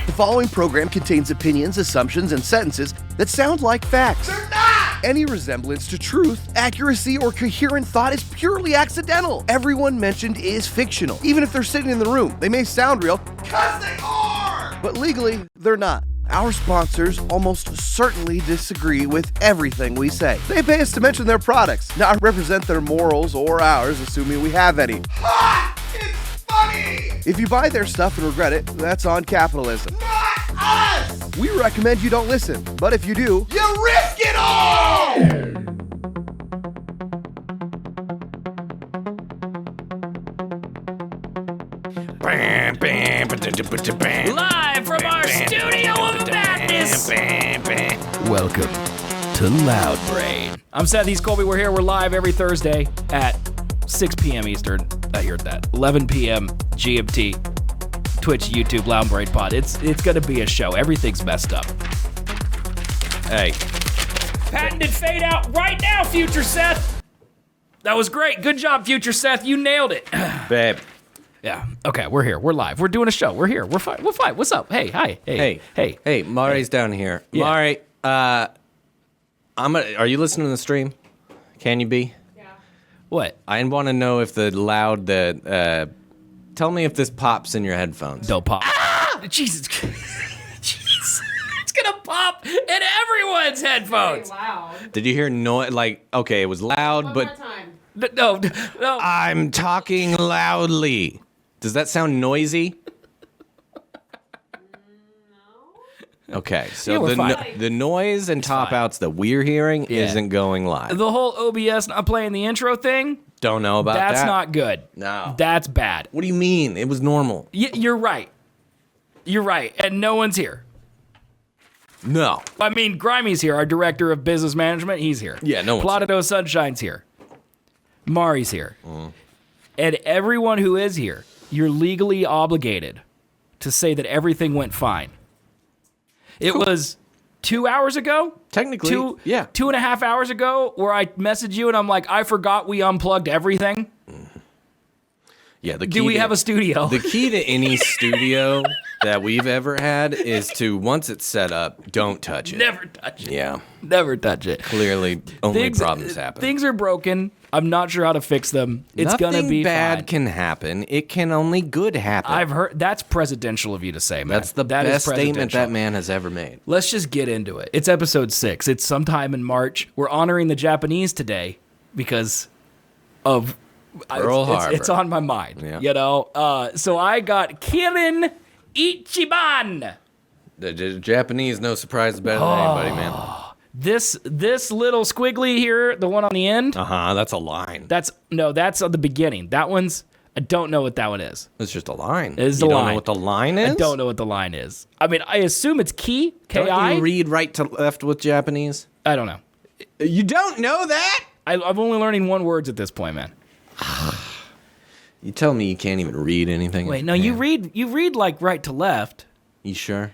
The following program contains opinions, assumptions, and sentences that sound like facts. They're not! Any resemblance to truth, accuracy, or coherent thought is purely accidental. Everyone mentioned is fictional. Even if they're sitting in the room, they may sound real, 'Cause they are! but legally, they're not. Our sponsors almost certainly disagree with everything we say. They pay us to mention their products, not represent their morals or ours, assuming we have any. Ha! It's funny! If you buy their stuff and regret it, that's on capitalism. Not us! We recommend you don't listen, but if you do, You risk it all! Live from our studio of madness. welcome to Loud Brain. I'm Seth. He's Colby. We're here. We're live every Thursday at 6 p.m. Eastern. I heard that. 11 p.m. GMT. Twitch, YouTube, Loud Brain Pod. It's gonna be a show. Everything's messed up. Hey. Patented fade out right now, Future Seth. That was great. Good job, Future Seth. You nailed it. Babe. Yeah. Okay, we're here. We're live. We're doing a show. We're here. We're fine. We're fine. What's up? Hey, hi. Hey. Mari's down here. Yeah. Mari, are you listening to the stream? Can you be? What? I want to know if tell me if this pops in your headphones. Don't pop. Ah! Jesus. Jeez. It's gonna pop in everyone's headphones. Wow. Did you hear noise? Like, okay, it was loud, One but more time. No. I'm talking loudly. Does that sound noisy? Okay, so Yeah, we're fine. the noise and top fine. outs that we're hearing Yeah. isn't going live. The whole OBS not playing the intro thing, Don't know about that. that's not good. No. That's bad. What do you mean? It was normal. You're right. You're right. And no one's here. No. I mean, Grimey's here, our director of business management. He's here. Yeah, no one's Platido Sunshine's here. Mari's here. And everyone who is here, you're legally obligated to say that everything went fine. It was 2 hours ago? Technically, yeah. 2.5 hours ago where I messaged you and I'm like, I forgot we unplugged everything. Yeah, Do we have a studio? The key to any studio that we've ever had is to, once it's set up, don't touch it. Never touch it. Yeah, Never touch it. clearly only problems happen. Things are broken. I'm not sure how to fix them. It's Nothing gonna be bad fine. can happen. It can only good happen. I've heard that's presidential of you to say, man. That's the That is best statement presidential. that man has ever made. Let's just get into it. It's episode 6. It's sometime in March. We're honoring the Japanese today because of Pearl Harbor. It's on my mind. Yeah. You know. So I got Kirin Ichiban. The Japanese, no surprise better than anybody, man. This little squiggly here, the one on the end. That's a line. That's at the beginning. That one's. I don't know what that one is. It's just a line. It's you a don't line. know what the line is? I don't know what the line is. I mean, I assume it's ki, Don't K-I. you read right to left with Japanese? I don't know. You don't know that? I'm only learning one words at this point, man. You tell me you can't even read anything? Wait, no, you read like right to left. You sure?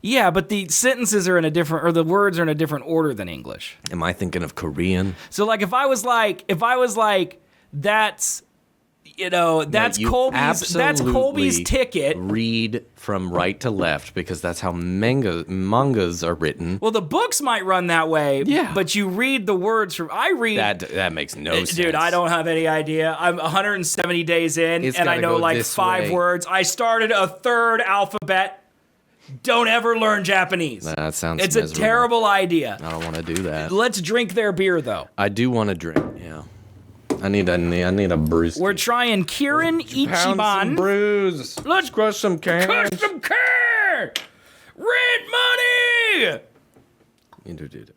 Yeah, but the sentences are in a different, or the words are in a different order than English. Am I thinking of Korean? So like, if I was like, that's, you know, that's you Colby's ticket. Read from right to left because that's how mangas are written. Well, the books might run that way. Yeah. But you read the words from. I read. That makes no sense. Dude, I don't have any idea. I'm 170 days in, It's and I gotta know go like this 5 way. words. I started a 3rd alphabet. Don't ever learn Japanese. That sounds It's miserable. a terrible idea. I don't want to do that. Let's drink their beer, though. I do want to drink. Yeah. I need a brew. We're trying Kirin Ichiban. brews. Let's crush some cans. custom care. Rent money. You do it.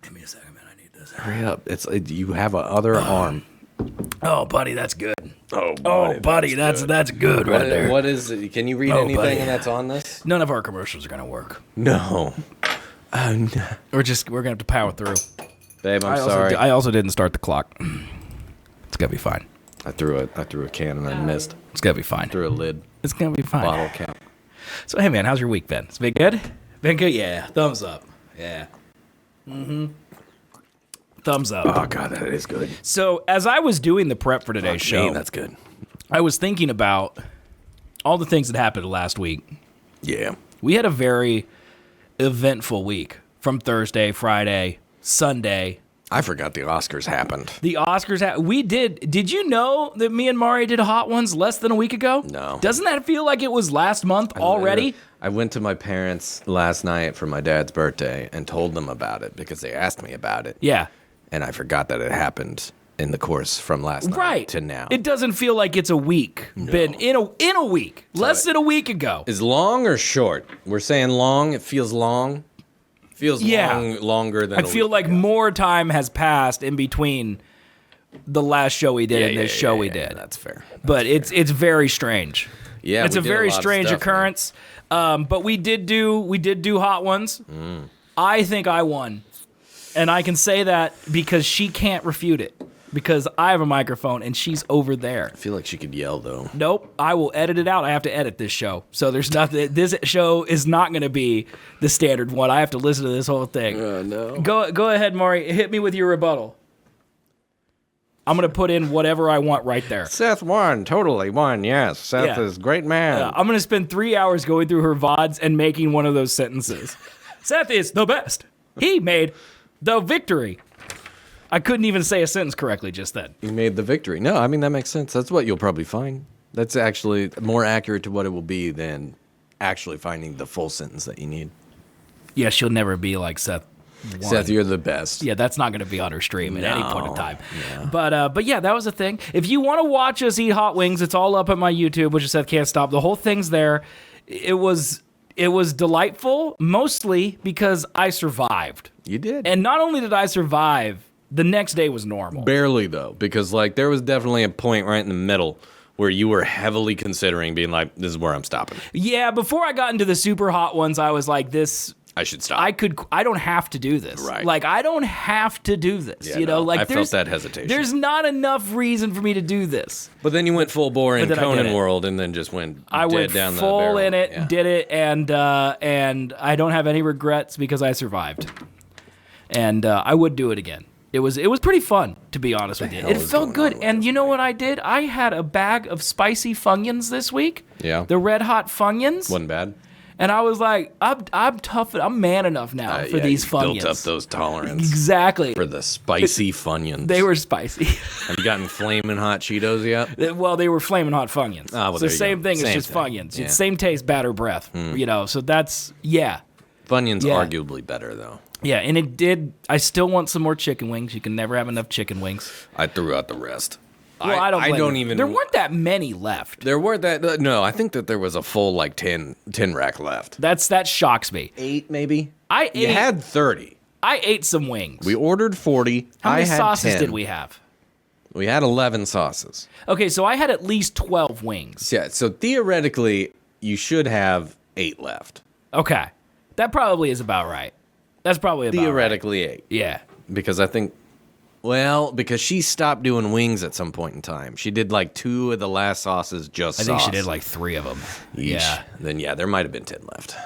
Give me a second, man. I need this. Hurry up! You have a other arm. Oh, buddy, that's good. Oh, buddy, that's good right there. What is it? Can you read Oh, anything buddy. that's on this? None of our commercials are gonna work. No. Oh no. We're gonna have to power through. Babe, I'm sorry. I also didn't start the clock. It's gonna be fine. I threw a can and I missed. It's gonna be fine. Threw a lid. It's gonna be fine. Bottle cap. So hey man, how's your week been? It's been good? Been good? Yeah. Thumbs up. Yeah. Thumbs up. Oh god, that is good. So as I was doing the prep for today's show, That's good. I was thinking about all the things that happened last week Yeah. We had a very eventful week from Thursday, Friday, Sunday. I forgot the Oscars happened. The Oscars, we did. Did you know that me and Mari did Hot Ones less than a week ago? No. Doesn't that feel like it was last month already? I went to my parents last night for my dad's birthday and told them about it because they asked me about it. Yeah. And I forgot that it happened in the course from last night to now. It doesn't feel like it's a week. No. Been in a week. Less than a week ago. Is long or short? We're saying long. It feels long. Feels longer than I feel like more time has passed in between the last show we did and this show we did. That's fair. But it's very strange. Yeah, it's a very strange occurrence. But we did do Hot Ones. I think I won, and I can say that because she can't refute it. Because I have a microphone and she's over there. I feel like she could yell though. Nope, I will edit it out. I have to edit this show, so there's nothing. This show is not going to be the standard one. I have to listen to this whole thing. Oh no. Go ahead, Maury. Hit me with your rebuttal. I'm going to put in whatever I want right there. Seth won. Totally won. Yes. Seth is a great man. I'm going to spend 3 hours going through her VODs and making one of those sentences. Seth is the best. He made the victory. I couldn't even say a sentence correctly just then. You made the victory. No, I mean, that makes sense. That's what you'll probably find. That's actually more accurate to what it will be than actually finding the full sentence that you need. Yeah, she'll never be like Seth. Seth, you're the best. Yeah, that's not going to be on her stream at any point in time. Yeah. But yeah, that was a thing. If you want to watch us eat hot wings, it's all up at my YouTube, which is Seth Can't Stop. The whole thing's there. It was delightful, mostly because I survived. You did. And not only did I survive, the next day was normal. Barely, though, because like there was definitely a point right in the middle where you were heavily considering being like, this is where I'm stopping. Yeah, before I got into the super hot ones, I was like, I should stop. I don't have to do this. Right. Like, I don't have to do this. Yeah, you know, like I felt that hesitation. There's not enough reason for me to do this. But then you went full bore in Conan world and then just went down the barrel. I went full in it, did it, and I don't have any regrets because I survived. And I would do it again. It was pretty fun, to be honest with you. It felt good. And you know what I did? I had a bag of spicy Funyuns this week. Yeah. The red hot Funyuns. Wasn't bad. And I was like, I'm tough. I'm man enough now for these Funyuns. Built up those tolerance. Exactly. For the spicy Funyuns. They were spicy. Have you gotten flaming hot Cheetos yet? Well, they were flaming hot Funyuns. Well, it's the same thing. It's just Funyuns. It's same taste, batter breath. You know, so that's, Funyuns arguably better, though. Yeah, and it did. I still want some more chicken wings. You can never have enough chicken wings. I threw out the rest. Well, I don't even. There weren't that many left. There weren't that. No, I think that there was a full like 10 rack left. That shocks me. 8 maybe. You had 30. I ate some wings. We ordered 40. How many sauces 10. did we have? We had 11 sauces. Okay, so I had at least 12 wings. Yeah, so theoretically you should have 8 left. Okay, that probably is about right. That's probably about theoretically right. 8. Yeah, because I think. Well, because she stopped doing wings at some point in time. She did like 2 of the last sauces just sauce. I think she did like 3 of them. Each. Yeah. Then, there might have been 10 left.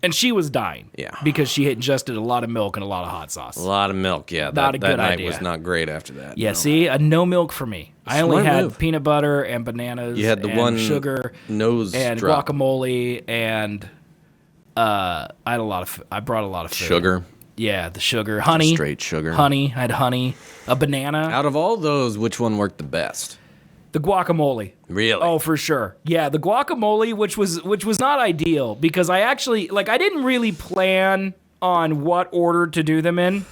And she was dying. Yeah. Because she had ingested a lot of milk and a lot of hot sauce. A lot of milk, yeah. Not a good night idea. Was not great after that. Yeah, see? No milk for me. I only had peanut butter and bananas. You had the one sugar nose and drop. Guacamole and I brought a lot of food. Sugar. Yeah, the sugar. Honey. Straight sugar. Honey. I had honey. A banana. Out of all those, which one worked the best? The guacamole. Really? Oh, for sure. Yeah, the guacamole, which was not ideal because I actually, I didn't really plan on what order to do them in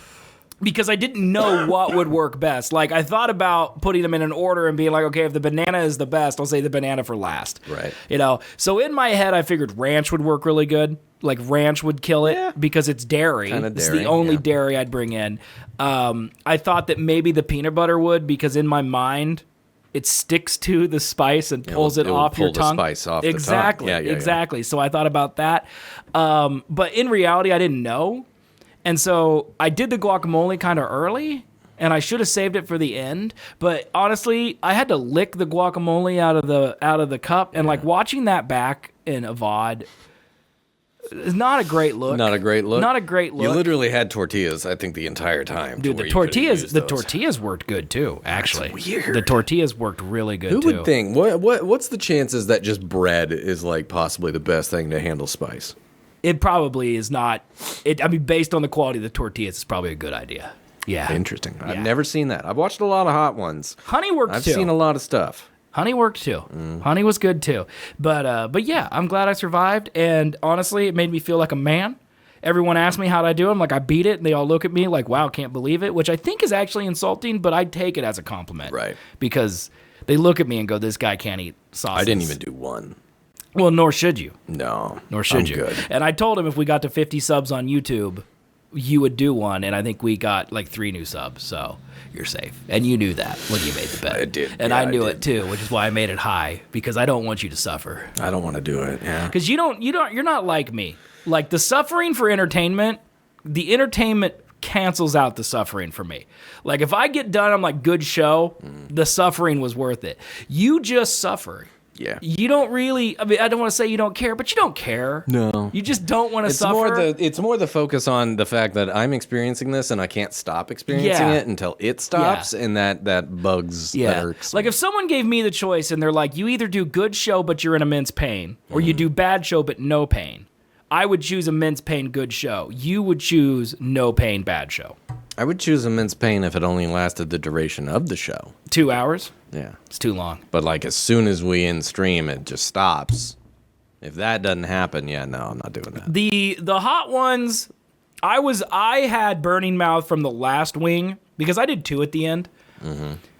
because I didn't know what would work best. I thought about putting them in an order and being like, okay, if the banana is the best, I'll say the banana for last. Right. You know, so in my head, I figured ranch would work really good. Ranch would kill it because it's dairy. It's the only dairy I'd bring in. I thought that maybe the peanut butter would because in my mind, it sticks to the spice and pulls it off your tongue. The spice off exactly, the tongue. Exactly. So I thought about that. But in reality, I didn't know. And so I did the guacamole kind of early, and I should have saved it for the end. But honestly, I had to lick the guacamole out of the cup. And watching that back in a VOD, It's not a great look. Not a great look. Not a great look. You literally had tortillas, I think, the entire time. Dude, the tortillas worked good too. Actually, That's weird. The tortillas worked really good Who too. would think? What's the chances that just bread is like possibly the best thing to handle spice? It probably is not. I mean, based on the quality of the tortillas, it's probably a good idea. Yeah. Interesting. I've Yeah. never seen that. I've watched a lot of hot ones. Honey worked I've too. seen a lot of stuff. Honey worked too. Honey was good too. But yeah, I'm glad I survived. And honestly, it made me feel like a man. Everyone asked me how'd I do. I'm like, I beat it. And they all look at me like, wow, can't believe it. Which I think is actually insulting, but I take it as a compliment. Right. Because they look at me and go, this guy can't eat sausage. I didn't even do one. Well, nor should you. No. Nor should I'm you. Good. And I told him if we got to 50 subs on YouTube, you would do one. And I think we got like 3 new subs. So you're safe. And you knew that when you made the bet. I did. And Yeah, I knew I it too, which is why I made it high, because I don't want you to suffer. I don't want to do it. Yeah. Because you're not like me. Like the suffering for entertainment, the entertainment cancels out the suffering for me. Like if I get done, I'm like, good show, the suffering was worth it. You just suffer. Yeah. You don't really, I mean, I don't want to say you don't care, but you don't care. No. You just don't want to It's suffer. it's more the focus on the fact that I'm experiencing this and I can't stop experiencing Yeah. it until it stops, and that bugs. That irks Like me. if someone gave me the choice and they're like, you either do good show but you're in immense pain, or you do bad show but no pain, I would choose immense pain good show. You would choose no pain bad show. I would choose immense pain if it only lasted the duration of the show. 2 hours? Yeah. It's too long. But like as soon as we end stream, it just stops. If that doesn't happen, yeah, no, I'm not doing that. The hot ones, I had burning mouth from the last wing because I did 2 at the end.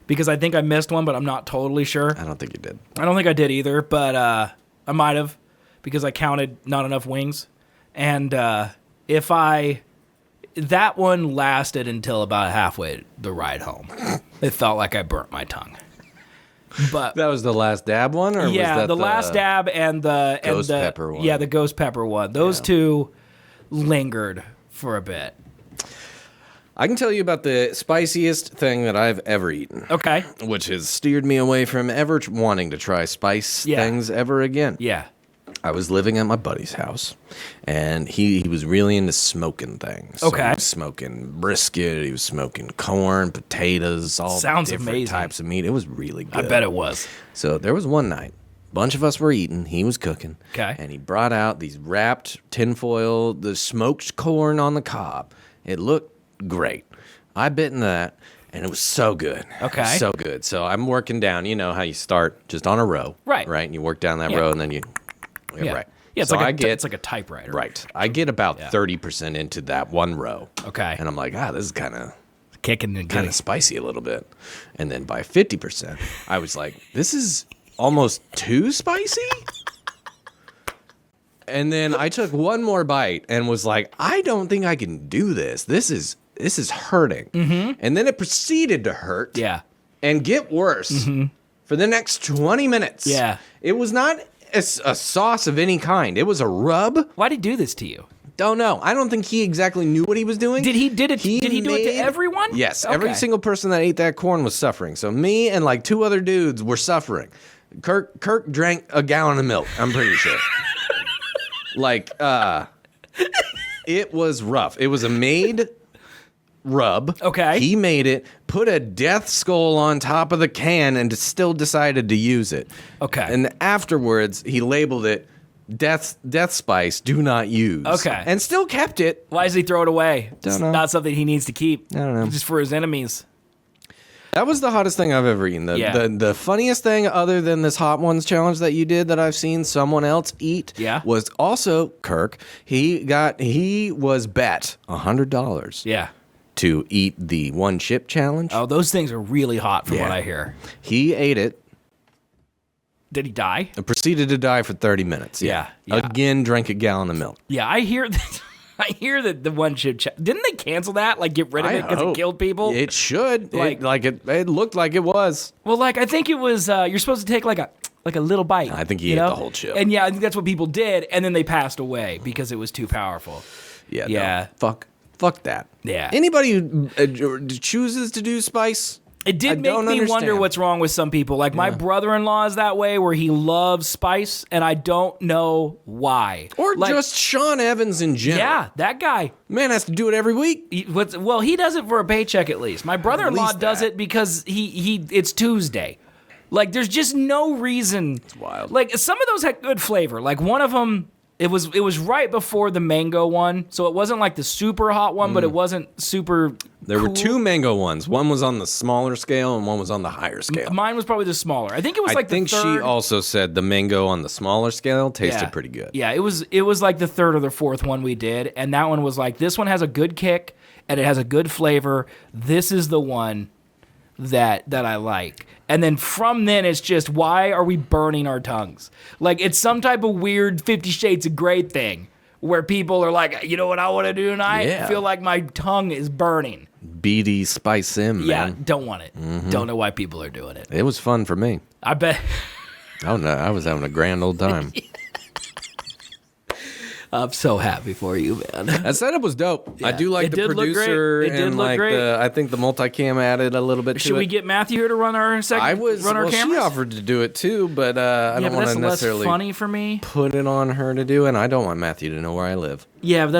Because I think I missed one, but I'm not totally sure. I don't think you did. I don't think I did either, but I might have because I counted not enough wings. And that one lasted until about halfway the ride home. It felt like I burnt my tongue. But That was the last dab one, or yeah, was that the last dab and the ghost pepper one? Yeah, the ghost pepper one. Those two lingered for a bit. I can tell you about the spiciest thing that I've ever eaten. Okay. Which has steered me away from ever wanting to try spice things ever again. Yeah. I was living at my buddy's house, and he was really into smoking things. So Okay. he was smoking brisket, he was smoking corn, potatoes, all Sounds different amazing. types of meat. It was really good. I bet it was. So there was one night, a bunch of us were eating, he was cooking, Okay. and he brought out these wrapped tinfoil, the smoked corn on the cob. It looked great. I bit into that, and it was so good. Okay. So good. So I'm working down, you know how you start just on a row. Right. Right, and you work down that Yeah. row, and then you... Yeah. Right. Yeah, it's So like I get it's like a typewriter. right. I get about 30% into that one row. Okay. And I'm like, this is kind of Kicking and getting. spicy a little bit. And then by 50%, I was like, this is almost too spicy. And then I took one more bite and was like, I don't think I can do this. This is hurting. Mm-hmm. And then it proceeded to hurt. Yeah. And get worse for the next 20 minutes. Yeah. It was not a sauce of any kind. It was a rub. Why'd he do this to you? Don't know. I don't think he exactly knew what he was doing. Did he do it to everyone? Yes. Okay. Every single person that ate that corn was suffering. So me and like 2 other dudes were suffering. Kirk drank a gallon of milk, I'm pretty sure. It was rough. It was a made rub. Okay. He made it, put a death skull on top of the can, and still decided to use it. Okay. And afterwards, he labeled it death spice, do not use. Okay. And still kept it. Why does he throw it away? It's know. not something he needs to keep. I don't know. Just for his enemies. That was the hottest thing I've ever eaten. The funniest thing, other than this Hot Ones challenge that you did that I've seen someone else eat, was also Kirk. He was bet $100 Yeah. to eat the 1 chip challenge. Oh, those things are really hot from what I hear. He ate it Did he die? and proceeded to die for 30 minutes. Yeah. Again, drank a gallon of milk. Yeah, I hear that. I hear that the 1 chip. Didn't they cancel that? Like get rid of it because it hope. killed people? It should. Like- It looked like it was. Well, like I think it was. You're supposed to take like a little bite. I think he you ate know? the whole chip. And yeah, I think that's what people did, and then they passed away because it was too powerful. Yeah. Yeah. No, fuck that. Yeah. Anybody who chooses to do spice, It did make me wonder what's wrong with some people. Like my brother-in-law is that way, where he loves spice, and I don't know why. Or just Sean Evans in general. Yeah, that guy. Man has to do it every week. He does it for a paycheck at least. My brother-in-law does it because it's Tuesday. Like, there's just no reason. It's wild. Like, some of those had good flavor. Like, one of them, it was right before the mango one, so it wasn't like the super hot one, but it wasn't super There cool. were two mango ones. One was on the smaller scale and one was on the higher scale. Mine was probably the smaller. I think it was like the third. I think she also said the mango on the smaller scale tasted pretty good. Yeah, it was like the third or the fourth one we did, and that one was like, this one has a good kick, and it has a good flavor. This is the one that I like. And then from then, it's just, why are we burning our tongues? Like, it's some type of weird 50 Shades of Grey thing where people are like, you know what I want to do tonight? Yeah. I feel like my tongue is burning. BD Spice Sim, Yeah, man. don't want it. Don't know why people are doing it. It was fun for me. I bet. Oh, no, I was having a grand old time. I'm so happy for you, man. That setup was dope. Yeah. I do like It the did look producer great. It did and look like great. I think the multicam added a little bit to it. Should we get Matthew here to run our cameras? She offered to do it too, but I don't want to necessarily less funny for me. put it on her to do, and I don't want Matthew to know where I live. Yeah, but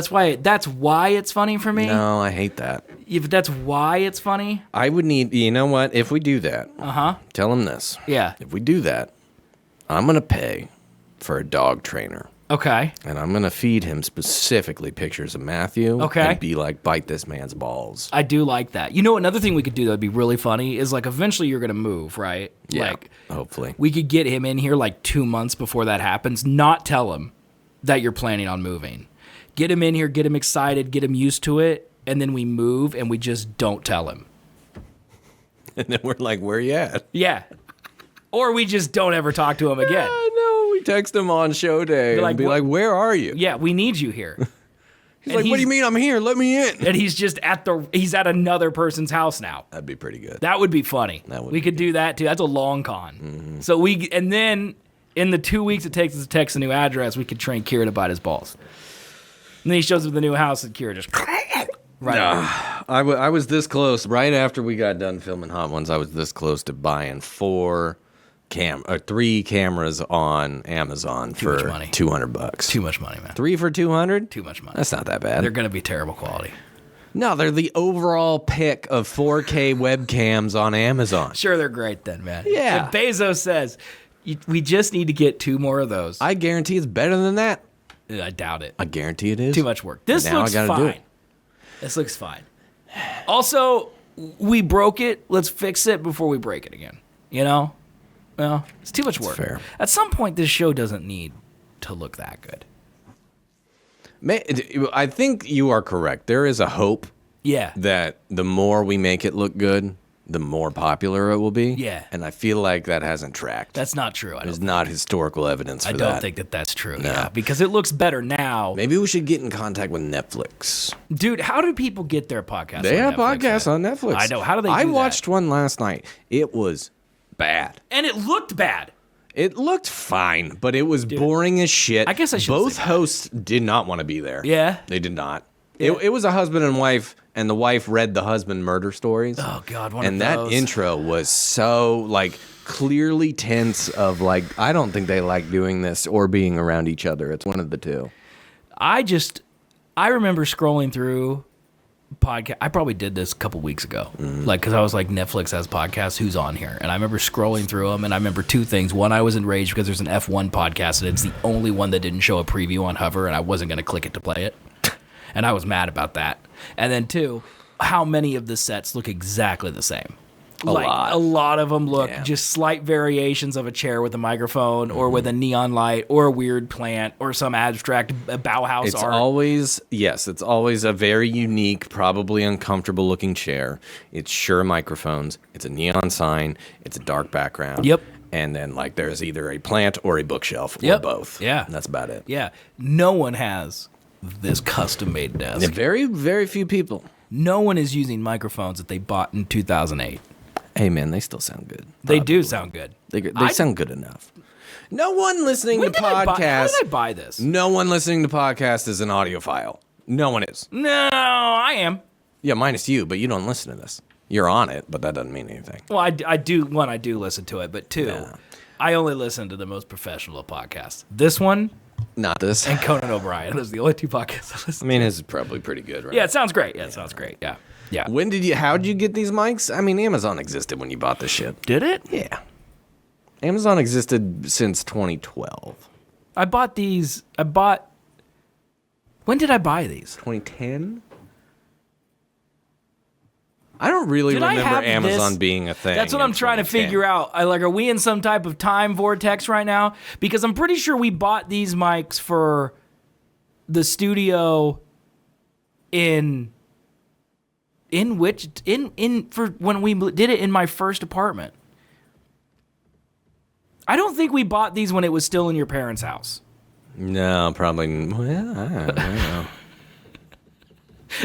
that's why it's funny for me. No, I hate that. If that's why it's funny. I would need, you know what? If we do that, tell him this. Yeah. If we do that, I'm gonna pay for a dog trainer. Okay. And I'm going to feed him specifically pictures of Matthew. Okay. And be like, bite this man's balls. I do like that. You know, another thing we could do that would be really funny is, like, eventually you're going to move, right? Yeah, like, hopefully. We could get him in here like 2 months before that happens. Not tell him that you're planning on moving. Get him in here, get him excited, get him used to it, and then we move and we just don't tell him. And then we're like, where you at? Yeah. Or we just don't ever talk to him again. No, we text him on show day and be like, where are you? Yeah, we need you here. He's like, what do you mean I'm here? Let me in. And he's just he's at another person's house now. That'd be pretty good. That would be funny. We could do that too. That's a long con. Mm-hmm. So and then in the 2 weeks it takes us to text a new address, we could train Kira to bite his balls. And then he shows up at the new house and Kira just right. I was this close. Right after we got done filming Hot Ones, I was this close to buying 3 cameras on Amazon for $200. Too much money, man. 3 for $200? Too much money. That's not that bad. They're going to be terrible quality. No, they're the overall pick of 4K webcams on Amazon. Sure, they're great then, man. Yeah. If Bezos says, we just need to get 2 more of those. I guarantee it's better than that. I doubt it. I guarantee it is. Too much work. This now looks I gotta do fine. it. This looks fine. Also, we broke it. Let's fix it before we break it again. You know? Well, it's too much work. Fair. At some point, this show doesn't need to look that good. I think you are correct. There is a hope that the more we make it look good, the more popular it will be. Yeah. And I feel like that hasn't tracked. That's not true. There's not historical evidence for that. I don't think that's true. No. Yeah, because it looks better now. Maybe we should get in contact with Netflix. Dude, how do people get their podcasts They on have Netflix? podcasts on Netflix. I know. How do they do I that? watched one last night. It was bad. And it looked bad. It looked fine, but it was boring as shit. I guess I should Both say that. hosts did not want to be there. Yeah? They did not. Yeah. It was a husband and wife, and the wife read the husband murder stories. Oh, God, one and of that those. intro was so, like, clearly tense of, like, I don't think they like doing this or being around each other. It's one of the two. I remember scrolling through podcast. I probably did this a couple weeks ago, like, because I was like, Netflix has podcasts, who's on here? And I remember scrolling through them, and I remember 2 things. One, I was enraged because there's an F1 podcast, and it's the only one that didn't show a preview on Hover, and I wasn't going to click it to play it. And I was mad about that. And then 2, how many of the sets look exactly the same? A lot of them look just slight variations of a chair with a microphone or with a neon light or a weird plant or some abstract Bauhaus It's art. it's always a very unique, probably uncomfortable looking chair. It's Shure microphones. It's a neon sign. It's a dark background. Yep. And then, like, there's either a plant or a bookshelf or Yep. both. Yeah. And that's about it. Yeah. No one has this custom-made desk. Yeah, very, very few people. No one is using microphones that they bought in 2008. Hey, man, they still sound good. They do sound good. They sound good enough. No one listening to How podcasts. did I buy this? No one listening to podcasts is an audiophile. No one is. No, I am. Yeah, minus you, but you don't listen to this. You're on it, but that doesn't mean anything. Well, I do listen to it, but two, I only listen to the most professional of podcasts. This one, not this, and Conan O'Brien. Those are the only two podcasts I listen. I mean, his is probably pretty good, right? Yeah, it sounds great. Yeah, it sounds great. Yeah, yeah. How did you get these mics? I mean, Amazon existed when you bought this shit. Did it? Yeah. Amazon existed since 2012. I bought these. When did I buy these? 2010. I don't really remember Amazon being a thing. That's what I'm trying to figure out. Are we in some type of time vortex right now? Because I'm pretty sure we bought these mics for the studio for when we did it in my first apartment. I don't think we bought these when it was still in your parents' house. No, probably. Well, I don't know.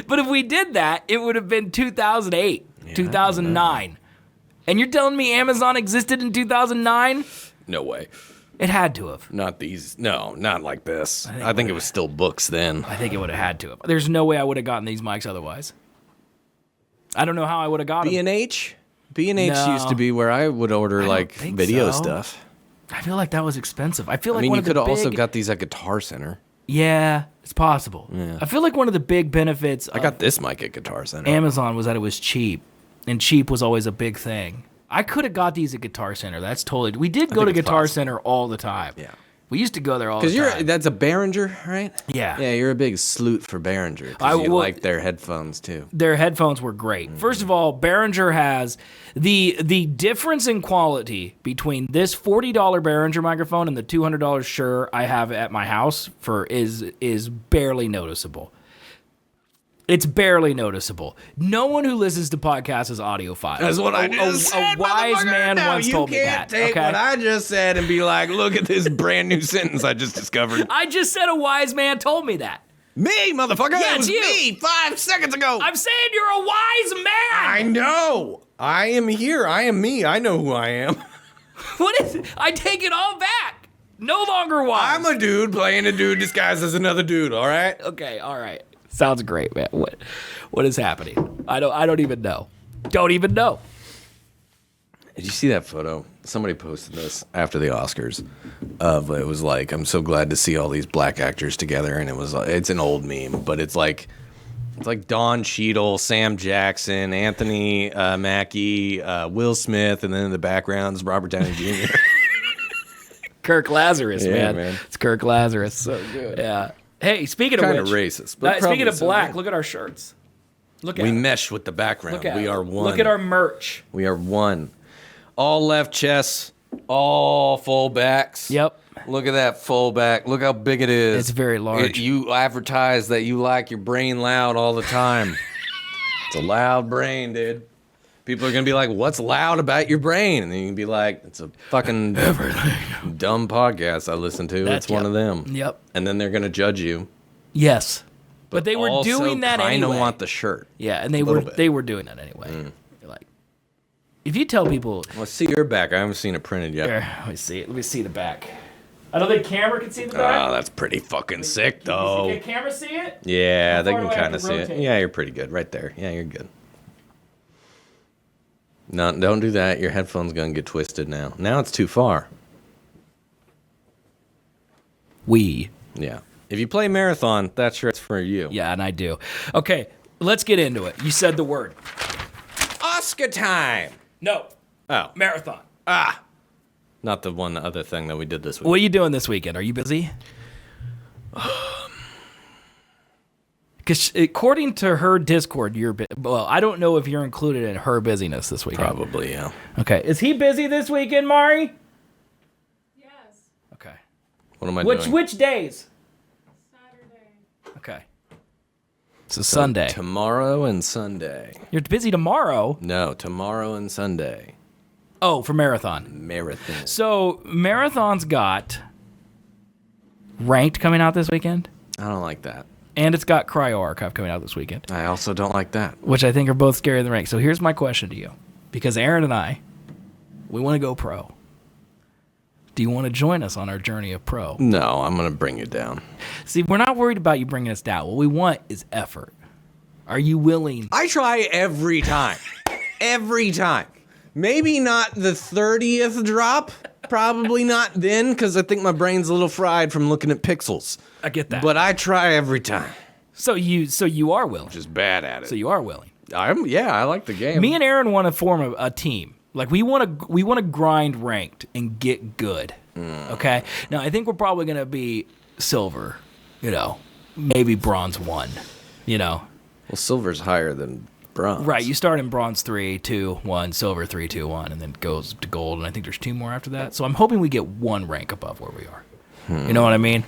But if we did that, it would have been 2008, 2009. And you're telling me Amazon existed in 2009? No way. It had to have. Not these. No, not like this. I think it was still books then. I think it would have had to have. There's no way I would have gotten these mics otherwise. I don't know how I would have got them. B&H? B&H used to be where I would order video stuff. I feel like that was expensive. I mean, you could have also got these at Guitar Center. Yeah, it's possible. Yeah. I feel like one of the big benefits I got this mic at Guitar Center. Amazon was that it was cheap, and cheap was always a big thing. I could have got these at Guitar Center. That's totally. We did go to Guitar Center all the time. Yeah. We used to go there all the time. Because that's a Behringer, right? Yeah. Yeah, you're a big sloot for Behringer. Because you like their headphones, too. Their headphones were great. First of all, Behringer has the difference in quality between this $40 Behringer microphone and the $200 Shure I have at my house is barely noticeable. It's barely noticeable. No one who listens to podcasts is audiophile. That's what I just said, a wise man once told me that. You can't take what I just said and be like, look at this brand new sentence I just discovered. I just said a wise man told me that. Me, motherfucker. Yeah, that was you. me 5 seconds ago. I'm saying you're a wise man. I know. I am here. I am me. I know who I am. What is it? I take it all back. No longer wise. I'm a dude playing a dude disguised as another dude, all right? Okay, all right. Sounds great, man. What is happening? I don't even know. Don't even know. Did you see that photo? Somebody posted this after the Oscars. It was like, I'm so glad to see all these black actors together, and it's an old meme, but it's like Don Cheadle, Sam Jackson, Anthony Mackie, Will Smith, and then in the background is Robert Downey Jr. Kirk Lazarus, man. It's Kirk Lazarus. So good. Yeah. Hey, speaking of kind which, of racist. But speaking of black, look at our shirts. We mesh with the background. We are one. Look at our merch. We are one. All left chests, all full backs. Yep. Look at that full back. Look how big it is. It's very large. You advertise that you like your brain loud all the time. It's a loud brain, dude. People are going to be like, what's loud about your brain? And then you can be like, it's a fucking dumb podcast I listen to. It's one of them. Yep. And then they're going to judge you. Yes. But they were doing that anyway. I kind of want the shirt. Yeah, and they were doing that anyway. Like, if you tell people... Let's see your back. I haven't seen it printed yet. Here, let me see it. Let me see the back. I don't think camera can see the back. Oh, that's pretty fucking sick, though. Can camera see it? Yeah, they can kind of see it. Yeah, you're pretty good right there. Yeah, you're good. No, don't do that. Your headphone's going to get twisted now. Now it's too far. Yeah. If you play Marathon, that shirt's for you. Yeah, and I do. Okay, let's get into it. You said the word. Oscar time! No. Oh. Marathon. Not the other thing that we did this week. What are you doing this weekend? Are you busy? Because according to her Discord, you're well, I don't know if you're included in her busyness this weekend. Probably, yeah. Okay. Is he busy this weekend, Mari? Yes. Okay. What am I doing? Which days? Saturday. Okay. So Sunday. Tomorrow and Sunday. You're busy tomorrow? No, tomorrow and Sunday. Oh, for Marathon. Marathon. So Marathon's got Ranked coming out this weekend. I don't like that. And it's got Cryo Archive coming out this weekend. I also don't like that. Which I think are both scarier than Ranked. So here's my question to you. Because Aaron and I, we want to go pro. Do you want to join us on our journey of pro? No, I'm going to bring you down. See, we're not worried about you bringing us down. What we want is effort. Are you willing? I try every time. every time. Maybe not the 30th drop. Probably not then, because I think my brain's a little fried from looking at pixels. I get that. But I try every time. So you are willing. Just bad at it. So you are willing. I like the game. Me and Aaron want to form a team. Like we want to grind ranked and get good. Okay. Now I think we're probably gonna be silver. Maybe bronze 1. Well, silver's higher than bronze. Right. You start in bronze 3, 2, 1, silver 3, 2, 1, and then it goes to gold. And I think there's 2 more after that. So I'm hoping we get 1 rank above where we are. You know what I mean?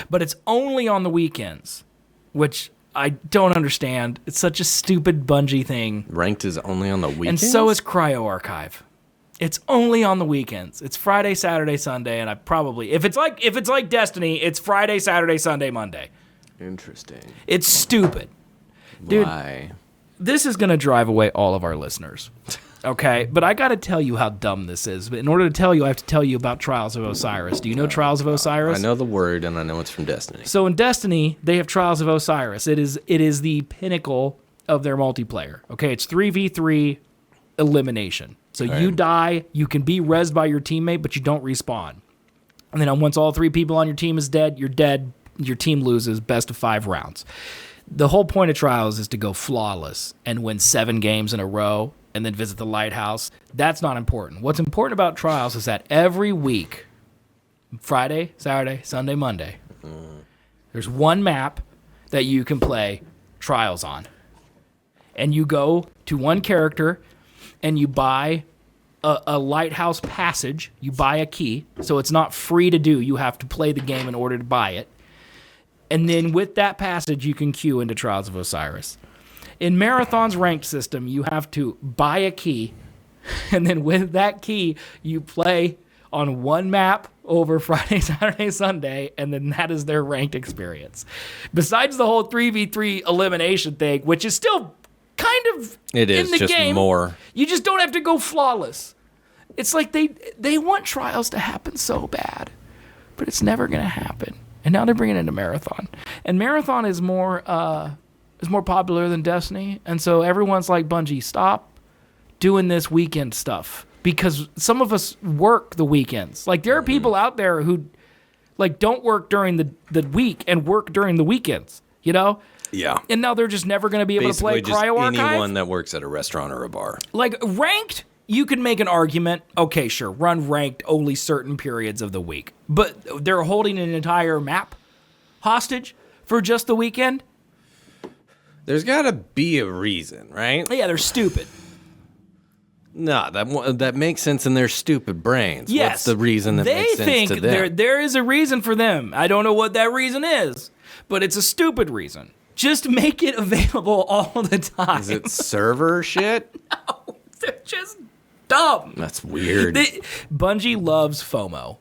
But it's only on the weekends, which I don't understand. It's such a stupid Bungie thing. Ranked is only on the weekends? And so is Cryo Archive. It's only on the weekends. It's Friday, Saturday, Sunday, and I probably if it's like Destiny, it's Friday, Saturday, Sunday, Monday. Interesting. It's stupid. Dude, why? This is going to drive away all of our listeners. Okay, but I got to tell you how dumb this is. But in order to tell you, I have to tell you about Trials of Osiris. Do you know Trials of Osiris? I know the word, and I know it's from Destiny. So in Destiny, they have Trials of Osiris. It is the pinnacle of their multiplayer. Okay, it's 3v3 elimination. So you die, you can be rezzed by your teammate, but you don't respawn. And then once all 3 people on your team is dead, you're dead. Your team loses best of 5 rounds. The whole point of Trials is to go flawless and win 7 games in a row and then visit the lighthouse. That's not important. What's important about Trials is that every week, Friday, Saturday, Sunday, Monday, there's one map that you can play Trials on. And you go to one character and you buy a lighthouse passage. You buy a key. So it's not free to do. You have to play the game in order to buy it. And then with that passage, you can queue into Trials of Osiris. In Marathon's ranked system, you have to buy a key, and then with that key, you play on one map over Friday, Saturday, Sunday, and then that is their ranked experience. Besides the whole 3v3 elimination thing, which is still kind of it is in the just game, more. You just don't have to go flawless. It's like they want Trials to happen so bad, but it's never going to happen. And now they're bringing it into Marathon. And Marathon is more popular than Destiny. And so everyone's like, Bungie, stop doing this weekend stuff. Because some of us work the weekends. Like, there are people out there who, like, don't work during the week and work during the weekends, you know? Yeah. And now they're just never going to be able to play Cryo Archive. Anyone that works at a restaurant or a bar. Like, ranked, you could make an argument, okay, sure, run ranked only certain periods of the week. But they're holding an entire map hostage for just the weekend? There's got to be a reason, right? Yeah, they're stupid. No, that makes sense in their stupid brains. Yes. What's the reason that makes sense to them? They think there is a reason for them. I don't know what that reason is, but it's a stupid reason. Just make it available all the time. Is it server shit? No, they're just dumb. That's weird. Bungie loves FOMO.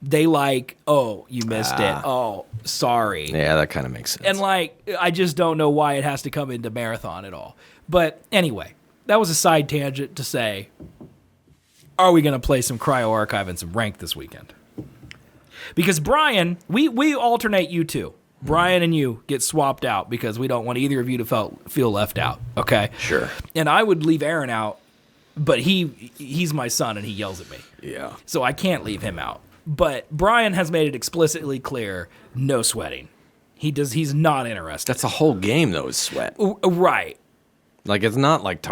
They like, oh, you missed it. Oh, sorry. Yeah, that kind of makes sense. And like, I just don't know why it has to come into Marathon at all. But anyway, that was a side tangent to say, are we going to play some Cryo Archive and some Rank this weekend? Because Brian, we alternate you two. Brian and you get swapped out because we don't want either of you to feel left out, okay? Sure. And I would leave Aaron out, but he's my son and he yells at me. Yeah. So I can't leave him out. But Brian has made it explicitly clear, no sweating. He's not interested. That's a whole game, though, is sweat. Right. Like, it's not like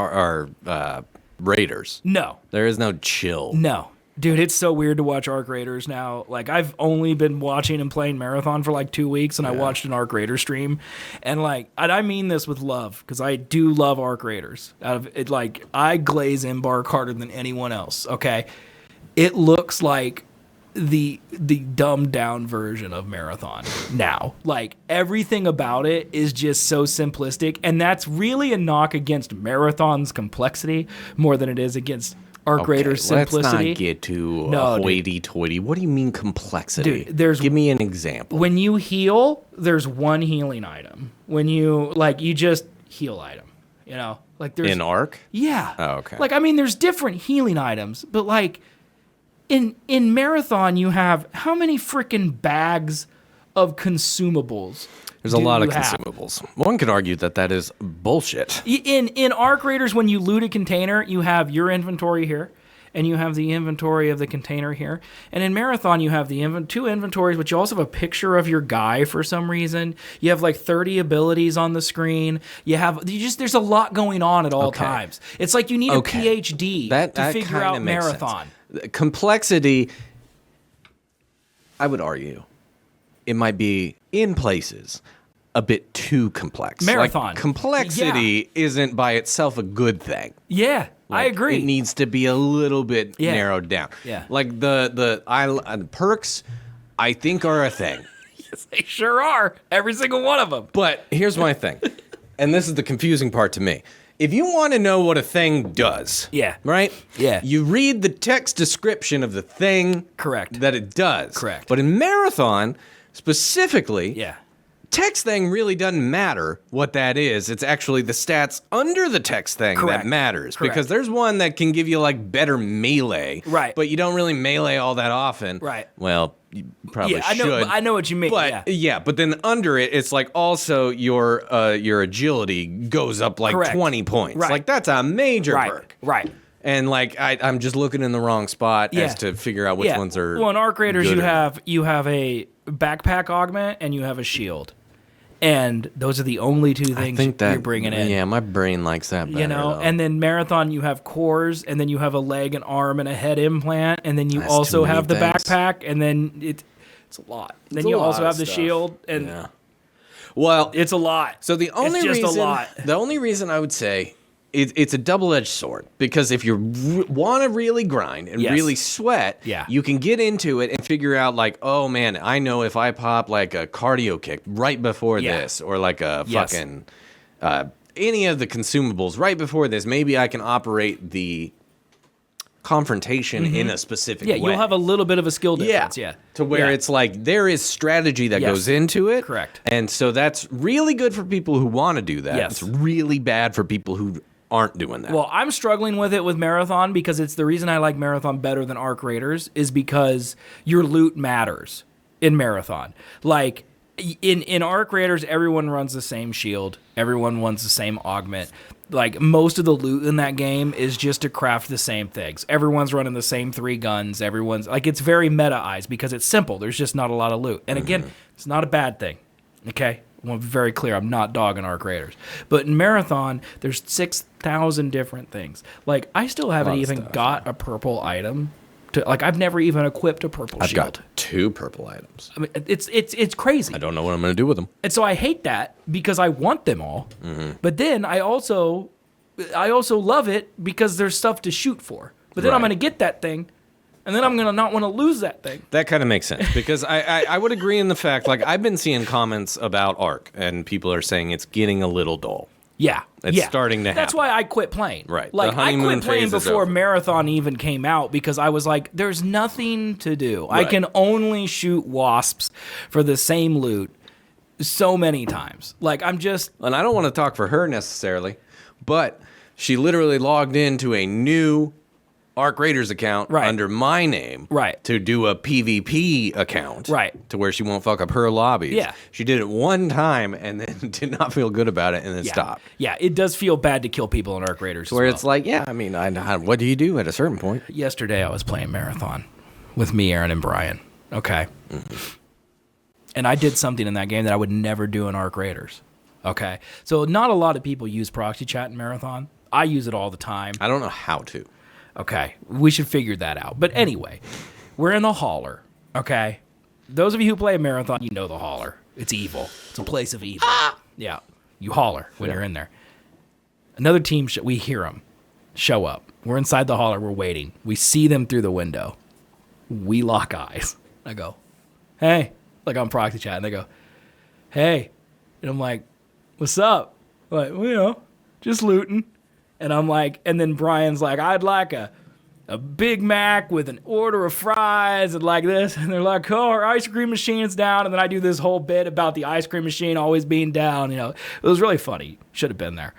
Raiders. No. There is no chill. No. Dude, it's so weird to watch Arc Raiders now. Like, I've only been watching and playing Marathon for like 2 weeks, and I watched an Arc Raider stream. And like, I mean this with love, because I do love Arc Raiders. I glaze Embark harder than anyone else, okay? It looks like the dumbed down version of Marathon now. Like, everything about it is just so simplistic, and that's really a knock against Marathon's complexity more than it is against Arc Raider's simplicity. Let's not get to hoity-toity. What do you mean complexity? Dude, give me an example. When you heal, there's one healing item. When you just heal item, you know? Like, there's in Arc? Yeah. Oh, okay. Like, I mean, there's different healing items, but like in Marathon, you have how many freaking bags of consumables. There's a lot of consumables. One could argue that is bullshit. In Arc Raiders, when you loot a container, you have your inventory here, and you have the inventory of the container here. And in Marathon, you have the two inventories, but you also have a picture of your guy for some reason. You have like 30 abilities on the screen. There's a lot going on at all times. It's like you need a PhD to figure out Marathon. Complexity, I would argue, it might be in places a bit too complex. Marathon. Like, complexity isn't by itself a good thing. Yeah, like, I agree. It needs to be a little bit narrowed down. Yeah. Like the perks, I think, are a thing. Yes, they sure are. Every single one of them. But here's my thing, and this is the confusing part to me. If you want to know what a thing does, right? Yeah. You read the text description of the thing that it does. Correct. But in Marathon, specifically, yeah, text thing really doesn't matter what that is. It's actually the stats under the text thing that matters. Because there's one that can give you like better melee. Right. But you don't really melee all that often. Right. Well, you probably should. I know what you mean. But but then under it, it's like also your agility goes up like 20 points. Right. Like that's a major perk. Right. And like I'm just looking in the wrong spot as to figure out which ones are. Well, in Arc Raiders, you have a backpack augment and you have a shield, and those are the only two things you're bringing in. Yeah, my brain likes that better. Though. And then Marathon, you have cores, and then you have a leg, an arm, and a head implant, and then you also have the backpack, and then it's a lot. Then you also have the shield, and well, it's a lot. So the only reason I would say. It's a double-edged sword, because if you want to really grind and really sweat, you can get into it and figure out like, oh man, I know if I pop like a cardio kick right before this, or like a fucking any of the consumables right before this, maybe I can operate the confrontation in a specific way. You'll have a little bit of a skill difference, to where it's like there is strategy that goes into it. Correct. And so that's really good for people who want to do that. Yes. It's really bad for people who aren't doing that. Well, I'm struggling with it with Marathon, because it's the reason I like Marathon better than Arc Raiders is because your loot matters in Marathon. Like in Arc Raiders, everyone runs the same shield, everyone runs the same augment. Like most of the loot in that game is just to craft the same things. Everyone's running the same 3 guns. Everyone's like, it's very meta-ized because it's simple. There's just not a lot of loot. And again, it's not a bad thing. Okay? I want to be very clear. I'm not dogging Arc Raiders. But in Marathon, there's 6,000 different things. Like, I still haven't even got a purple item. Like, I've never even equipped a purple shield. I've got 2 purple items. I mean, it's crazy. I don't know what I'm going to do with them. And so I hate that because I want them all. But then I also love it because there's stuff to shoot for. But then I'm going to get that thing, and then I'm going to not want to lose that thing. That kind of makes sense, because I would agree in the fact, like, I've been seeing comments about Arc, and people are saying it's getting a little dull. Yeah. It's starting to happen. That's why I quit playing. Right. Like, I quit playing before Marathon even came out, because I was like, there's nothing to do. Right. I can only shoot wasps for the same loot so many times. Like, I'm just... And I don't want to talk for her necessarily, but she literally logged into a new Arc Raiders account under my name to do a PvP account to where she won't fuck up her lobbies. Yeah. She did it one time and then did not feel good about it and then stopped. Yeah, it does feel bad to kill people in Arc Raiders. Where it's like, I mean, what do you do at a certain point? Yesterday I was playing Marathon with me, Aaron, and Brian. Okay. And I did something in that game that I would never do in Arc Raiders. Okay. So not a lot of people use proxy chat in Marathon. I use it all the time. I don't know how to. Okay, we should figure that out. But anyway, we're in the hauler, okay? Those of you who play Marathon, you know the hauler. It's evil. It's a place of evil. Yeah, you holler when you're in there. Another team, we hear them show up. We're inside the hauler. We're waiting. We see them through the window. We lock eyes. I go, hey, like on proxy chat. And they go, hey. And I'm like, what's up? Like, well, you know, just looting. And I'm like, and then Brian's like, I'd like a Big Mac with an order of fries and like this. And they're like, oh, our ice cream machine's down. And then I do this whole bit about the ice cream machine always being down. You know, it was really funny. Should have been there.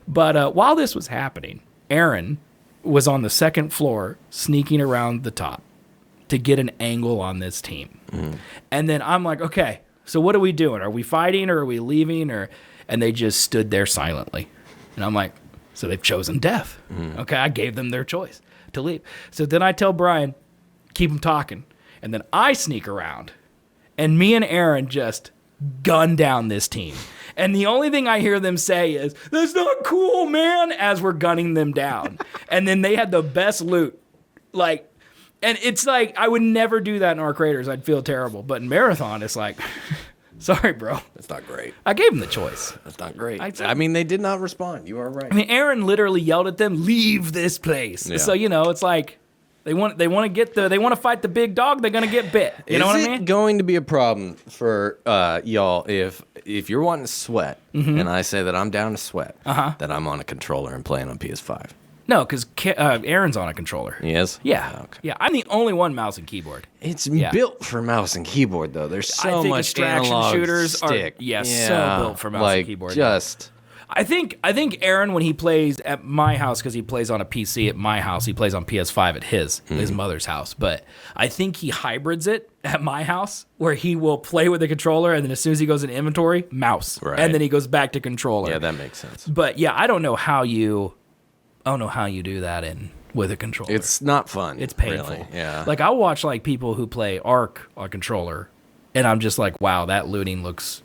But while this was happening, Aaron was on the second floor sneaking around the top to get an angle on this team. And then I'm like, okay, So what are we doing? Are we fighting or are we leaving? And they just stood there silently. And I'm like, so they've chosen death. Okay, I gave them their choice to leave. So then I tell Brian, keep them talking. And then I sneak around. And me and Aaron just gun down this team. And the only thing I hear them say is, that's not cool, man, as we're gunning them down. And then they had the best loot. Like, and it's like, I would never do that in Arc Raiders. I'd feel terrible. But in Marathon, it's like, sorry, bro. That's not great. I gave them the choice. That's not great. I mean, they did not respond. You are right. I mean, Aaron literally yelled at them, leave this place. Yeah. So, you know, it's like, they want to fight the big dog. They're gonna get bit. You know what I mean? Is it going to be a problem for y'all if you're wanting to sweat and I say that I'm down to sweat, that I'm on a controller and playing on PS5? No, because Aaron's on a controller. He is? Yeah. Oh, okay. Yeah. I'm the only one mouse and keyboard. It's built for mouse and keyboard though. There's so much extraction analog shooters stick. So built for mouse and keyboard. I think Aaron, when he plays at my house, because he plays on a PC at my house, he plays on PS5 at his mother's house. But I think he hybrids it at my house, where he will play with the controller, and then as soon as he goes in inventory, mouse, and then he goes back to controller. Yeah, that makes sense. But yeah, I don't know how you do that with a controller. It's not fun. It's painful. Really. Yeah. Like I'll watch like people who play Arc on controller, and I'm just like, wow, that looting looks.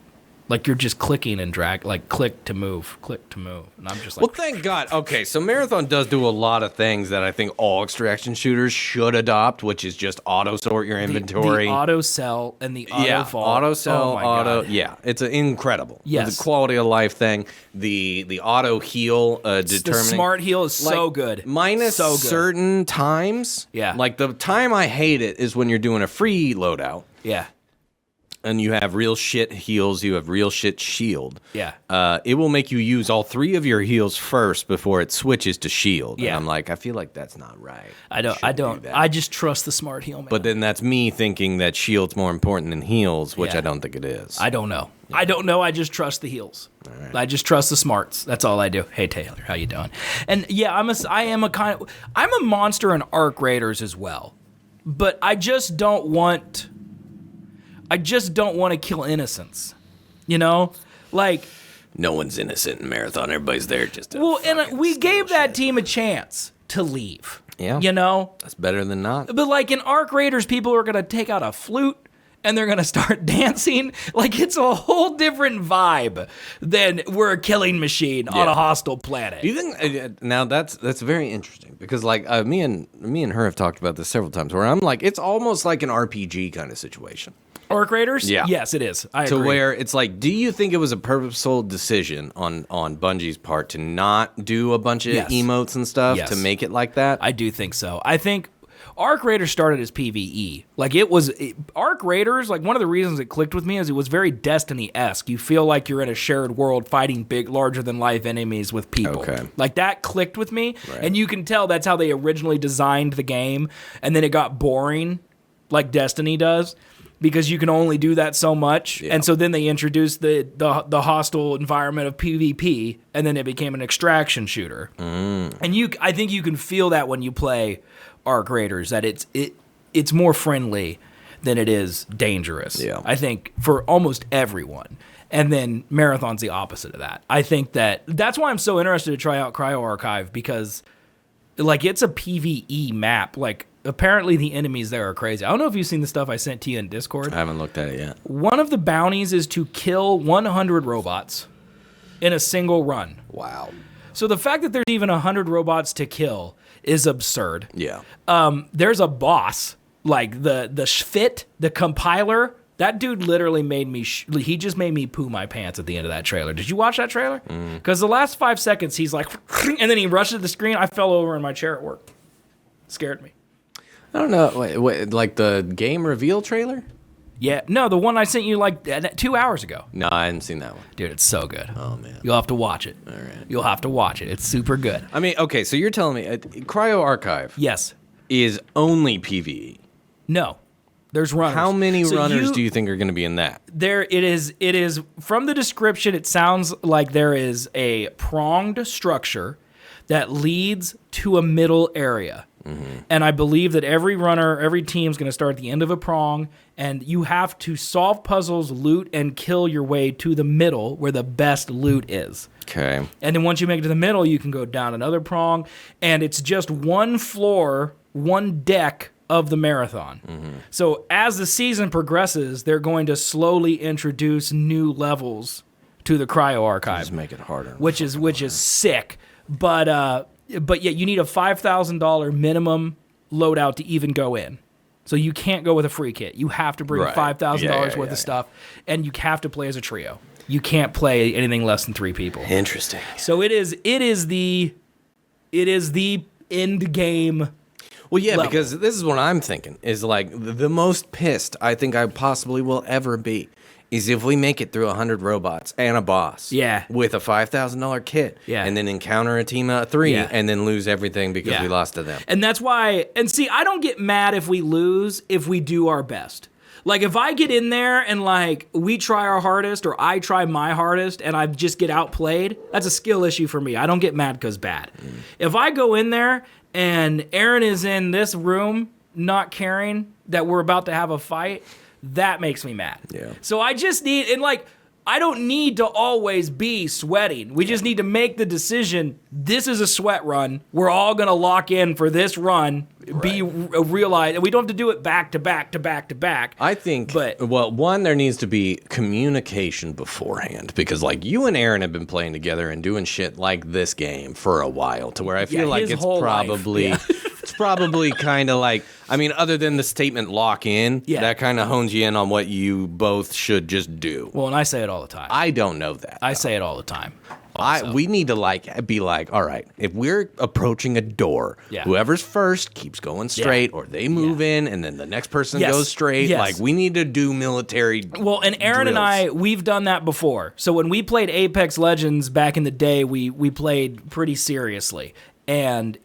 Like you're just clicking and drag, like click to move. And I'm just like, well, thank God. Okay, so Marathon does do a lot of things that I think all extraction shooters should adopt, which is just auto sort your inventory, the auto sell and the auto vault. Auto sell, God. Yeah, it's incredible. Yes, it's a quality of life thing. The auto heal, determining the smart heal is so good. Minus certain times. Yeah, like the time I hate it is when you're doing a free loadout. Yeah. And you have real shit heals, you have real shit shield. Yeah. It will make you use all 3 of your heals first before it switches to shield. Yeah. And I'm like, I feel like that's not right. I don't. I just trust the smart heal, man. But then that's me thinking that shield's more important than heals, which I don't think it is. I don't know. Yeah. I don't know. I just trust the heals. Right. I just trust the smarts. That's all I do. Hey Taylor, how you doing? And yeah, I'm a monster in Arc Raiders as well. But I just don't want to kill innocents, you know? Like... No one's innocent in Marathon. Everybody's there just to... Well, and we gave that team a chance to leave. Yeah. You know? That's better than not. But like in Arc Raiders, people are going to take out a flute and they're going to start dancing. Like it's a whole different vibe than we're a killing machine on a hostile planet. Do you think... now, that's very interesting because like me and her have talked about this several times where I'm like, it's almost like an RPG kind of situation. Arc Raiders? Yeah. Yes, it is. I agree. To where it's like, do you think it was a purposeful decision on Bungie's part to not do a bunch of emotes and stuff to make it like that? I do think so. I think Arc Raiders started as PvE. Like Arc Raiders, like one of the reasons it clicked with me is it was very Destiny-esque. You feel like you're in a shared world fighting big, larger than life enemies with people. Okay. Like that clicked with me. Right. And you can tell that's how they originally designed the game. And then it got boring like Destiny does. Because you can only do that so much, and so then they introduced the hostile environment of PvP, and then it became an extraction shooter. And I think you can feel that when you play Arc Raiders, that it's more friendly than it is dangerous. Yeah. I think for almost everyone. And then Marathon's the opposite of that. I think that's why I'm so interested to try out Cryo Archive, because like it's a PvE map. Like apparently the enemies there are crazy. I don't know if you've seen the stuff I sent to you in Discord. I haven't looked at it yet. One of the bounties is to kill 100 robots in a single run. Wow. So the fact that there's even 100 robots to kill is absurd. Yeah. There's a boss, like the Fit, the compiler. That dude literally made me, he just made me poo my pants at the end of that trailer. Did you watch that trailer? Because the last 5 seconds, he's like, and then he rushes to the screen. I fell over in my chair at work. Scared me. I don't know. Wait, like the game reveal trailer? Yeah. No, the one I sent you like 2 hours ago. No, I hadn't seen that one. Dude, it's so good. Oh, man. You'll have to watch it. All right. You'll have to watch it. It's super good. I mean, okay, so you're telling me Cryo Archive is only PvE? No. There's runners. How many runners do you think are going to be in that? It is from the description, it sounds like there is a pronged structure that leads to a middle area. And I believe that every team's going to start at the end of a prong, and you have to solve puzzles, loot, and kill your way to the middle where the best loot is. Okay. And then once you make it to the middle, you can go down another prong, and it's just one floor, one deck of the marathon. So as the season progresses, they're going to slowly introduce new levels to the Cryo archive. Just make it harder. Which is sick. But yet you need a $5,000 minimum loadout to even go in. So you can't go with a free kit. You have to bring $5,000 worth of stuff, and you have to play as a trio. You can't play anything less than 3 people. Interesting. So it is the end game. Well, yeah, level. because this is what I'm thinking, is like the most pissed I think I possibly will ever be is if we make it through 100 robots and a boss with a $5,000 kit and then encounter a team of 3 and then lose everything because we lost to them. And that's why, and see, I don't get mad if we lose if we do our best. Like, if I get in there and, like, we try our hardest or I try my hardest and I just get outplayed, that's a skill issue for me. I don't get mad because bad. If I go in there and Aaron is in this room not caring that we're about to have a fight, that makes me mad. Yeah. So I just need, and, like, I don't need to always be sweating. We just need to make the decision, this is a sweat run. We're all going to lock in for this run, realize, and we don't have to do it back to back to back to back. I think, well, one, there needs to be communication beforehand, because, like, you and Aaron have been playing together and doing shit like this game for a while, to where I feel like it's probably... It's probably kind of like, I mean, other than the statement lock in, that kind of hones you in on what you both should just do. Well, and I say it all the time. I don't know that. I say it all the time. We need to be like, all right, if we're approaching a door, whoever's first keeps going straight, or they move in and then the next person goes straight. Like, we need to do military Well, and Aaron drills. and I, we've done that before. So when we played Apex Legends back in the day, we played pretty seriously.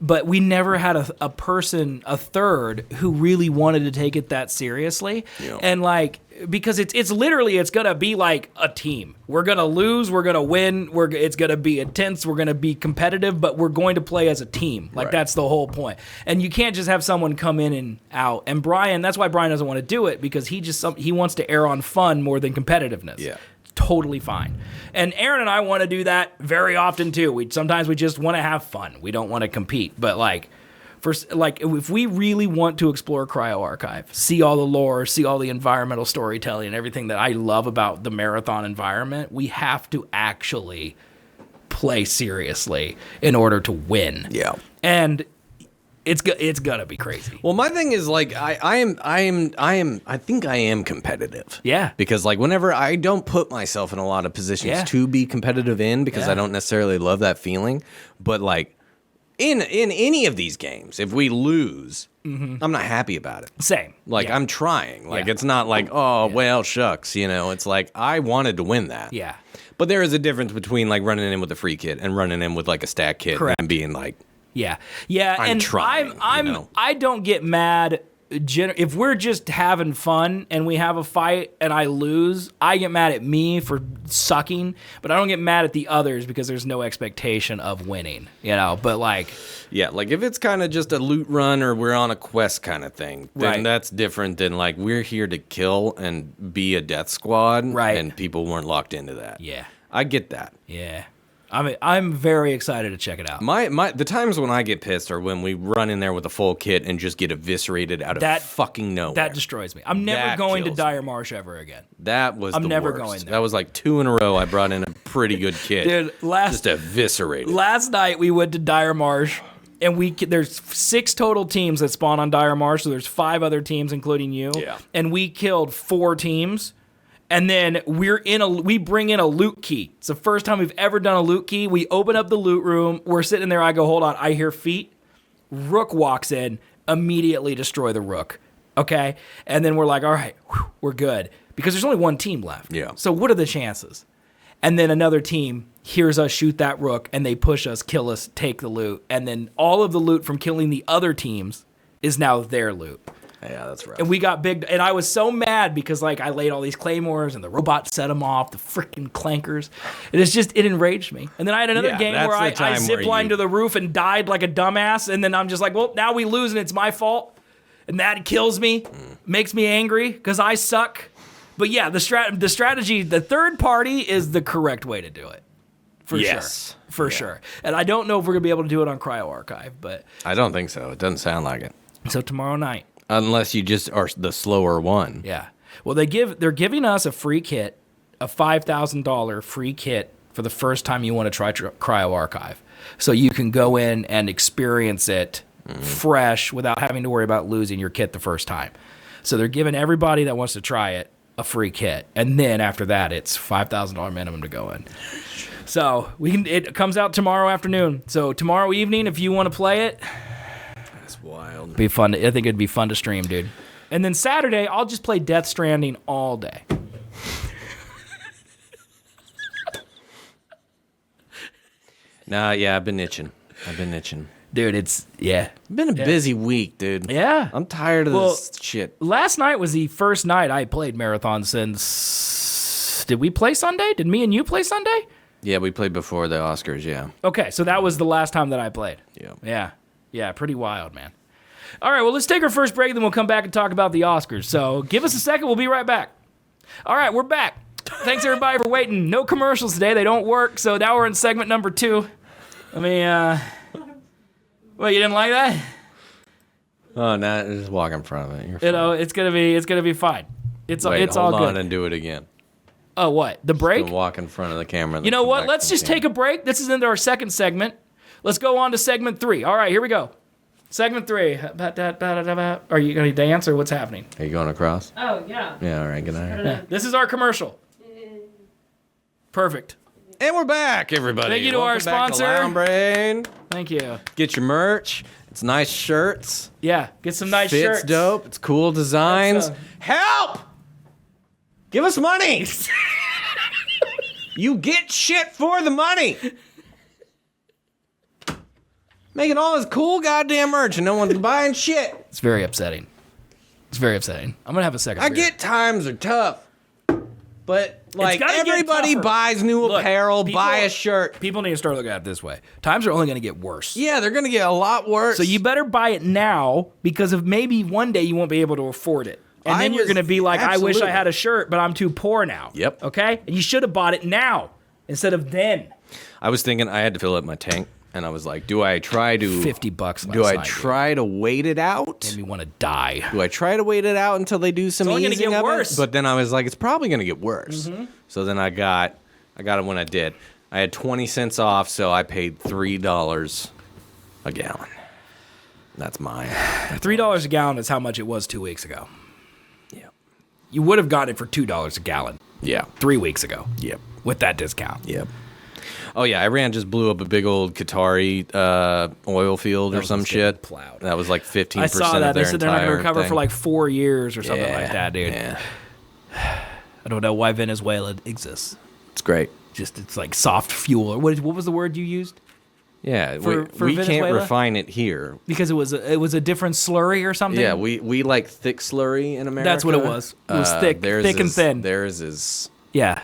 But we never had a person, a third, who really wanted to take it that seriously. Yeah. And, like, because it's literally, it's gonna be like a team. We're gonna lose, we're gonna win, it's gonna be intense, we're gonna be competitive, but we're going to play as a team. Like, that's the whole point. And you can't just have someone come in and out. And Brian, that's why Brian doesn't want to do it, because he wants to err on fun more than competitiveness. Yeah. Totally fine. And Aaron and I want to do that very often too. Sometimes we just want to have fun. We don't want to compete. But if we really want to explore Cryo Archive, see all the lore, see all the environmental storytelling and everything that I love about the marathon environment, we have to actually play seriously in order to win. Yeah. And it's gonna be crazy. Well, my thing is, like, I think I am competitive. Yeah. Because, like, whenever I don't put myself in a lot of positions to be competitive in, because I don't necessarily love that feeling. But, like, in any of these games, if we lose, I'm not happy about it. Same. Like, I'm trying. Like, it's not like, well, shucks, you know. It's like, I wanted to win that. Yeah. But there is a difference between, like, running in with a free kit and running in with, like, a stat kit and being like, yeah, I'm trying. I don't get mad. If we're just having fun and we have a fight and I lose, I get mad at me for sucking, but I don't get mad at the others because there's no expectation of winning, you know. But, like, yeah, like, if it's kind of just a loot run or we're on a quest kind of thing, then that's different than, like, we're here to kill and be a death squad, and people weren't locked into that. Yeah, I get that. Yeah. I'm very excited to check it out. The times when I get pissed are when we run in there with a full kit and just get eviscerated out of fucking nowhere. That destroys me. I'm never going to Dire Marsh ever again. That was I'm the never worst. Going there. That was like 2 in a row. I brought in a pretty good kit. Dude, just eviscerated. Last night we went to Dire Marsh, and there's 6 total teams that spawn on Dire Marsh, so there's 5 other teams, including you. Yeah. And we killed 4 teams. And then we bring in a loot key. It's the first time we've ever done a loot key. We open up the loot room. We're sitting there. I go, hold on. I hear feet. Rook walks in. Immediately destroy the Rook. Okay? And then we're like, all right, we're good. Because there's only 1 team left. Yeah. So what are the chances? And then another team hears us shoot that Rook, and they push us, kill us, take the loot. And then all of the loot from killing the other teams is now their loot. Yeah, that's right. And we got big, and I was so mad because like I laid all these claymores and the robot set them off, the freaking clankers. It enraged me. And then I had another game where I ziplined to the roof and died like a dumbass. And then I'm just like, well, now we lose and it's my fault. And that kills me, makes me angry because I suck. But yeah, the strategy, the third party is the correct way to do it. For sure. And I don't know if we're going to be able to do it on Cryo Archive, but I don't think so. It doesn't sound like it. So tomorrow night. Unless you just are the slower one. Yeah. Well, they're giving us a free kit, a $5,000 free kit for the first time you want to try Cryo Archive. So you can go in and experience it fresh without having to worry about losing your kit the first time. So they're giving everybody that wants to try it a free kit. And then after that, it's $5,000 minimum to go in. So it comes out tomorrow afternoon. So tomorrow evening, if you want to play it, that's wild. Be fun. I think it'd be fun to stream, dude. And then Saturday, I'll just play Death Stranding all day. Nah, yeah, I've been itching. Dude, it's been a busy week, dude. Yeah. I'm tired of this shit. Last night was the first night I played Marathon since... Did we play Sunday? Did me and you play Sunday? Yeah, we played before the Oscars, yeah. Okay, so that was the last time that I played. Yeah, pretty wild, man. All right, well, let's take our first break, then we'll come back and talk about the Oscars. So give us a second, we'll be right back. All right, we're back. Thanks, everybody, for waiting. No commercials today. They don't work, so now we're in segment number 2. Well, you didn't like that? Oh, no, just walk in front of it. You're fine. It's gonna be fine. It's all good. Hold on and do it again. Oh, what? The break? Just walk in front of the camera. You know what? Let's just take a break. This is into our second segment. Let's go on to segment 3. All right, here we go. Segment 3. Are you going to dance or what's happening? Are you going across? Oh, yeah. Yeah, all right, good night. Yeah. This is our commercial. Perfect. And we're back, everybody. Thank you to our sponsor. Lounge Brain. Thank you. Get your merch. It's nice shirts. Yeah, get some nice Fits shirts. dope. It's cool designs. Help! Give us money. You get shit for the money. Making all this cool goddamn merch and no one's buying shit. It's very upsetting. I'm going to have a second. I get times are tough. But, like, everybody buys new apparel, buy a shirt. People need to start looking at it this way. Times are only going to get worse. Yeah, they're going to get a lot worse. So you better buy it now because of maybe one day you won't be able to afford it. And then you're going to be like, absolutely. I wish I had a shirt, but I'm too poor now. Yep. Okay? And you should have bought it now instead of then. I was thinking I had to fill up my tank, and I was like, do I try to... $50 Do I try to wait it out? Made me want to die. Do I try to wait it out until they do some easing it's only going to get worse. But then I was like, it's probably going to get worse. Mm-hmm. So then I got it when I did. I had 20 cents off, so I paid $3 a gallon. That's mine. $3 a gallon is how much it was 2 weeks ago. Yeah. You would have got it for $2 a gallon. Yeah. 3 weeks ago. Yep. With that discount. Yep. Oh, yeah, Iran just blew up a big old Qatari oil field or some shit. Plowed. That was like 15% I saw that. of their They said they're not going to recover thing. for like 4 years or something like that, dude. Yeah. I don't know why Venezuela exists. It's great. Just it's like soft fuel. Or what was the word you used? Yeah, For we Venezuela? can't refine it here. Because it was a different slurry or something? Yeah, we like thick slurry in America. That's what it was. It was thick and thin. Theirs is yeah.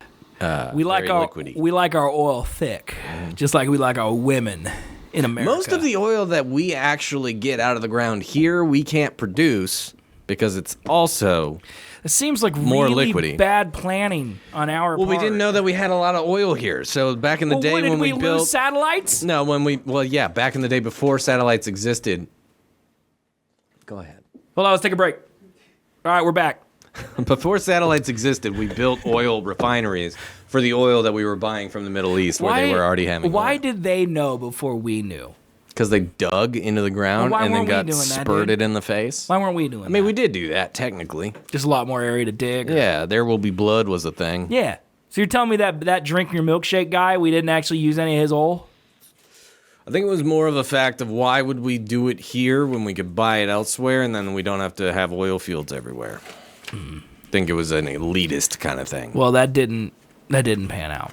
We like very liquidy. We like our oil thick, just like we like our women in America. Most of the oil that we actually get out of the ground here, we can't produce because it's also it seems like more really liquidy. Bad planning on our part. We didn't know that we had a lot of oil here. So back in the day when we built lose satellites? No, back in the day before satellites existed. Go ahead. Hold on, let's take a break. All right, we're back. Before satellites existed, we built oil refineries for the oil that we were buying from the Middle East where they were already having Why oil. did they know before we knew? Because they dug into the ground Well, why and then weren't we got doing that, spurted dude? in the face. Why weren't we doing that? I mean, we did do that, technically. Just a lot more area to dig. Yeah, There Will Be Blood was a thing. Yeah. So you're telling me that drink your milkshake guy, we didn't actually use any of his oil? I think it was more of a fact of why would we do it here when we could buy it elsewhere and then we don't have to have oil fields everywhere. I think it was an elitist kind of thing. Well, that didn't pan out.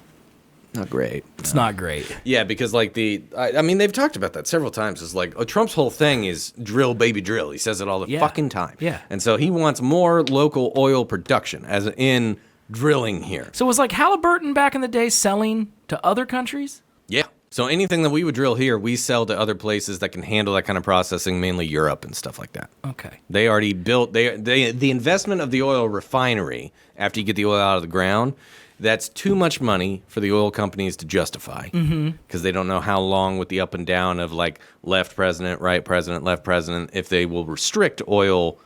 Not great. It's not great. Yeah, because like I mean, they've talked about that several times. It's like Trump's whole thing is drill, baby, drill. He says it all the fucking time. Yeah. And so he wants more local oil production, as in drilling here. So was like Halliburton back in the day selling to other countries? Yeah. So anything that we would drill here, we sell to other places that can handle that kind of processing, mainly Europe and stuff like that. Okay. They already built the investment of the oil refinery after you get the oil out of the ground. That's too much money for the oil companies to justify because they don't know how long with the up and down of like left president, right president, left president, if they will restrict oil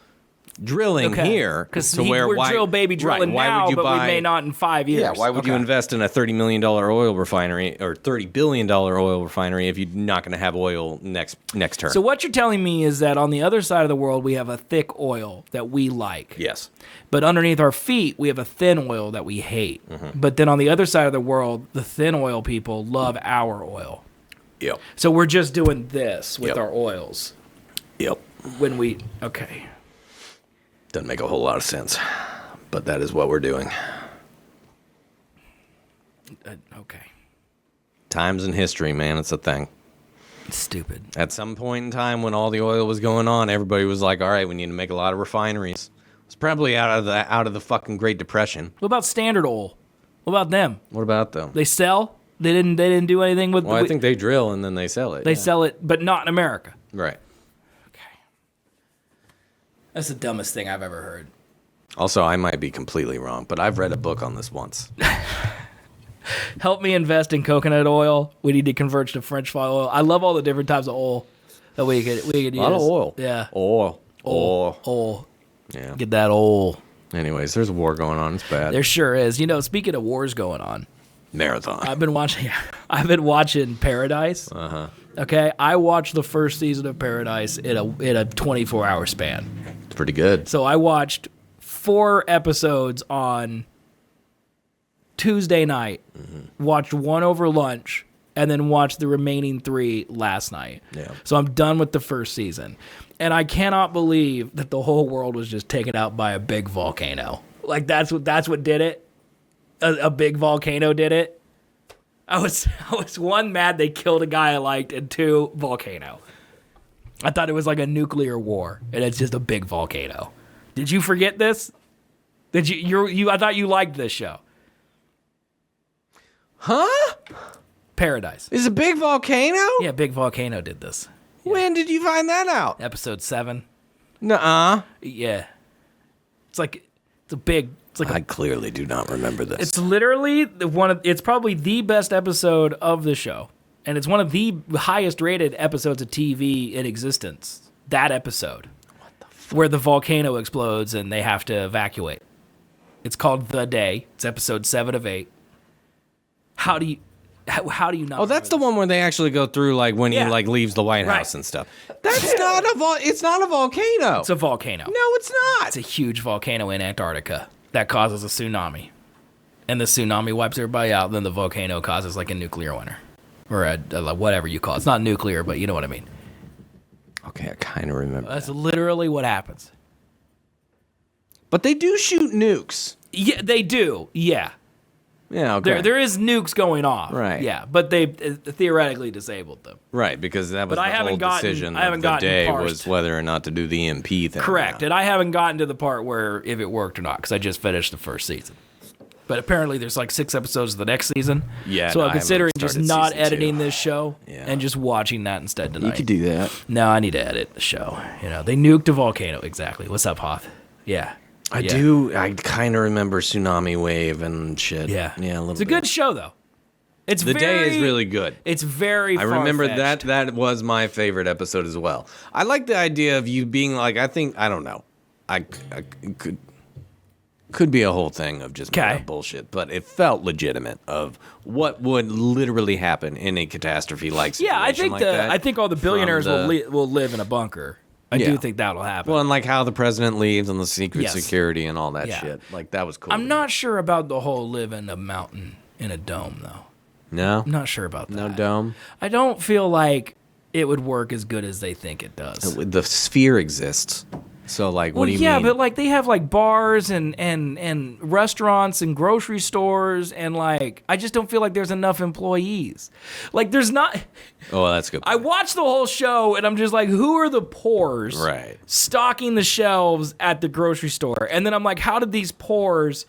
drilling here. Because we're drill baby drilling now, but we may not in 5 years. Yeah, why would you invest in a $30 million oil refinery or $30 billion oil refinery if you're not going to have oil next term? So what you're telling me is that on the other side of the world, we have a thick oil that we like. Yes. But underneath our feet, we have a thin oil that we hate. But then on the other side of the world, the thin oil people love our oil. Yep. So we're just doing this with our oils. Yep. Okay. Doesn't make a whole lot of sense, but that is what we're doing. Okay. Times in history, man, it's a thing. It's stupid. At some point in time when all the oil was going on, everybody was like, all right, we need to make a lot of refineries. It's probably out of the fucking Great Depression. What about Standard Oil? What about them? What about them? They sell? They didn't do anything with Well, I think they drill and then they sell it. They sell it, but not in America. Right. That's the dumbest thing I've ever heard. Also, I might be completely wrong, but I've read a book on this once. Help me invest in coconut oil. We need to convert to French fry oil. I love all the different types of oil that we could use. A lot of oil. Yeah. Oil. Yeah. Get that oil. Anyways, there's a war going on. It's bad. There sure is. You know, speaking of wars going on. Marathon. I've been watching Paradise. Uh-huh. Okay? I watched the first season of Paradise in a 24-hour span. It's pretty good. So I watched 4 episodes on Tuesday night, watched 1 over lunch, and then watched the remaining 3 last night. Yeah. So I'm done with the first season. And I cannot believe that the whole world was just taken out by a big volcano. Like that's what did it. A big volcano did it. I was 1, mad they killed a guy I liked, and 2, volcano. I thought it was like a nuclear war, and it's just a big volcano. Did you forget this? Did you? I thought you liked this show. Huh? Paradise. Is a big volcano? Yeah, big volcano did this. When did you find that out? Episode 7. Nuh-uh. Yeah. It's like I clearly do not remember this. It's literally it's probably the best episode of the show. And it's one of the highest rated episodes of TV in existence. That episode. What the fuck? Where the volcano explodes and they have to evacuate. It's called The Day. It's episode 7 of 8. How do you not? Oh, that's the one where they actually go through like when he like leaves the White House and stuff. That's not it's not a volcano. It's a volcano. No, it's not. It's a huge volcano in Antarctica that causes a tsunami. And the tsunami wipes everybody out, then the volcano causes like a nuclear winter. Or a whatever you call it. It's not nuclear, but you know what I mean. Okay, I kind of remember. That's literally what happens. But they do shoot nukes. Yeah, they do. Yeah. Yeah, okay. There is nukes going off. Right. Yeah, but they theoretically disabled them. Right, because that was the whole decision of the day was whether or not to do the EMP thing. Correct, and I haven't gotten to the part where if it worked or not, because I just finished the first season. But apparently there's like 6 episodes of the next season. Yeah, so no, I'm considering just not editing 2. this show and just watching that instead tonight. You could do that. No, I need to edit the show. You know, they nuked a volcano. Exactly. What's up, Hoth? Yeah. I do. I kind of remember Tsunami Wave and shit. Yeah. Yeah, a little bit. It's a good show, though. The day is really good. It's very I remember that was my favorite episode as well. I like the idea of you being like, I don't know. I could be a whole thing of just made up bullshit, but it felt legitimate of what would literally happen in a catastrophe like situation. Yeah, I think all the billionaires will live in a bunker. I do think that'll happen. Well, and like how the president leaves and the secret security and all that shit. Like that was cool. I'm not sure about the whole live in a mountain in a dome though. No? I'm not sure about that. No dome? I don't feel like it would work as good as they think it does. The sphere exists. So like, what do you yeah, mean? but like they have like bars and restaurants and grocery stores and like I just don't feel like there's enough employees. Like there's not. Oh, that's good. I watched the whole show and I'm just like, who are the pores stocking the shelves at the grocery store? And then I'm like, how did these pores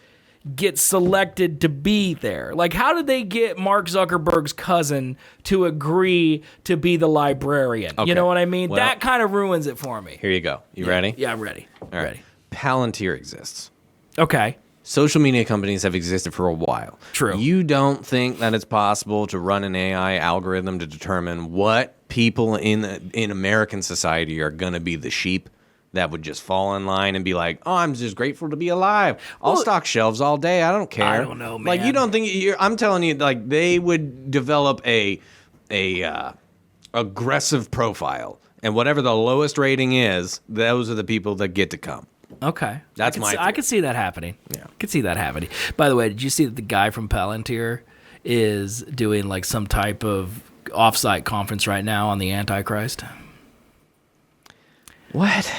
get selected to be there? Like, how did they get Mark Zuckerberg's cousin to agree to be the librarian? Okay. You know what I mean? Well, that kind of ruins it for me. Here you go. You ready? Yeah, I'm ready. All right. Ready. Palantir exists. Okay. Social media companies have existed for a while. True. You don't think that it's possible to run an AI algorithm to determine what people in American society are going to be the sheep that would just fall in line and be like, oh, I'm just grateful to be alive. I'll stock shelves all day. I don't care. I don't know, man. Like, you don't think I'm telling you, like, they would develop a aggressive profile, and whatever the lowest rating is, those are the people that get to come. Okay. That's my I could see that happening. Yeah. Could see that happening. By the way, did you see that the guy from Palantir is doing like some type of offsite conference right now on the Antichrist? What?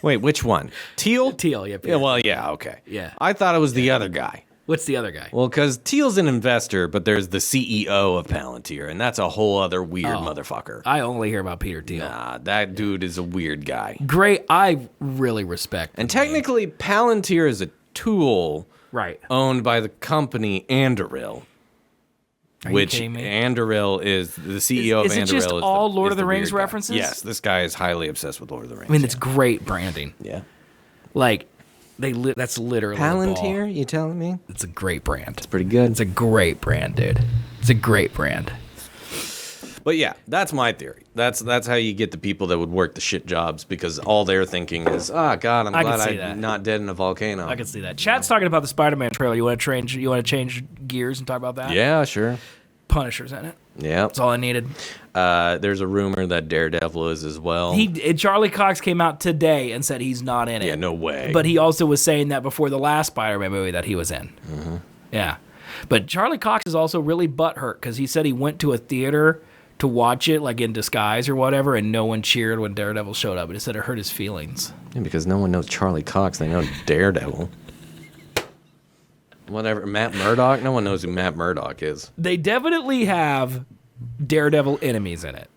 Wait, which one? Teal? Teal, yep. Yeah, well, yeah, okay. Yeah. I thought it was the other guy. What's the other guy? Well, because Teal's an investor, but there's the CEO of Palantir, and that's a whole other weird motherfucker. I only hear about Peter Thiel. Nah, that dude is a weird guy. Great. I really respect And technically, Palantir is a tool right. owned by the company Anduril. Are you Which kidding me? Anduril is the CEO Is of Anduril. it just all Lord of the Rings weird guy. references? Yes, this guy is highly obsessed with Lord of the Rings. I mean, it's great branding. yeah. Like, that's literally the Palantir, ball. you telling me? It's a great brand. It's pretty good. It's a great brand, dude. It's a great brand. But yeah, that's my theory. That's how you get the people that would work the shit jobs, because all they're thinking is, oh God, I'm glad I'm not dead in a volcano. I can see that. Chat's talking about the Spider-Man trailer. You want to change gears and talk about that? Yeah, sure. Punisher's in it. Yeah. That's all I needed. There's a rumor that Daredevil is as well. Charlie Cox came out today and said he's not in it. Yeah, no way. But he also was saying that before the last Spider-Man movie that he was in. Mm-hmm. Yeah. But Charlie Cox is also really butthurt because he said he went to a theater to watch it, like in disguise or whatever, and no one cheered when Daredevil showed up. But he said it hurt his feelings. Yeah, because no one knows Charlie Cox. They know Daredevil. Whatever. Matt Murdock? No one knows who Matt Murdock is. They definitely have Daredevil enemies in it.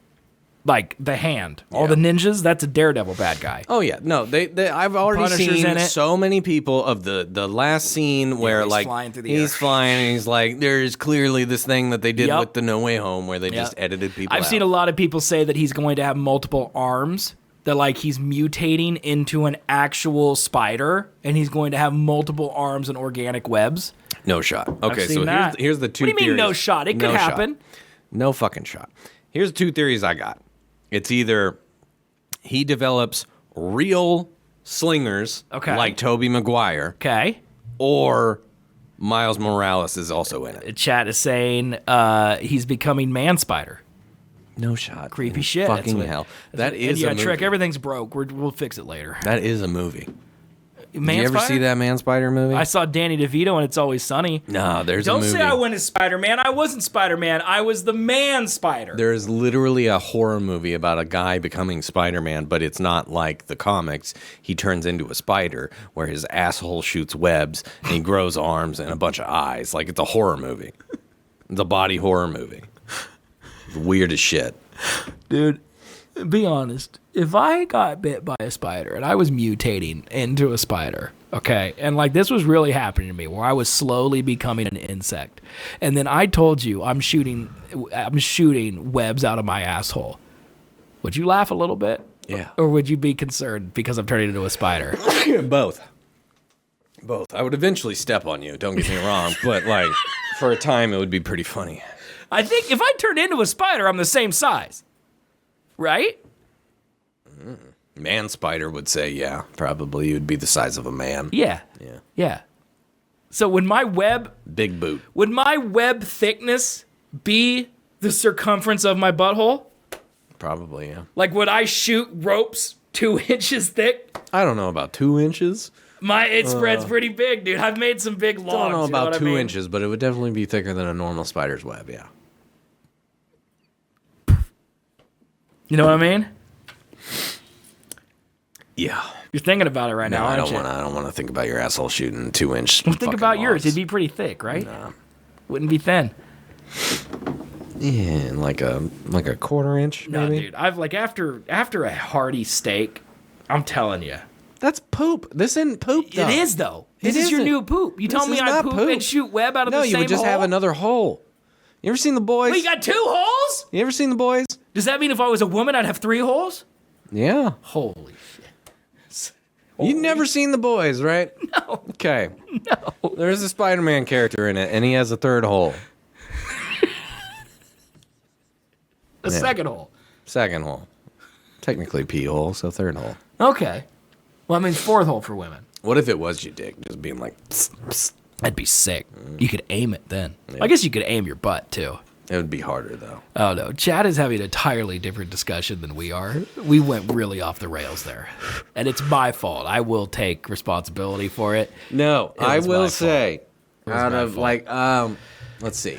Like the Hand. All the ninjas, that's a Daredevil bad guy. Oh, yeah. No, I've already Punisher's seen in it. so many people of the last scene where, he's like, flying through the he's air. flying and he's like, there's clearly this thing that they did Yep. with the No Way Home where they just edited people I've out. seen a lot of people say that he's going to have multiple arms. That like he's mutating into an actual spider, and he's going to have multiple arms and organic webs. No shot. Okay, seen so that. here's the two What do you mean theories. no shot? It could No shot. happen. No fucking shot. Here's two theories I got. It's either he develops real slingers like Tobey Maguire, Okay. or Miles Morales is also in it. Chat is saying he's becoming Man Spider. No shot. Creepy shit. Fucking hell. That is a movie. Trick. Everything's broke. We'll fix it later. That is a movie. Man Did you ever Spider? see that Man Spider movie? I saw Danny DeVito and It's Always Sunny. No, there's a Don't movie. say I went as Spider-Man. I wasn't Spider-Man. I was the Man Spider. There is literally a horror movie about a guy becoming Spider-Man, but it's not like the comics. He turns into a spider where his asshole shoots webs and he grows arms and a bunch of eyes. Like, it's a horror movie. It's a body horror movie. It's weird as shit. Dude, be honest. If I got bit by a spider and I was mutating into a spider, okay, and like this was really happening to me where I was slowly becoming an insect, and then I told you I'm shooting webs out of my asshole, would you laugh a little bit? Yeah. Or would you be concerned because I'm turning into a spider? Both. I would eventually step on you, don't get me wrong, but like for a time it would be pretty funny. I think if I turned into a spider, I'm the same size. Right? Man Spider would say, yeah, probably. You'd be the size of a man. Yeah. Yeah. Yeah. So would my web thickness be the circumference of my butthole? Probably, yeah. Like, would I shoot ropes 2 inches thick? I don't know about 2 inches. It spreads pretty big, dude. I've made some big logs. I don't know about you 2 what I mean? inches, but it would definitely be thicker than a normal spider's web, yeah. You know what I mean? Yeah. You're thinking about it right now, I aren't don't you? I don't want to think about your asshole shooting 2-inch. Well, think about yours. It'd be pretty thick, right? Nah. Wouldn't be thin. Yeah, like a 1/4 inch, No, maybe. dude. I've like after a hearty steak, I'm telling you. That's poop. This isn't poop, though. It is, though. This is your isn't. new poop. You This tell me is I not poop poop. and shoot web out of the No, same you would just have hole? another hole. You ever seen The Boys? Wait, you got 2 holes? You ever seen The Boys? Does that mean if I was a woman, I'd have 3 holes? Yeah. Holy shit. You've never seen The Boys, right? No. Okay. No. There's a Spider-Man character in it, and he has a 3rd hole. The second hole. 2nd hole. Technically pee hole, so 3rd hole. Okay. Well, that means 4th hole for women. What if it was your dick just being like, psst, psst. That'd be sick. You could aim it then. Yeah. I guess you could aim your butt, too. It would be harder, though. Oh, no. Chad is having an entirely different discussion than we are. We went really off the rails there. And it's my fault. I will take responsibility for it. No, I will say, out my of fault. like, let's see.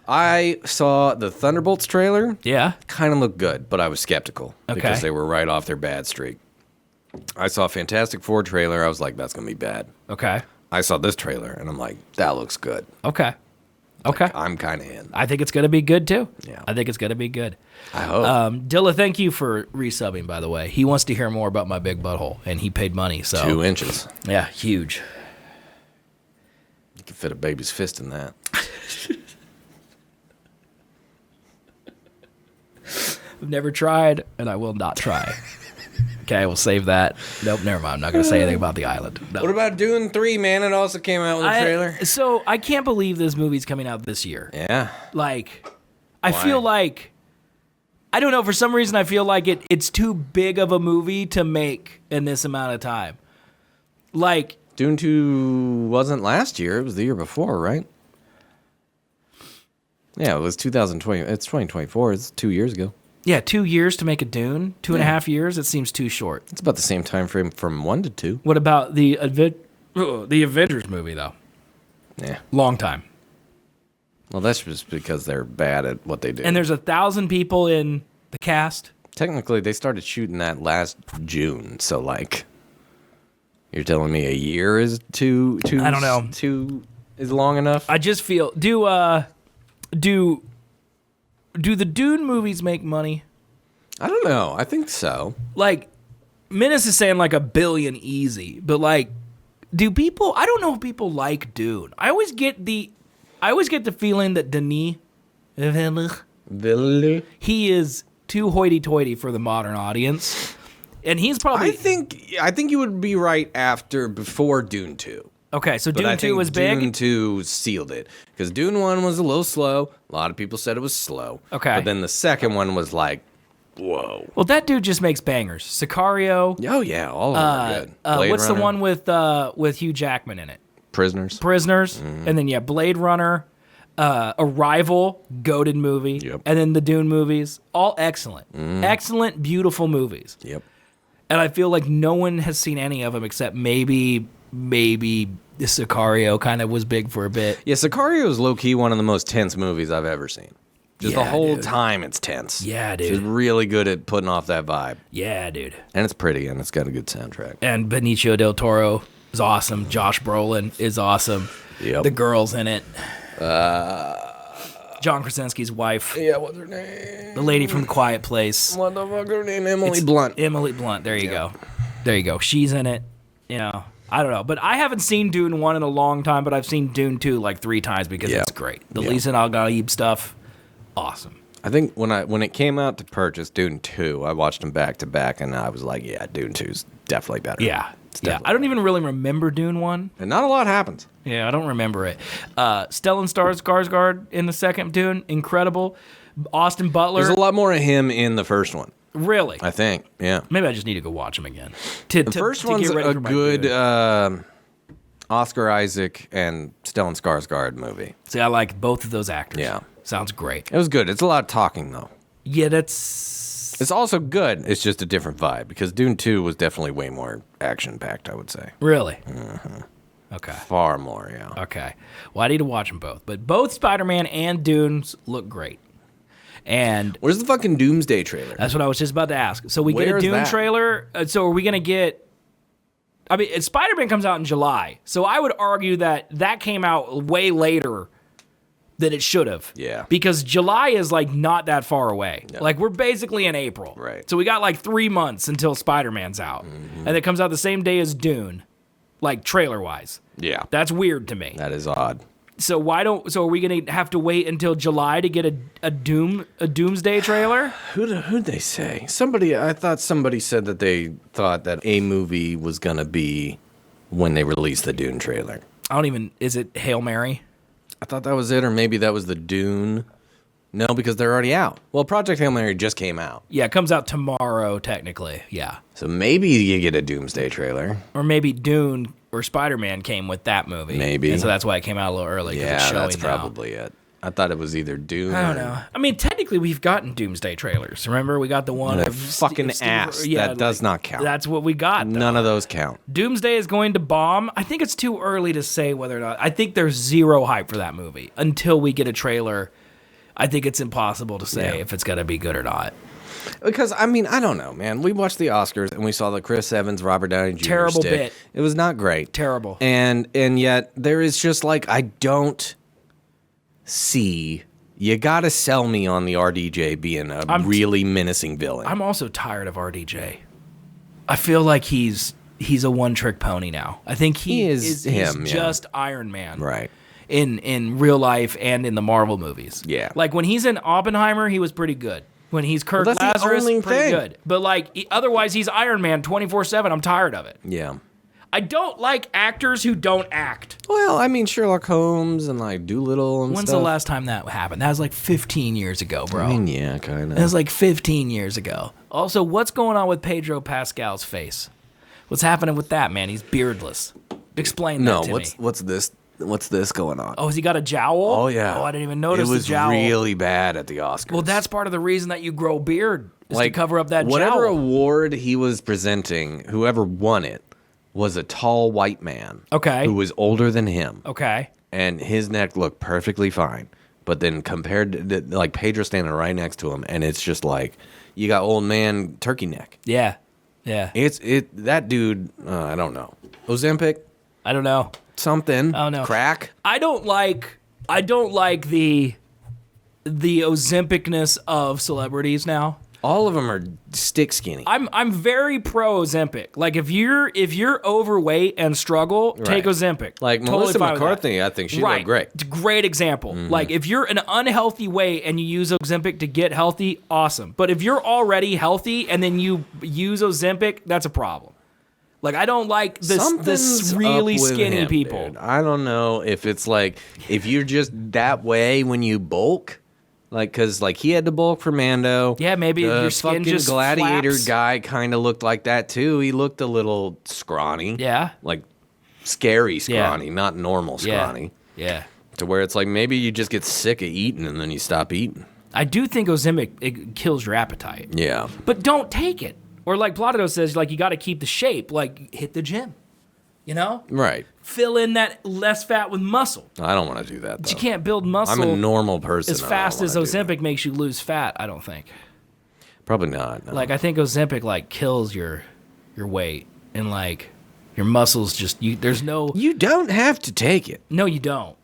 I saw the Thunderbolts trailer. Yeah? Kind of looked good, but I was skeptical Okay. because they were right off their bad streak. I saw Fantastic Four trailer. I was like, that's going to be bad. Okay. I saw this trailer, and I'm like, that looks good. Okay. Okay. I'm kind of in. I think it's going to be good, too. Yeah. I think it's going to be good. I hope. Dilla, thank you for resubbing, by the way. He wants to hear more about my big butthole, and he paid money, so. 2 inches. Yeah, huge. You can fit a baby's fist in that. I've never tried, and I will not try. Okay, we'll save that. Nope, never mind. I'm not going to say anything about the island. No. What about Dune 3, man? It also came out with a trailer. So I can't believe this movie's coming out this year. Yeah. Like, I feel like, I don't know, for some reason I feel like it's too big of a movie to make in this amount of time. Like, Dune 2 wasn't last year. It was the year before, right? Yeah, it was 2020. It's 2024. It's 2 years ago. yeah, 2 years to make a Dune, 2.5 years, it seems too short. It's about the same time frame from 1 to 2. What about the Avengers movie, though? Yeah. Long time. Well, that's just because they're bad at what they do. And there's 1,000 people in the cast. Technically, they started shooting that last June, so like, you're telling me a year is too I don't know. Is long enough? I just feel do the Dune movies make money? I don't know. I think so. Like, Menace is saying like $1 billion easy, but like, do people? I don't know if people like Dune. I always get the feeling that Denis Villeneuve? he is too hoity-toity for the modern audience, and he's probably. I think you would be right before Dune 2. Okay, so But Dune I 2 think was big. Dune 2 sealed it because Dune 1 was a little slow. A lot of people said it was slow. Okay. But then the second one was like, whoa. Well, that dude just makes bangers. Sicario. Oh yeah, all of them are good. Blade What's the Runner, one with Hugh Jackman in it? Prisoners? Prisoners, and then Blade Runner, Arrival, goated movie, Yep. and then the Dune movies, all excellent, excellent, beautiful movies. Yep. And I feel like no one has seen any of them except maybe Sicario kind of was big for a bit. Yeah, Sicario is low key one of the most tense movies I've ever seen. Just the Yeah, whole dude. time it's tense. Yeah, She's dude. really good at putting off that vibe. Yeah, dude. And it's pretty and it's got a good soundtrack. And Benicio del Toro is awesome. Josh Brolin is awesome. Yep. The girls in it. John Krasinski's wife. Yeah, what's her name? The lady from The Quiet Place. What the fuck her name? Emily Blunt. Emily Blunt. There you go. There you go. She's in it. You know, I don't know. But I haven't seen Dune 1 in a long time, but I've seen Dune 2 like 3 times because Yeah. it's great. The Yeah. Lisa Al Gaib stuff, awesome. I think when it came out to purchase Dune 2, I watched them back to back and I was like, yeah, Dune 2's definitely better. Yeah. It's Yeah. definitely I don't even really remember Dune 1. And not a lot happens. Yeah, I don't remember it. Stellan Skarsgård in the second Dune, incredible. Austin Butler. There's a lot more of him in the first one, Really? I think. Yeah. Maybe I just need to go watch them again. The first one's a good Oscar Isaac and Stellan Skarsgård movie. See, I like both of those actors. Yeah. Sounds great. It was good. It's a lot of talking, though. Yeah, that's... It's also good. It's just a different vibe because Dune 2 was definitely way more action-packed, I would say. Really? Okay. Far more, yeah. Okay. Well, I need to watch them both. But both Spider-Man and Dunes look great. And where's the fucking Doomsday trailer? That's what I was just about to ask. So we get a Where's Dune that? trailer. So are we going to get... I mean, Spider-Man comes out in July. So I would argue that came out way later than it should have. Yeah. Because July is like not that far away. No. Like we're basically in April. Right. So we got like 3 months until Spider-Man's out. And it comes out the same day as Dune. Like trailer-wise. Yeah. That's weird to me. That is odd. So are we going to have to wait until July to get a Doomsday trailer? Who'd they say? I thought somebody said that they thought that a movie was gonna be when they released the Dune trailer. Is it Hail Mary? I thought that was it, or maybe that was the Dune. No, because they're already out. Well, Project Hail Mary just came out. Yeah, it comes out tomorrow, technically. Yeah. So maybe you get a Doomsday trailer. Or maybe Dune or Spider-Man came with that movie. Maybe. And so that's why it came out a little early. Yeah, it's showing that's now. probably it. I thought it was either Dune. I don't know. I mean, technically, we've gotten Doomsday trailers. Remember, we got the one That of fucking ass. That does not count. That's what we got. Though. None of those count. Doomsday is going to bomb. I think it's too early to say whether or not. I think there's zero hype for that movie until we get a trailer. I think it's impossible to say if it's going to be good or not. Because, I mean, I don't know, man. We watched the Oscars and we saw the Chris Evans, Robert Downey Jr. Terrible stick. bit. It was not great. Terrible. And yet there is just like, I don't see. You got to sell me on the RDJ being a really menacing villain. I'm also tired of RDJ. I feel like he's a one-trick pony now. I think he's just Iron Man. Right. In real life and in the Marvel movies. Yeah. Like when he's in Oppenheimer, he was pretty good. When he's Kirk Well, that's the Lazarus, only pretty thing. good. But like otherwise, he's Iron Man 24/7. I'm tired of it. Yeah. I don't like actors who don't act. Well, I mean, Sherlock Holmes and like Doolittle and When's stuff. the last time that happened? That was like 15 years ago, bro. I mean, yeah, kind That of. was like 15 years ago. Also, what's going on with Pedro Pascal's face? What's happening with that, man? He's beardless. Explain that to me. What's this? What's this going on? Oh, has he got a jowl? Oh, yeah. Oh, I didn't even notice it was the jowl. really bad at the Oscars. Well, that's part of the reason that you grow beard is to cover up that whatever jowl. award he was presenting, whoever won it was a tall white man. Okay. Who was older than him. Okay. And his neck looked perfectly fine. But then compared to, like, Pedro standing right next to him, and it's just like, you got old man turkey neck. Yeah. Yeah. That dude, I don't know. Ozempic? I don't know. Something. I don't know. Crack? I don't like the Ozempicness of celebrities now. All of them are stick skinny. I'm very pro Ozempic. Like if you're overweight and struggle, take Ozempic. Like Totally Melissa fine with McCarthy, that. I think she looked great. It's a great example. Like if you're an unhealthy weight and you use Ozempic to get healthy, awesome. But if you're already healthy and then you use Ozempic, that's a problem. Like I don't like this really up with skinny him, people. Dude. I don't know if it's like if you're just that way when you bulk, like because like he had to bulk for Mando. Yeah, maybe the your skin fucking just gladiator flaps. guy kind of looked like that too. He looked a little scrawny. Yeah. like scary scrawny, not normal scrawny. Yeah. To where it's like maybe you just get sick of eating and then you stop eating. I do think Ozempic it kills your appetite. Yeah, But don't take it. Or like Plotado says, like you got to keep the shape. Like hit the gym, you know. right. Fill in that less fat with muscle. I don't want to do that. Though. You can't build muscle. I'm a normal person. as I don't fast as wanna do that. Ozempic makes you lose fat. I don't think. Probably not. No. Like I think Ozempic like kills your weight and like your muscles. Just there's no. You don't have to take it. No, you don't.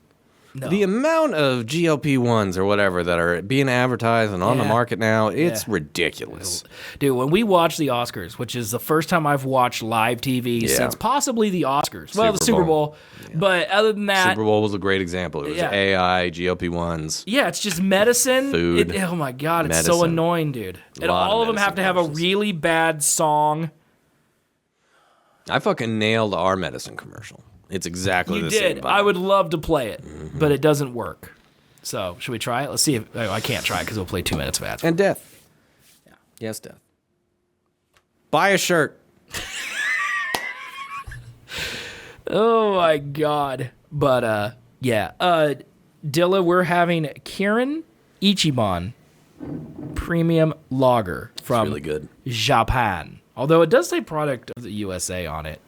No. The amount of GLP-1s or whatever that are being advertised and on the Yeah. market now, it's Yeah. ridiculous. Dude, when we watch the Oscars, which is the first time I've watched live TV Yeah. since possibly the Oscars. Well, the Super Super Bowl. Bowl. But other than that, Super Bowl was a great example. It was Yeah. AI, GLP-1s. yeah, it's just medicine. Food. Oh my God, it's so Medicine. annoying, dude. And Lot of all of them have to have a medicine really bad song. I fucking nailed our medicine commercial. It's exactly You the same did. vibe. I would love to play it, but it doesn't work. So, should we try it? Let's see if... Oh, I can't try it because we'll play 2 minutes of ads. And death. Yeah. Yes, death. Buy a shirt. Oh my God. But, yeah. Dilla, we're having Kirin Ichiban Premium Lager from really good. Japan. Although it does say product of the USA on it.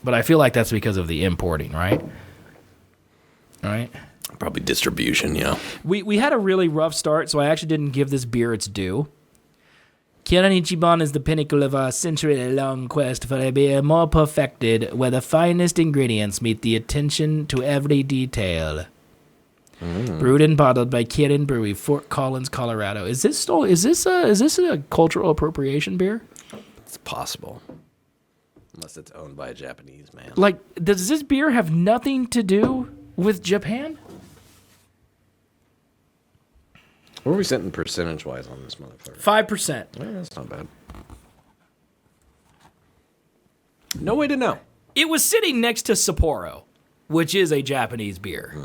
But I feel like that's because of the importing, right? Right? Probably distribution, yeah. We had a really rough start, so I actually didn't give this beer its due. Kirin Ichiban is the pinnacle of our century-long quest for a beer more perfected, where the finest ingredients meet the attention to every detail. Brewed and bottled by Kirin Brewery, Fort Collins, Colorado. Is this a cultural appropriation beer? It's possible. Unless it's owned by a Japanese man. Like, does this beer have nothing to do with Japan? Where are we sitting percentage-wise on this motherfucker? 5%. Yeah, that's not bad. No way to know. It was sitting next to Sapporo, which is a Japanese beer.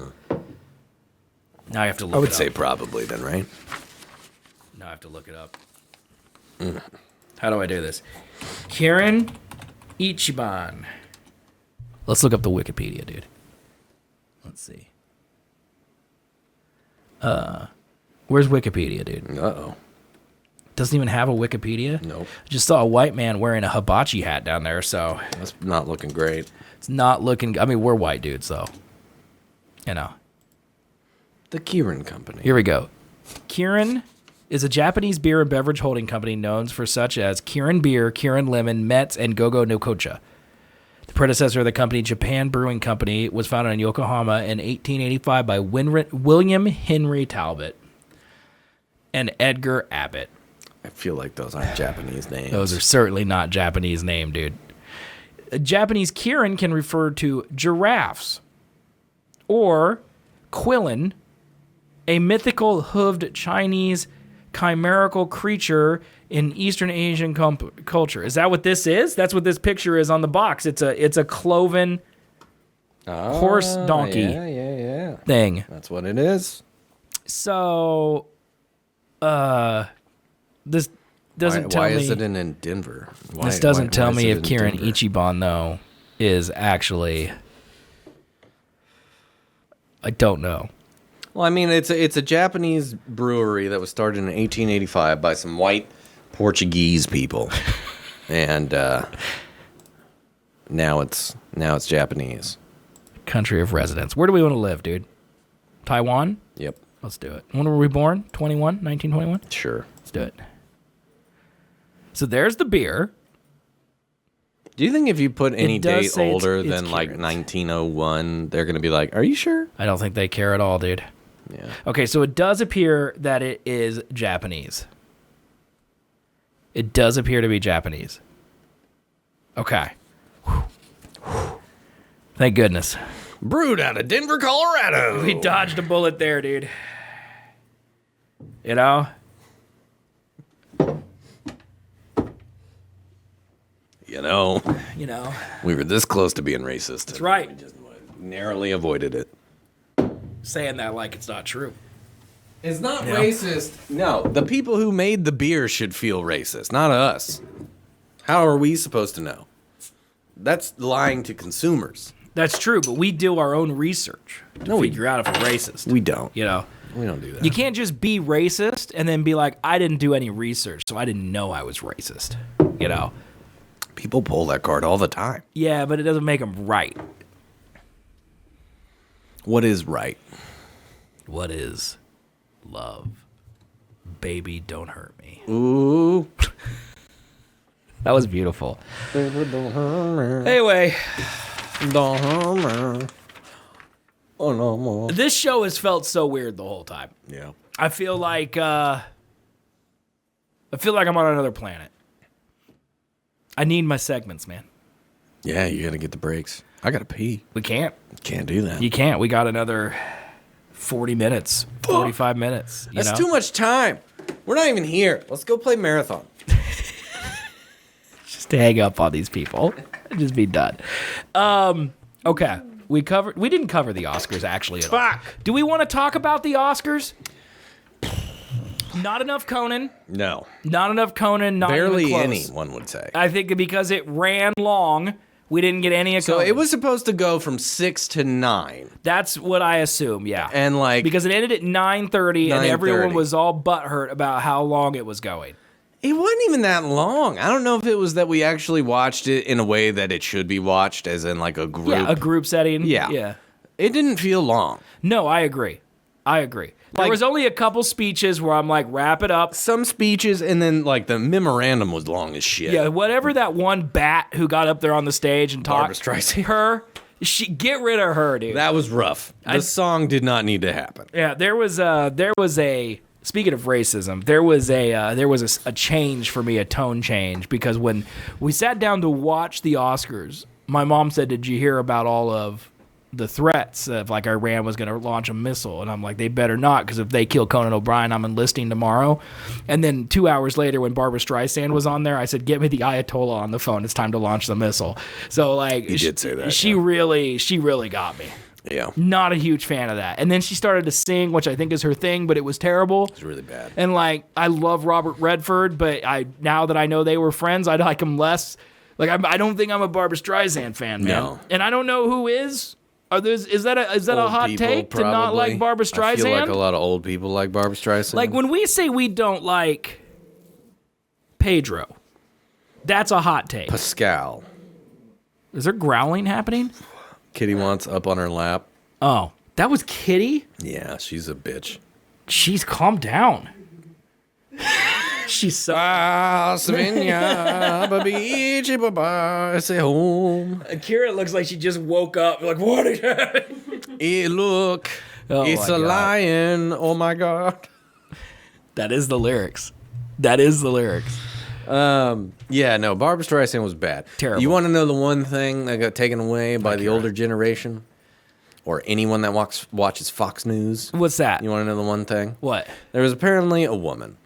Now I have to look it up. I would say probably then, right? Now I have to look it up. How do I do this? Kirin Ichiban. Let's look up the Wikipedia, dude. Let's see. Where's Wikipedia, dude? Uh-oh. Doesn't even have a Wikipedia? Nope. Just saw a white man wearing a hibachi hat down there, so... That's not looking great. It's not looking... I mean, we're white dudes, so... You know. The Kirin Company. Here we go. Kirin is a Japanese beer and beverage holding company known for such as Kirin Beer, Kirin Lemon, Mets, and Go-Go no Kocha. The predecessor of the company, Japan Brewing Company, was founded in Yokohama in 1885 by William Henry Talbot and Edgar Abbott. I feel like those aren't Japanese names. Those are certainly not Japanese name, dude. A Japanese Kirin can refer to giraffes or Quillen, a mythical hooved Chinese chimerical creature in Eastern Asian culture. Is that what this is? That's what this picture is on the box. It's a cloven horse donkey thing. That's what it is. So, this doesn't tell me. Why is it in Denver? This doesn't tell me if Kirin Ichiban, though, is actually... I don't know. Well, I mean, it's a Japanese brewery that was started in 1885 by some white Portuguese people, and now it's Japanese. Country of residence. Where do we want to live, dude? Taiwan? Yep. Let's do it. When were we born? 1921? Sure. Let's do it. So there's the beer. Do you think if you put any date say older it's than like Kirin's. 1901, they're going to be like, are you sure? I don't think they care at all, dude. Yeah. Okay, so it does appear that it is Japanese. It does appear to be Japanese. Okay. Thank goodness. Brewed out of Denver, Colorado. We dodged a bullet there, dude. You know? You know, we were this close to being racist. That's right. We just narrowly avoided it. Saying that like it's not true. It's not racist. No, the people who made the beer should feel racist, not us. How are we supposed to know? That's lying to consumers. That's true, but we do our own research to figure out if we're racist. We don't. You know? We don't do that. You can't just be racist and then be like, I didn't do any research, so I didn't know I was racist. You know? People pull that card all the time. Yeah, but it doesn't make them right. What is right? What is love? Baby, don't hurt me. Ooh. That was beautiful. Anyway. Don't hurt me. Oh, no more. This show has felt so weird the whole time. Yeah. I feel like I'm on another planet. I need my segments, man. Yeah, you gotta get the breaks. I gotta pee. We can't. Can't do that. You can't. We got another 40 minutes, 45 minutes. That's too much time. We're not even here. Let's go play marathon. Just to hang up on these people. Just be done. Okay. We didn't cover the Oscars actually at all. Do we want to talk about the Oscars? Not enough Conan. No. Not enough Conan. Not Barely even close. any, one would say. I think because it ran long, we didn't get any of So Conan. it was supposed to go from 6 to 9. That's what I assume, yeah. And like... Because it ended at 9:30 and 9:30. everyone was all butthurt about how long it was going. It wasn't even that long. I don't know if it was that we actually watched it in a way that it should be watched, as in like a group. Yeah, a group setting. Yeah. Yeah. It didn't feel long. No, I agree. There was only a couple speeches where I'm like, wrap it up. Some speeches, and then like the memorandum was long as shit. Yeah, whatever that one bat who got up there on the stage and Barbra talked. Streisand. Get rid of her, dude. That was rough. The song did not need to happen. Yeah, there was a. Speaking of racism, there was a change for me, a tone change, because when we sat down to watch the Oscars, my mom said, "Did you hear about all of the threats of like Iran was going to launch a missile?" And I'm like, "They better not, because if they kill Conan O'Brien, I'm enlisting tomorrow." And then 2 hours later, when Barbra Streisand was on there, I said, "Get me the Ayatollah on the phone. It's time to launch the missile." So like, you did say that. She really got me. Yeah. Not a huge fan of that. And then she started to sing, which I think is her thing, but it was terrible. It's really bad. And like, I love Robert Redford, but now that I know they were friends, I like him less. Like, I don't think I'm a Barbra Streisand fan, man. No. And I don't know who is. Is that a Old hot people, take probably. to not like Barbra Streisand? I feel like a lot of old people like Barbra Streisand. Like when we say we don't like Pedro, that's a hot take. Pascal. Is there growling happening? Kitty wants up on her lap. Oh, that was Kitty? Yeah, she's a bitch. She's calmed down. She's so... Say home. Akira looks like she just woke up. Like, what? Hey, look. Oh it's my a God. lion. Oh, my God. That is the lyrics. Yeah, no, Barbra Streisand was bad. Terrible. You want to know the one thing that got taken away by the older generation? Or anyone that watches Fox News? What's that? You want to know the one thing? What? There was apparently a woman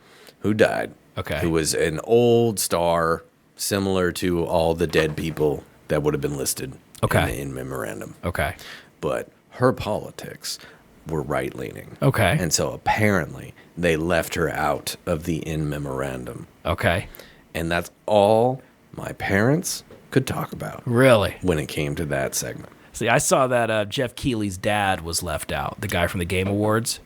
who died. Okay. Who was an old star, similar to all the dead people that would have been listed in memorandum. Okay. But her politics were right-leaning. Okay. And so apparently they left her out of the in memorandum. Okay. And that's all my parents could talk about. Really? When it came to that segment. See, I saw that Jeff Keighley's dad was left out. The guy from the Game Awards.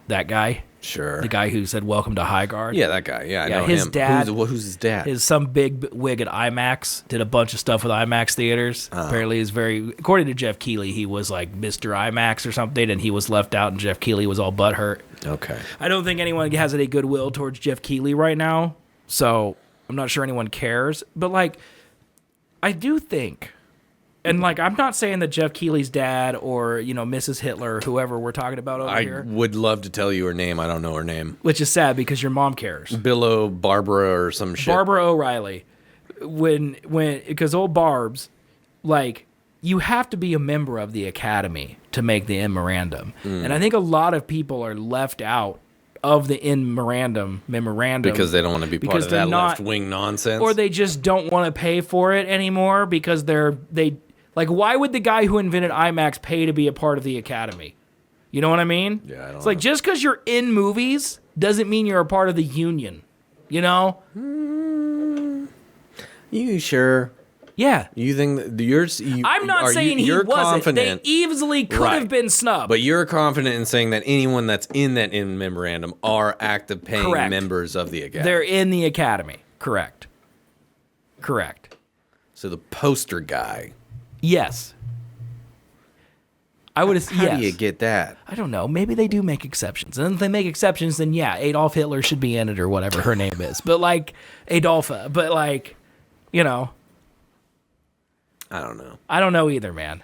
That guy. Sure. The guy who said, "Welcome to Highguard." Yeah, that guy. Yeah, I know his him. dad. Who's his dad? Is some big wig at IMAX. Did a bunch of stuff with IMAX theaters. Apparently, is according to Jeff Keighley, he was like Mr. IMAX or something, and he was left out, and Jeff Keighley was all butthurt. Okay. I don't think anyone has any goodwill towards Jeff Keighley right now, so I'm not sure anyone cares. But like, I do think. And, like, I'm not saying that Jeff Keighley's dad or, Mrs. Hitler, whoever we're talking about over here. I would love to tell you her name. I don't know her name. Which is sad because your mom cares. Barbra or some shit. Barbara O'Reilly. Because old Barb's, like, you have to be a member of the Academy to make the memorandum. And I think a lot of people are left out of the memorandum because they don't want to be part of that left-wing nonsense. Or they just don't want to pay for it anymore because like, why would the guy who invented IMAX pay to be a part of the Academy? You know what I mean? Yeah, I don't It's like, just because you're in movies doesn't mean you're a part of the union. You know? You sure? Yeah. You think that I'm not saying he wasn't. Confident, they easily could have been snubbed. But you're confident in saying that anyone that's in that in memorandum are active paying members of the Academy. They're in the Academy. Correct. So the poster guy. Yes. I would have. How do you get that? I don't know. Maybe they do make exceptions. And if they make exceptions, then yeah, Adolf Hitler should be in it or whatever her name is. But like Adolpha. But like, I don't know. I don't know either, man.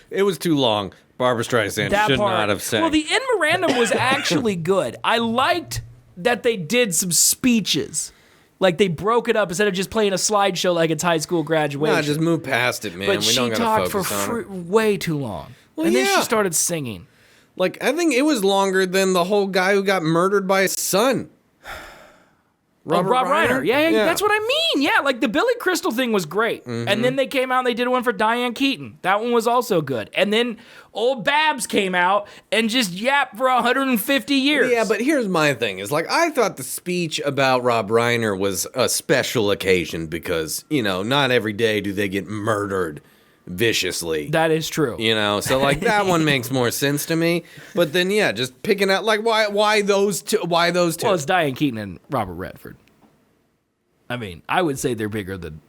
It was too long. Barbra Streisand should not have sang. Well, the in memorandum was actually good. I liked that they did some speeches. Like, they broke it up instead of just playing a slideshow like it's high school graduation. No, just move past it, man. But we don't she gotta talked focus for on it. way too long. Well, and then yeah. she started singing. Like, I think it was longer than the whole guy who got murdered by his son. Rob Reiner. Yeah, that's what I mean. Yeah, like the Billy Crystal thing was great. Mm-hmm. And then they came out and they did one for Diane Keaton. That one was also good. And then old Babs came out and just yapped for 150 years. Yeah, but here's my thing. Is like, I thought the speech about Rob Reiner was a special occasion because, not every day do they get murdered viciously. That is true. So like that one makes more sense to me. But then just picking out like why those two? Why those two? Well, it's Diane Keaton and Robert Redford. I mean, I would say they're bigger than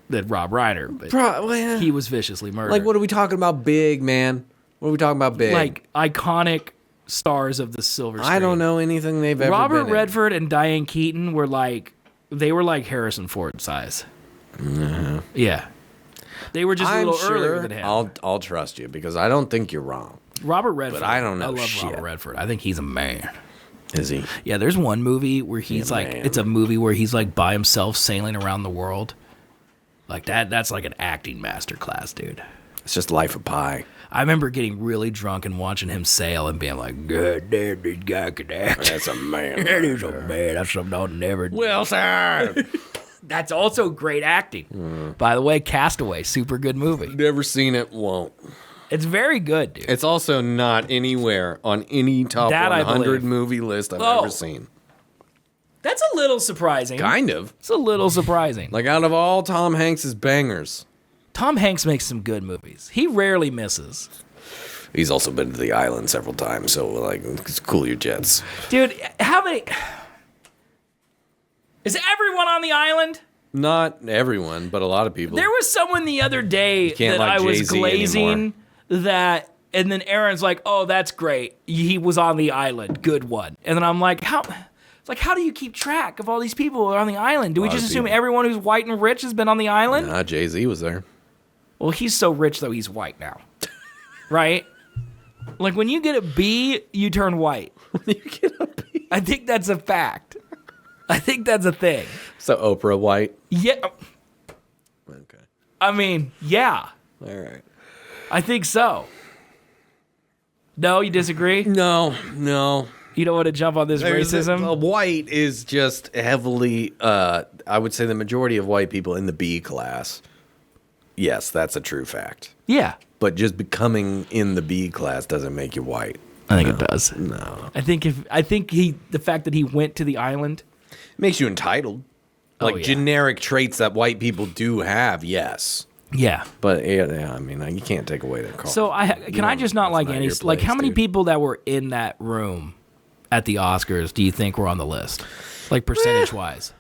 than Rob Reiner, but he was viciously murdered. Like, what are we talking about big, man? What are we talking about big? Like, iconic stars of the silver screen. I don't know anything they've ever Robert been in. Redford and Diane Keaton were like Harrison Ford size. Yeah. They were just a little earlier than him. I'll trust you because I don't think you're wrong. Robert Redford. But I don't know I love shit. Robert Redford. I think he's a man. Is he? Yeah, there's one movie where he's like, man. it's a movie where he's like by himself sailing around the world. Like that's like an acting masterclass, dude. It's just Life of Pi. I remember getting really drunk and watching him sail and being like, God damn, this guy can act. That's a man. That is a man. That's something I'll never do. Well, sir. That's also great acting. By the way, Castaway, super good movie. Never seen it, won't. It's very good, dude. It's also not anywhere on any top That I 100 believe. movie list I've Oh. ever seen. That's a little surprising. Kind of. It's a little surprising. Like, out of all Tom Hanks's bangers. Tom Hanks makes some good movies. He rarely misses. He's also been to the island several times, so, like, cool your jets. Dude, how many... Is everyone on the island? Not everyone, but a lot of people. There was someone the other day can't that like I was Jay-Z glazing anymore. that, and then Aaron's like, "Oh, that's great. He was on the island. Good one." And then I'm like, "How? It's like, how do you keep track of all these people who are on the island? Do we just assume everyone who's white and rich has been on the island?" Nah, Jay-Z was there. Well, he's so rich though, he's white now, right? Like when you get a B, you turn white. You get a B. I think that's a fact. I think that's a thing. So Oprah white? Yeah. Okay. I mean, yeah. All right. I think so. No, you disagree? No. You don't want to jump on this racism? White is just heavily, I would say the majority of white people in the B class. Yes, that's a true fact. Yeah. But just becoming in the B class doesn't make you white. I think it does. No. I think the fact that he went to the island Makes you entitled. Like generic traits that white people do have, yes. Yeah. But yeah, I mean, you can't take away their call. So can I just not like any like how many people that were in that room at the Oscars do you think were on the list? Like percentage wise?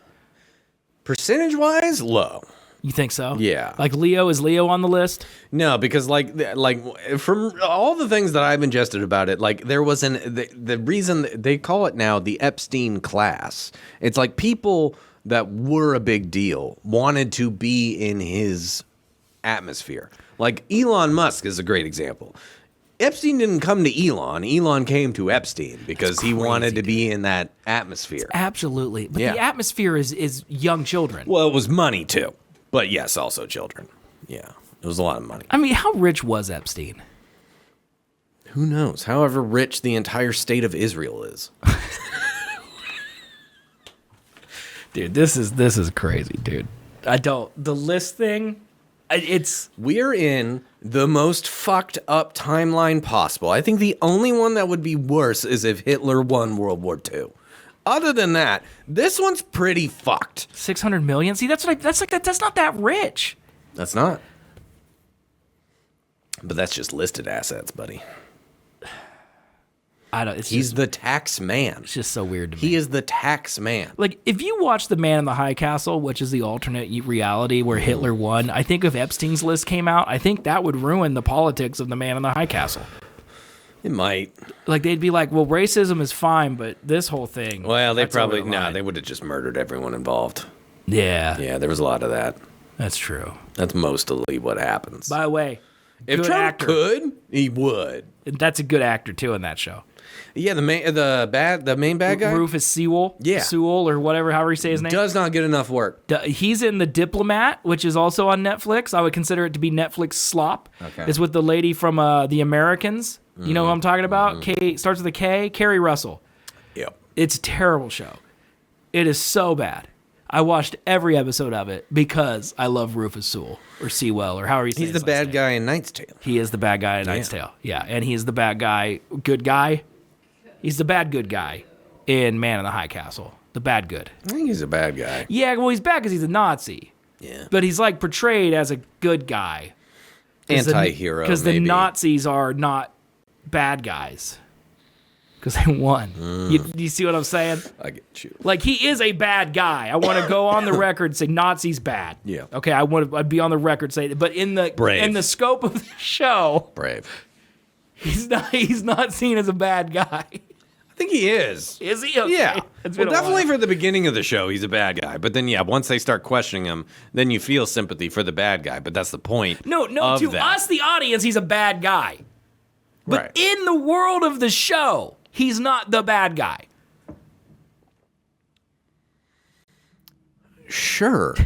Percentage wise, low. You think so? Yeah. Like is Leo on the list? No, because like from all the things that I've ingested about it, like there was the reason they call it now the Epstein class. It's like people that were a big deal wanted to be in his atmosphere. Like Elon Musk is a great example. Epstein didn't come to Elon. Elon came to Epstein because he wanted to be in that atmosphere. Absolutely. But the atmosphere is young children. Well, it was money too. But yes, also children. Yeah, it was a lot of money. I mean, how rich was Epstein? Who knows? However rich the entire state of Israel is. Dude, this is crazy, dude. The list thing, we're in the most fucked up timeline possible. I think the only one that would be worse is if Hitler won World War II. Other than that, this one's pretty fucked. 600 million? See, that's not that rich. That's not. But that's just listed assets, buddy. He's the tax man. It's just so weird to me. He is the tax man. Like, if you watch The Man in the High Castle, which is the alternate reality where Hitler won, I think if Epstein's list came out, I think that would ruin the politics of The Man in the High Castle. It might. Like, they'd be like, well, racism is fine, but this whole thing... Well, they probably... No, they would have just murdered everyone involved. Yeah. Yeah, there was a lot of that. That's true. That's mostly what happens. By the way, if Trump could, he would. That's a good actor, too, in that show. Yeah, the main bad guy? Rufus Sewell. Yeah. Sewell, or whatever, however you say his name. Does not get enough work. He's in The Diplomat, which is also on Netflix. I would consider it to be Netflix slop. Okay. It's with the lady from The Americans. You know who I'm talking about? Starts with a K. Carrie Russell. Yep. It's a terrible show. It is so bad. I watched every episode of it because I love Rufus Sewell or Sewell or however you say He's the bad guy in Knight's Tale. He is the bad guy in Knight's Tale. Yeah, and he's the bad guy, good guy. He's the bad good guy in Man in the High Castle. The bad good. I think he's a bad guy. Yeah, well, he's bad because he's a Nazi. Yeah. But he's like portrayed as a good guy. Anti-hero, Because the Nazis are not bad guys. because they won. You see what I'm saying? I get you. Like, he is a bad guy. I want to go on the record and say Nazis bad. Yeah. Okay, I'd be on the record saying, but in the scope of the show, Brave. he's not seen as a bad guy. I think he is. Is he? Okay. Yeah. It's Well, been a definitely while. for the beginning of the show, he's a bad guy. But then, once they start questioning him, then you feel sympathy for the bad guy. But that's the point. No. of To that. us, the audience, he's a bad guy. But Right. in the world of the show, he's not the bad guy. Sure.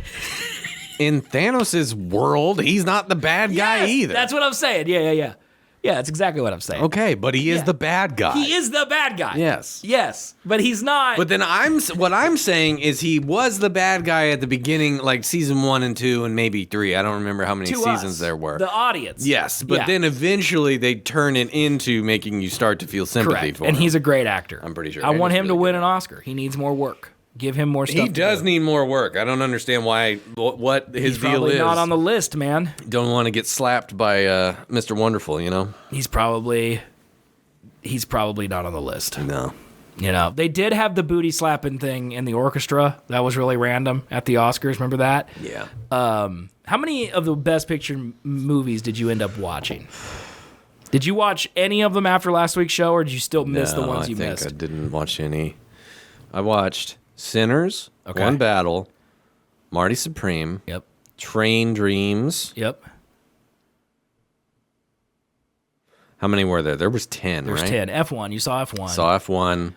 In Thanos' world, he's not the bad guy Yes, either. That's what I'm saying. Yeah. Yeah, that's exactly what I'm saying. Okay, but he is Yeah. the bad guy. He is the bad guy. Yes. Yes, but he's not. But then what I'm saying is he was the bad guy at the beginning, like season 1 and 2 and maybe 3. I don't remember how many to seasons us, there were. the audience. Yes, but Yeah. then eventually they turn it into making you start to feel sympathy Correct. for And him. he's a great actor. I'm pretty sure. I And want he's him to really win good. an Oscar. He needs more work. Give him more stuff. He to does do. need more work. I don't understand what his He's deal probably is. not on the list, man. Don't want to get slapped by Mr. Wonderful, you know? He's probably not on the list. No. You know, they did have the booty slapping thing in the orchestra. That was really random at the Oscars. Remember that? Yeah. How many of the Best Picture movies did you end up watching? Did you watch any of them after last week's show, or did you still miss the ones you missed? I didn't watch any. I watched Sinners, Okay. One Battle, Marty Supreme, Yep. Train Dreams. Yep. How many were there? There was 10, There's right? 10. F1. You saw F1. Saw F1.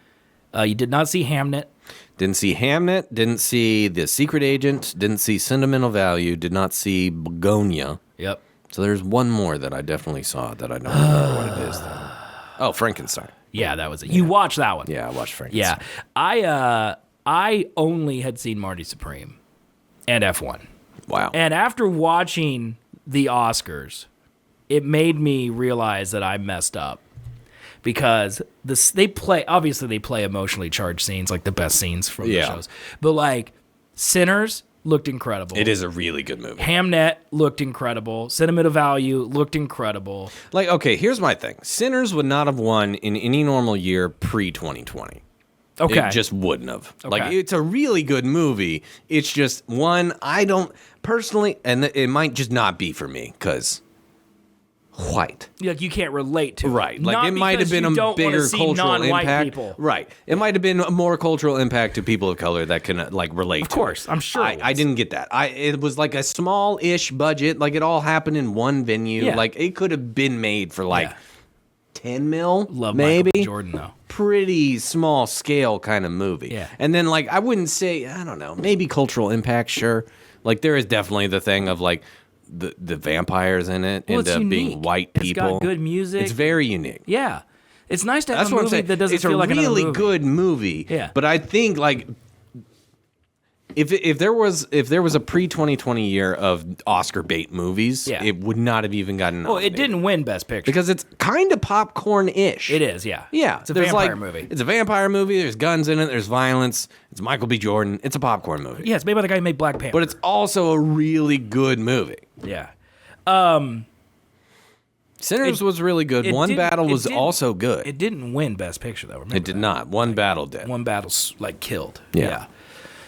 You did not see Hamnet. Didn't see Hamnet. Didn't see The Secret Agent. Didn't see Sentimental Value. Did not see Begonia. Yep. So there's one more that I definitely saw that I don't remember what it is, though. Oh, Frankenstein. Yeah, that was it. You watched that one. Yeah, I watched Frankenstein. Yeah. I only had seen Marty Supreme and F1. Wow. And after watching the Oscars, it made me realize that I messed up. Because they play emotionally charged scenes, like the best scenes from the shows. But like Sinners looked incredible. It is a really good movie. Hamnet looked incredible. Sentimental Value looked incredible. Like, okay, here's my thing. Sinners would not have won in any normal year pre-2020. Okay. It just wouldn't have. Okay. Like, it's a really good movie. It's just, one, I don't, personally, and it might just not be for me, because white. Like, you can't relate to Right. it. Like, Not it might have because been you a don't wanna bigger see cultural non-white impact. people. Right. It might have been a more cultural impact to people of color that can, like, relate Of to course. it. I'm sure it I was. didn't get that. It was like a small-ish budget. Like, it all happened in one venue. Yeah. Like, it could have been made for, like, Yeah. 10 mil, Love maybe. Michael B. Jordan, though. Pretty small scale kind of movie. Yeah. And then, like, I wouldn't say, I don't know, maybe cultural impact, sure. Like, there is definitely the thing of, like, the vampires in it Well, end it's up being unique. white It's people. got good music. It's very unique. Yeah. It's nice to have That's a what I'm movie saying. that doesn't it's feel like a another really movie. good movie. Yeah. But I think, like, if there was a pre-2020 year of Oscar bait movies, Yeah. it would not have even gotten Well, it nominated. didn't win Best Picture. Because it's kind of popcorn-ish. It is, yeah. Yeah, It's a there's vampire like, movie. It's a vampire movie. There's guns in it. There's violence. It's Michael B. Jordan. It's a popcorn movie. Yeah, it's made by the guy who made Black Panther. But it's also a really good movie. Yeah. Sinners was really good. One didn't- Battle it was didn't- also good. It didn't win Best Picture, though. Remember It did that. not. One Battle did. One Battle's, like, killed. Yeah.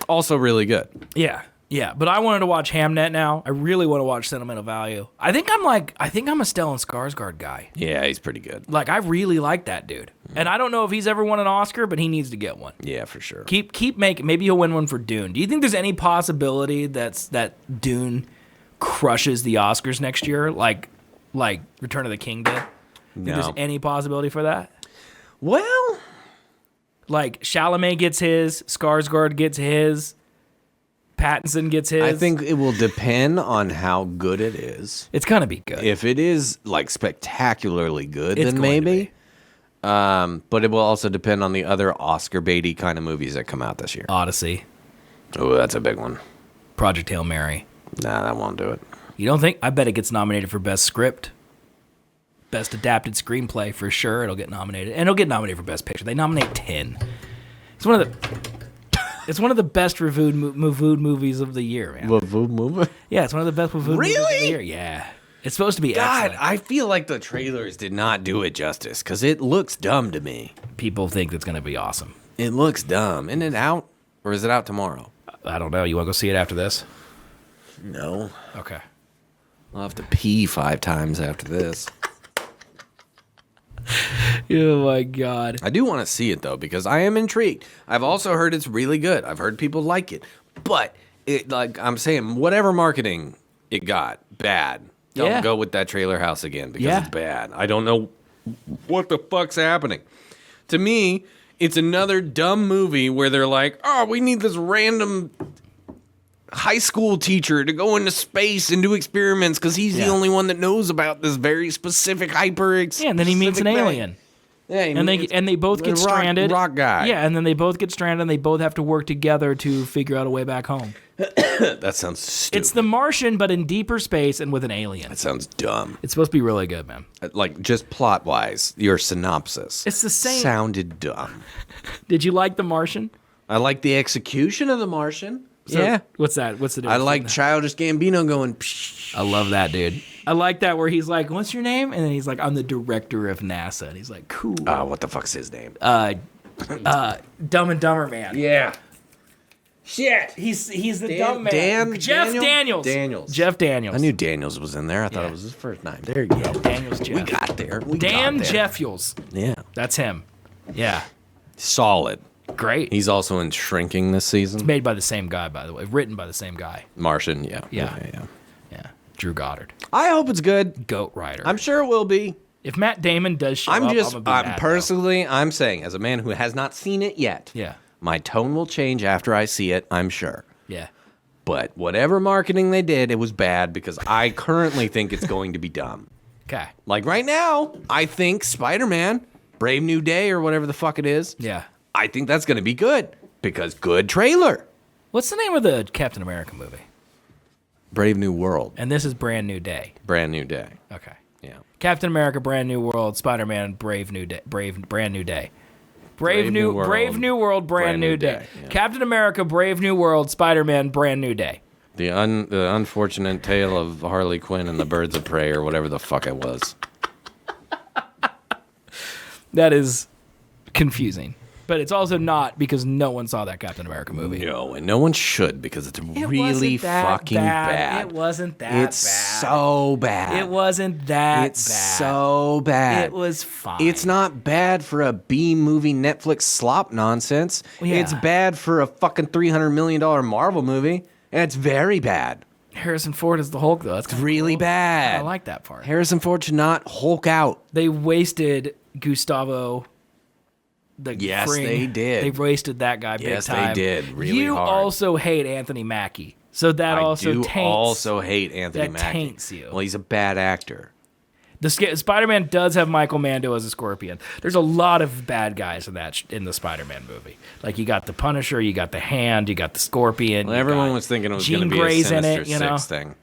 Also really good. Yeah. Yeah. But I wanted to watch Hamnet now. I really want to watch Sentimental Value. I think I'm a Stellan Skarsgård guy. Yeah, he's pretty good. Like, I really like that dude. And I don't know if he's ever won an Oscar, but he needs to get one. Yeah, for sure. Keep making. Maybe he'll win one for Dune. Do you think there's any possibility that Dune crushes the Oscars next year, like Return of the King did? Think there's any possibility for that? Well, Like Chalamet gets his, Skarsgård gets his, Pattinson gets his. I think it will depend on how good it is. it's gonna be good. If it is like spectacularly good, It's then going to maybe. But it will also depend on the other Oscar baity kind of movies that come out this year. Odyssey, Oh, that's a big one. Project Hail Mary. Nah, that won't do it. You don't think? I bet it gets nominated for Best Script. Best Adapted Screenplay for sure. It'll get nominated. And it'll get nominated for Best Picture. They nominate 10. It's one of the best reviewed movies of the year, man. Movie? Yeah, it's one of the best reviewed movies of the Really? year. Yeah. It's supposed to be God, excellent. I feel like the trailers did not do it justice because it looks dumb to me. People think it's going to be awesome. It looks dumb. Isn't it out? Or is it out tomorrow? I don't know. You want to go see it after this? No. Okay. I'll have to pee 5 times after this. Oh, my God. I do want to see it, though, because I am intrigued. I've also heard it's really good. I've heard people like it. But, like I'm saying, whatever marketing it got, bad. Don't go with that trailer house again because it's bad. I don't know what the fuck's happening. To me, it's another dumb movie where they're like, oh, we need this random high school teacher to go into space and do experiments because he's the only one that knows about this very specific Yeah, and then he meets an alien. Yeah, and they both get stranded. Rock guy. Yeah, and then they both get stranded and they both have to work together to figure out a way back home. That sounds stupid. It's The Martian, but in deeper space and with an alien. That sounds dumb. It's supposed to be really good, man. Like, just plot-wise, your synopsis. It's the same. Sounded dumb. Did you like The Martian? I like the execution of The Martian. So, what's that? What's the difference? I like Childish Gambino going, psh. I love that, dude. I like that where he's like, what's your name? And then he's like, I'm the director of NASA. And he's like, cool. What the fuck's his name? Dumb and Dumber Man. Yeah. Shit. He's the dumb man. Jeff Daniels. Jeff Daniels. I knew Daniels was in there. I thought it was his first name. There you go. Daniels Jeff. We got there. Dan Jeffuels. Yeah. That's him. Yeah. Solid. Great. He's also in Shrinking this season. It's made by the same guy, by the way. Written by the same guy. Martian, yeah. Yeah. Drew Goddard. I hope it's good. Goat Rider. I'm sure it will be. If Matt Damon does show up, I'm gonna be mad, personally, I'm saying, as a man who has not seen it yet, yeah, my tone will change after I see it, I'm sure. Yeah. But whatever marketing they did, it was bad because I currently think it's going to be dumb. Okay. Like right now, I think Spider-Man, Brave New Day, or whatever the fuck it is, yeah, I think that's going to be good because good trailer. What's the name of the Captain America movie? Brave New World. And this is Brand New Day. Brand New Day. Okay. Yeah. Captain America, Brand New World, Spider-Man, Brand New Day. Brave New World, Brand New Day. Yeah. Captain America, Brave New World, Spider-Man, Brand New Day. The unfortunate tale of Harley Quinn and the Birds of Prey, or whatever the fuck it was. That is confusing. But it's also not because no one saw that Captain America movie. No, and no one should because it's really fucking bad. It wasn't that bad. It's so bad. It wasn't that bad. It's so bad. It was fine. It's not bad for a B movie Netflix slop nonsense. Yeah. It's bad for a fucking $300 million Marvel movie, and it's very bad. Harrison Ford is the Hulk, though. That's really cool. bad. I like that part. Harrison Ford should not Hulk out. They wasted Gustavo. Yes, they did. They wasted that guy big time. Yes, they did. Really you hard. You also hate Anthony Mackie, so that also taints. I do also hate Anthony Mackie. That taints you. Well, he's a bad actor. The Spider-Man does have Michael Mando as a Scorpion. There's a lot of bad guys in the Spider-Man movie. Like you got the Punisher, you got the Hand, you got the Scorpion. Well, everyone was thinking it was going to be a Sinister Six thing.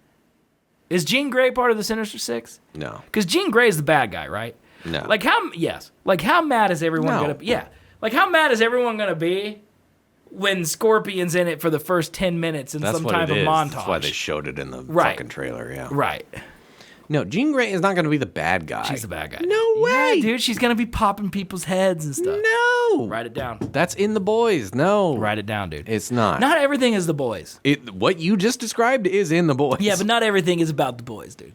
Is Jean Grey part of the Sinister Six? No, because Jean Grey is the bad guy, right? No. Like how mad is everyone gonna be? Yeah. Like how mad is everyone gonna be when Scorpion's in it for the first 10 minutes in some type of montage? That's why they showed it in the fucking trailer, yeah. Right. No, Jean Grey is not gonna be the bad guy. She's the bad guy. No way. Yeah, dude, she's gonna be popping people's heads and stuff. No. Write it down. That's in The Boys. No. Write it down, dude. It's not. Not everything is The Boys. What you just described is in The Boys. Yeah, but not everything is about The Boys, dude.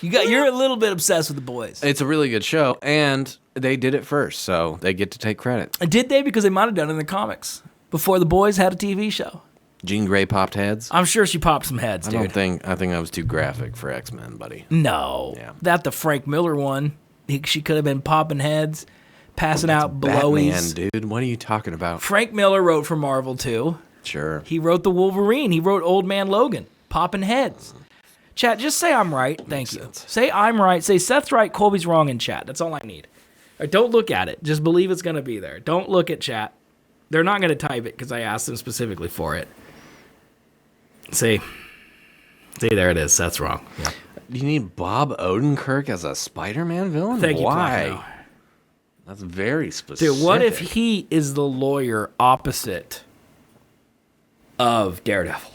You're a little bit obsessed with The Boys. It's a really good show, and they did it first, so they get to take credit. Did they? Because they might have done it in the comics before The Boys had a TV show. Jean Grey popped heads? I'm sure she popped some heads, dude. I think that was too graphic for X-Men, buddy. No. Yeah. That the Frank Miller one. She could have been popping heads, passing out blowies. Batman, dude. What are you talking about? Frank Miller wrote for Marvel, too. Sure. He wrote the Wolverine. He wrote Old Man Logan, popping heads. Chat, just say I'm right. Thank you. Say I'm right. Say Seth's right, Colby's wrong in chat. That's all I need. Or don't look at it. Just believe it's going to be there. Don't look at chat. They're not going to type it because I asked them specifically for it. See, there it is. Seth's wrong. Yeah. You need Bob Odenkirk as a Spider-Man villain? Thank you. Why? That's very specific. Dude, what if he is the lawyer opposite of Daredevil?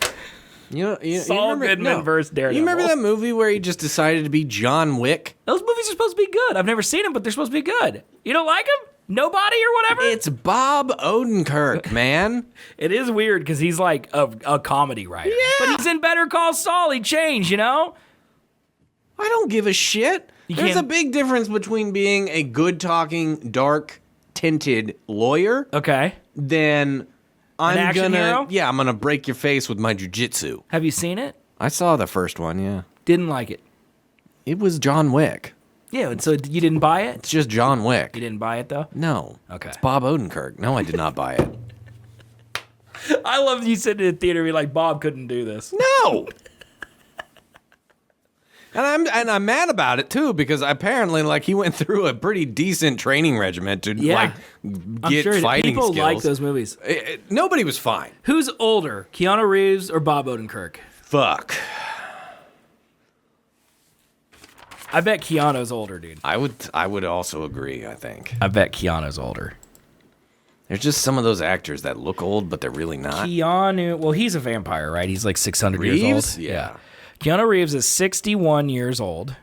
Saul Goodman versus Daredevil. You remember that movie where he just decided to be John Wick? Those movies are supposed to be good. I've never seen them, but they're supposed to be good. You don't like them? Nobody or whatever? It's Bob Odenkirk, man. It is weird because he's like a comedy writer. Yeah. But he's in Better Call Saul. He changed, I don't give a shit. There's a big difference between being a good-talking, dark-tinted lawyer. Okay. Than I'm hero? gonna break your face with my jujitsu. Have you seen it? I saw the first one, yeah. Didn't like it. It was John Wick. Yeah, so you didn't buy it? It's just John Wick. You didn't buy it, though? No. Okay. It's Bob Odenkirk. No, I did not buy it. I love you sitting in the theater and be like, Bob couldn't do this. No! And I'm mad about it, too, because apparently, he went through a pretty decent training regimen to, get fighting people skills. like those movies. Nobody was fine. Who's older, Keanu Reeves or Bob Odenkirk? Fuck. I bet Keanu's older, dude. I would also agree, I think. I bet Keanu's older. There's just some of those actors that look old, but they're really not. Keanu, well, he's a vampire, right? He's like 600 Reeves? years old. Yeah. Keanu Reeves is 61 years old.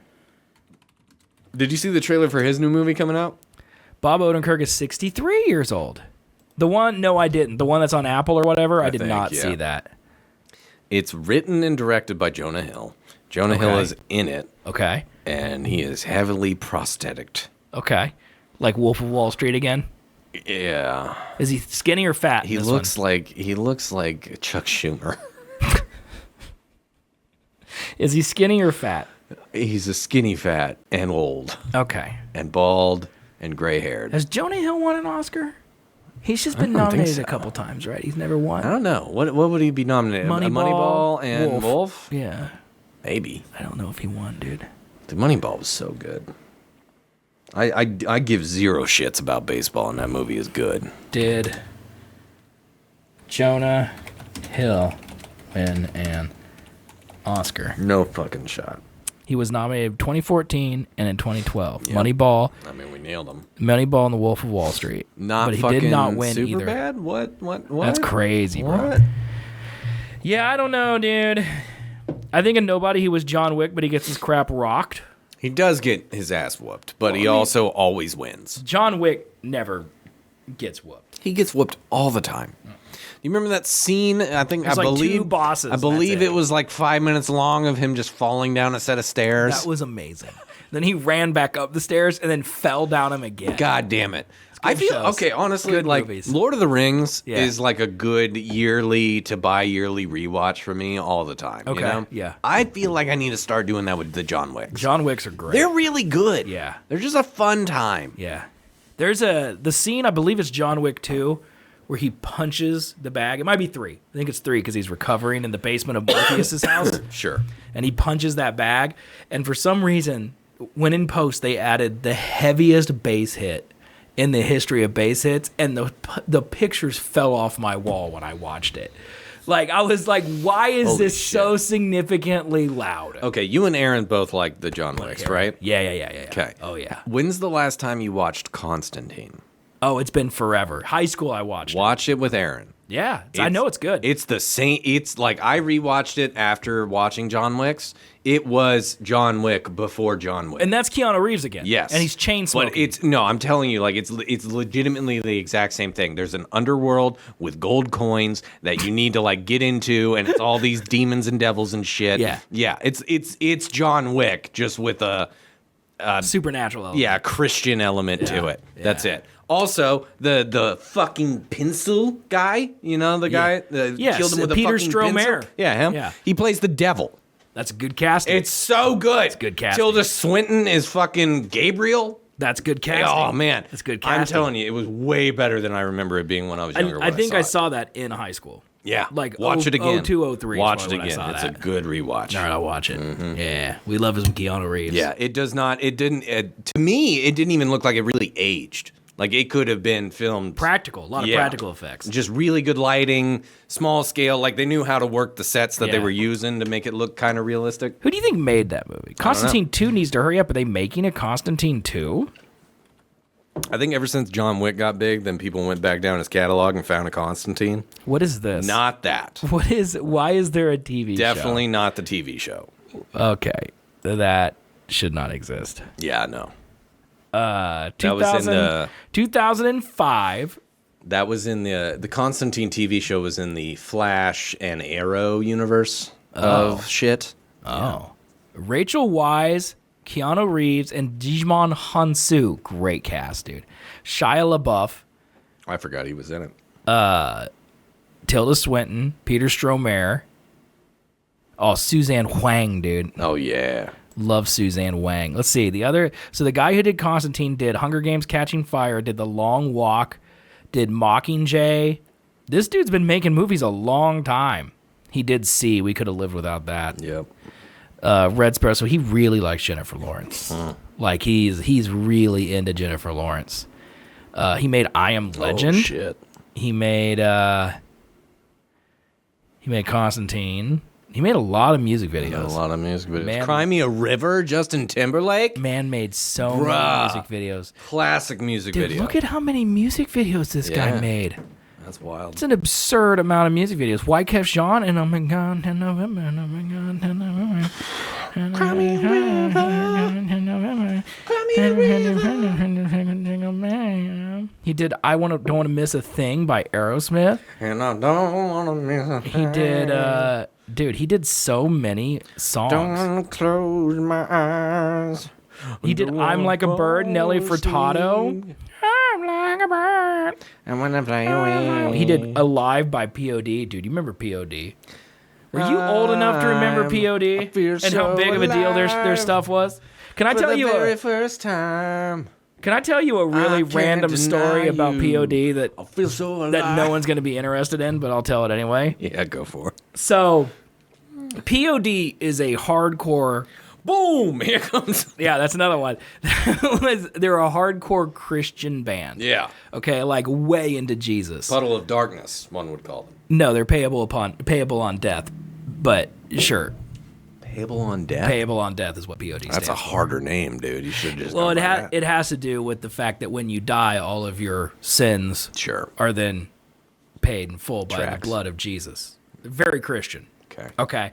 Did you see the trailer for his new movie coming out? Bob Odenkirk is 63 years old. The one, no, I didn't. The one that's on Apple or whatever, I did not see that. It's written and directed by Jonah Hill. Jonah Hill is in it. Okay. And he is heavily prosthetic. Okay. Like Wolf of Wall Street again? Yeah. Is he skinny or fat? He looks like Chuck Schumer. Is he skinny or fat? He's a skinny fat and old. Okay. And bald and gray haired. Has Jonah Hill won an Oscar? He's just been nominated a couple times, right? He's never won. I don't know. What would he be nominated? Moneyball and Wolf? Yeah. Maybe. I don't know if he won, dude. The Moneyball was so good. I give zero shits about baseball, and that movie is good. Did Jonah Hill win an Oscar? No fucking shot. He was nominated in 2014 and in 2012. Yep. Moneyball. I mean, we nailed him. Moneyball and The Wolf of Wall Street. But he did not win super either. Bad? What? That's crazy, bro. What? Yeah, I don't know, dude. I think in Nobody he was John Wick, but he gets his crap rocked. He does get his ass whooped, but he also always wins. John Wick never gets whooped. He gets whooped all the time. You remember that scene? I believe two bosses. I believe it was like 5 minutes long of him just falling down a set of stairs. That was amazing. Then he ran back up the stairs and then fell down them again. God damn it. I feel shows. okay, honestly, Good like movies. Lord of the Rings is like a good yearly to bi-yearly rewatch for me all the time. Okay, You know? yeah. I feel like I need to start doing that with the John Wicks. John Wicks are great. They're really good. Yeah. They're just a fun time. Yeah. There's the scene, I believe it's John Wick 2, where he punches the bag. It might be 3. I think it's 3 because he's recovering in the basement of Morpheus's house. Sure. And he punches that bag. And for some reason, when in post, they added the heaviest bass hit in the history of bass hits. And the pictures fell off my wall when I watched it. Like, I was like, why is Holy this shit. so significantly loud? Okay, you and Aaron both like the John Wicks, right? Yeah. Okay. Oh, yeah. When's the last time you watched Constantine? Oh, it's been forever. High school, I watched it. Watch it with Aaron. Yeah, I know it's good. It's the same. It's like I rewatched it after watching John Wick's. It was John Wick before John Wick. And that's Keanu Reeves again. Yes. And he's chain smoking. But I'm telling you, like it's legitimately the exact same thing. There's an underworld with gold coins that you need to like get into, and it's all these demons and devils and shit. Yeah. Yeah. It's John Wick just with a supernatural element. Yeah, Christian element to it. That's it. Also, the fucking pencil guy, you know, the guy that killed him with a Peter fucking Stormare. pencil? Yeah, him. Yeah. He plays the devil. That's good casting. It's so good. It's good casting. Tilda Swinton is fucking Gabriel. That's good casting. Oh, man. That's good casting. I'm telling you, it was way better than I remember it being when I was younger. I think I saw that in high school. Yeah. Like watch it again. 02, 03 Watch it when I again. saw It's that. a good rewatch. All right, I'll watch it. Yeah. We love his Keanu Reeves. Yeah, it does not. It didn't. To me, it didn't even look like it really aged. Like it could have been filmed practical, a lot of practical effects. Just really good lighting, small scale. Like they knew how to work the sets that they were using to make it look kind of realistic. Who do you think made that movie? Constantine 2 needs to hurry up. Are they making a Constantine 2? I think ever since John Wick got big, then people went back down his catalog and found a Constantine. What is this? Not that. Why is there a TV show? Definitely not the TV show. Okay. That should not exist. Yeah, no. 2005. That was in the Constantine TV show was in the Flash and Arrow universe of shit. Oh. Yeah. Rachel Weisz, Keanu Reeves, and Djimon Hounsou. Great cast, dude. Shia LaBeouf. I forgot he was in it. Tilda Swinton, Peter Stormare. Oh, Suzanne Huang, dude. Oh, yeah. Love Suzanne Huang. Let's see. So the guy who did Constantine did Hunger Games Catching Fire, did The Long Walk, did Mockingjay. This dude's been making movies a long time. He did See. We could have lived without that. Yep. Red Sparrow. So he really likes Jennifer Lawrence. Like he's really into Jennifer Lawrence. He made I Am Legend. Oh, shit. He made Constantine. He made a lot of music videos. Man, Cry Me a River, Justin Timberlake. Man made so many music videos. Classic music Dude, video. look at how many music videos this guy made. That's wild. It's an absurd amount of music videos. Wyclef Jean and Oh My God, in November, oh my God, in November. Cry me a river. Cry me a river. He did Don't Want to Miss a Thing by Aerosmith. And I don't want to miss a thing. He did, dude, he did so many songs. Don't close my eyes. He did I'm Like a Bird, Nelly Furtado. I'm like a bird. And when I fly away. He did Alive by P.O.D. Dude, you remember P.O.D.? Were you old enough to remember P.O.D. and how big of a deal their stuff was? Can I tell you very first time? Can I tell you a really random story about P.O.D. that I feel so alive. that no one's going to be interested in, but I'll tell it anyway? Yeah, go for it. So, P.O.D. is a hardcore. Boom! Here comes. Yeah, that's another one. They're a hardcore Christian band. Yeah. Okay, like way into Jesus. Puddle of Darkness, one would call them. No, they're payable on death. But sure. Payable on death? Payable on death is what POD stands for. That's a harder name, dude. You should just. Well, it has to do with the fact that when you die, all of your sins are then paid in full by the blood of Jesus. Very Christian. Okay.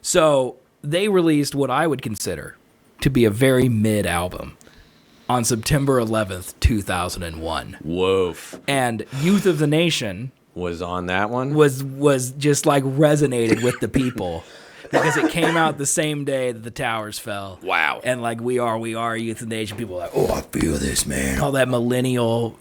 So they released what I would consider to be a very mid album on September 11th, 2001. Woof. And Youth of the Nation was on that one? Was just like resonated with the people. Because it came out the same day that the towers fell. Wow. And like, we are Youth of the Nation. People are like, oh, I feel this, man. All that millennial,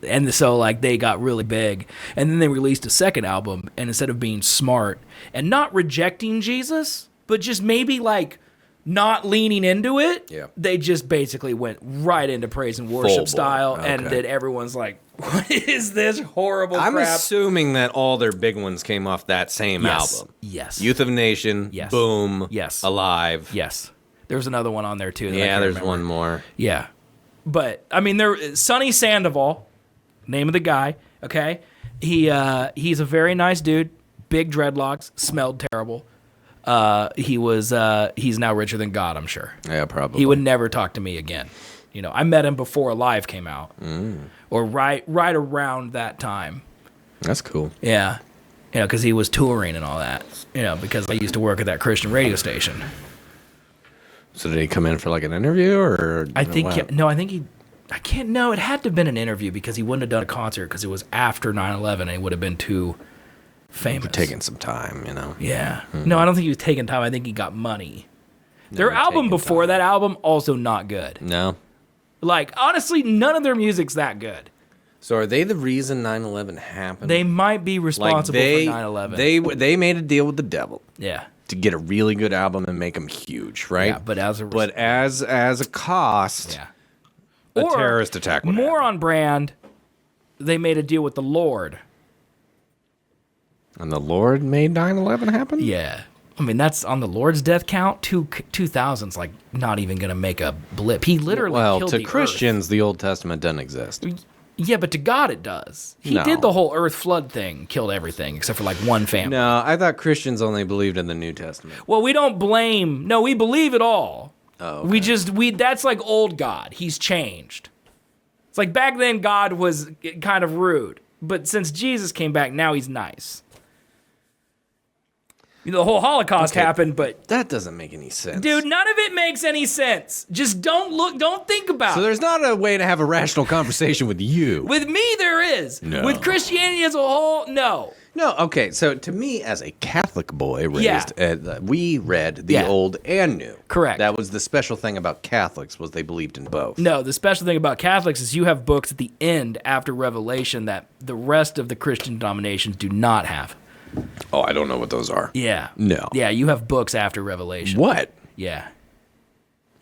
and so like they got really big. And then they released a second album, and instead of being smart and not rejecting Jesus, but just maybe like not leaning into it, they just basically went right into praise and worship style. Okay. And then everyone's like, what is this horrible crap? I'm assuming that all their big ones came off that same album. Yes. Youth of Nation, Boom, Alive. Yes. There's another one on there too. Yeah, there's one more. Yeah. But, I mean, Sonny Sandoval, name of the guy, okay? He's a very nice dude, big dreadlocks, smelled terrible. He's now richer than God, I'm sure. Yeah, probably. He would never talk to me again. I met him before Alive came out. Or right around that time. That's cool. Yeah. Because he was touring and all that. Because I used to work at that Christian radio station. So did he come in for like an interview or? I think it had to have been an interview because he wouldn't have done a concert because it was after 9/11 and it would have been too famous. Taking some time, Yeah. No, I don't think he was taking time. I think he got money. Their album before that album, also not good. No. Like, honestly, none of their music's that good. So are they the reason 9/11 happened? They might be responsible for 9/11. They made a deal with the devil. Yeah. To get a really good album and make them huge, right? Yeah, but as a cost, a terrorist attack would more happen. On brand, they made a deal with the Lord. And the Lord made 9/11 happen? Yeah. I mean, that's on the Lord's death count. 2000's like not even going to make a blip. He literally killed the to Christians, earth. The Old Testament doesn't exist. Yeah, but to God it does. He did the whole earth flood thing, killed everything except for like one family. No, I thought Christians only believed in the New Testament. Well, we don't blame. No, we believe it all. Oh, okay. That's like old God. He's changed. It's like back then God was kind of rude, but since Jesus came back, now he's nice. You know, the whole Holocaust happened, but that doesn't make any sense. Dude, none of it makes any sense. Just don't think about it. So there's not a way to have a rational conversation with you. With me, there is. No. With Christianity as a whole, no. No, okay. So to me, as a Catholic boy raised, we read the Old and New. Correct. That was the special thing about Catholics, was they believed in both. No, the special thing about Catholics is you have books at the end after Revelation that the rest of the Christian denominations do not have. Oh, I don't know what those are. Yeah. No. Yeah, you have books after Revelation. What? Yeah.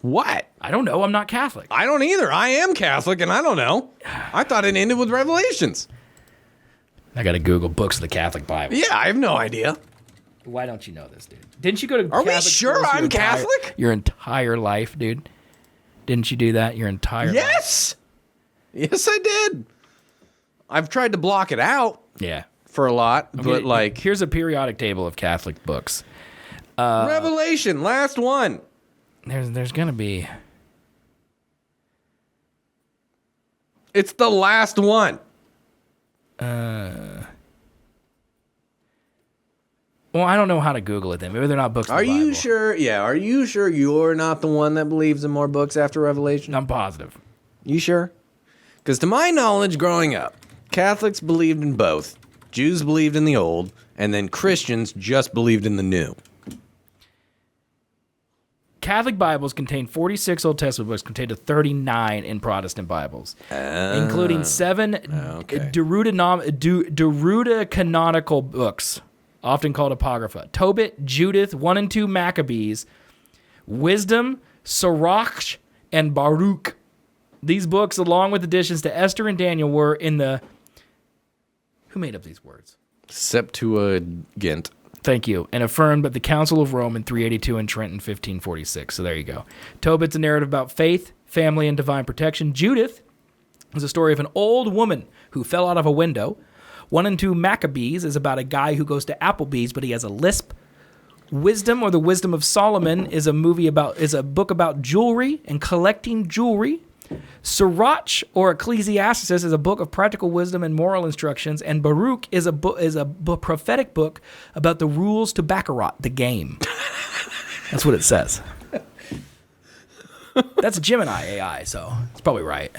What? I don't know. I'm not Catholic. I don't either. I am Catholic, and I don't know. I thought it ended with Revelations. I got to Google books of the Catholic Bible. Yeah, I have no idea. Why don't you know this, dude? Didn't you go to Are Catholic we sure schools I'm Catholic? Your entire life, dude? Didn't you do that your entire life? Yes! Yes, I did. I've tried to block it out. Yeah. For a lot, but like... Here's a periodic table of Catholic books. Revelation, last one. There's gonna be... It's the last one. Well, I don't know how to Google it then. Maybe they're not books of the Bible. Are you sure? Yeah, are you sure you're not the one that believes in more books after Revelation? I'm positive. You sure? Because to my knowledge, growing up, Catholics believed in both. Jews believed in the old, and then Christians just believed in the new. Catholic Bibles contain 46 Old Testament books compared to 39 in Protestant Bibles, including 7 Deuterocanonical books, often called Apocrypha. Tobit, Judith, 1 and 2 Maccabees, Wisdom, Sirach, and Baruch. These books, along with additions to Esther and Daniel, were in the... Who made up these words? Septuagint. Thank you. And affirmed at the Council of Rome in 382 and Trent in 1546. So there you go. Tobit's a narrative about faith, family, and divine protection. Judith is a story of an old woman who fell out of a window. 1 and 2 Maccabees is about a guy who goes to Applebee's, but he has a lisp. Wisdom, or the Wisdom of Solomon, is a book about jewelry and collecting jewelry. Sirach, or Ecclesiastes, is a book of practical wisdom and moral instructions, and Baruch is a prophetic book about the rules to Baccarat, the game. That's what it says. That's Gemini AI, so it's probably right.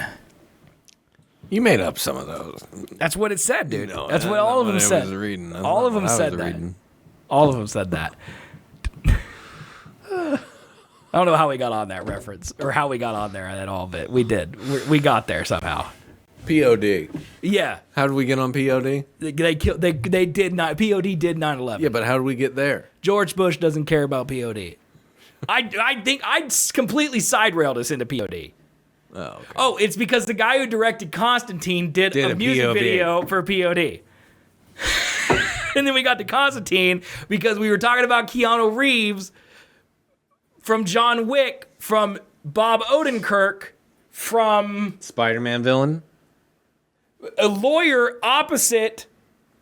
You made up some of those. That's what it said, dude. No, that's what all of them said. All of them said that. All of them said that. I don't know how we got on that reference or how we got on there at all, but we did. We got there somehow. POD. Yeah. How did we get on POD? They did not. POD did 9/11. Yeah, but how did we get there? George Bush doesn't care about POD. I think I completely side railed us into POD. Oh. Okay. Oh, it's because the guy who directed Constantine did a music video for POD. And then we got to Constantine because we were talking about Keanu Reeves from John Wick, from Bob Odenkirk, from... Spider-Man villain? A lawyer opposite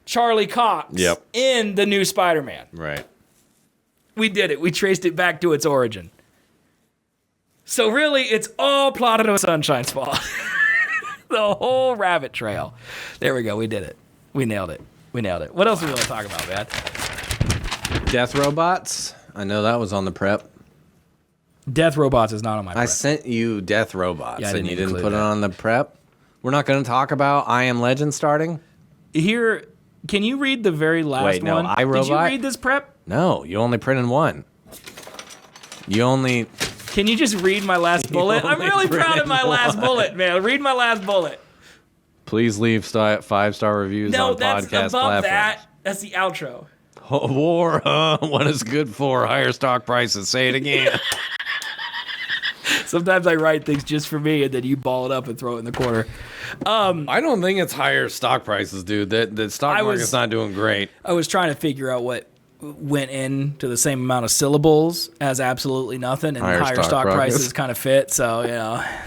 Charlie Cox in the new Spider-Man. Right. We did it. We traced it back to its origin. So really, it's all Plot of Sunshine's fault. The whole rabbit trail. There we go. We did it. We nailed it. What else are we going to talk about, man? Death Robots. I know that was on the prep. Death Robots is not on my prep. I sent you Death Robots, yeah, and you didn't put it on the prep. We're not going to talk about I Am Legend starting? Here, can you read the very last one? Wait, no, iRobot? Did you read this prep? No, you only printed one. Can you just read my last bullet? I'm really proud of my last bullet, man. Read my last bullet. Please leave 5-star reviews on podcast platforms. No, that's above that. That's the outro. War, what is good for? Higher stock prices. Say it again. Sometimes I write things just for me, and then you ball it up and throw it in the corner. I don't think it's higher stock prices, dude. The stock market's not doing great. I was trying to figure out what went into the same amount of syllables as absolutely nothing, and higher stock prices kind of fit. So,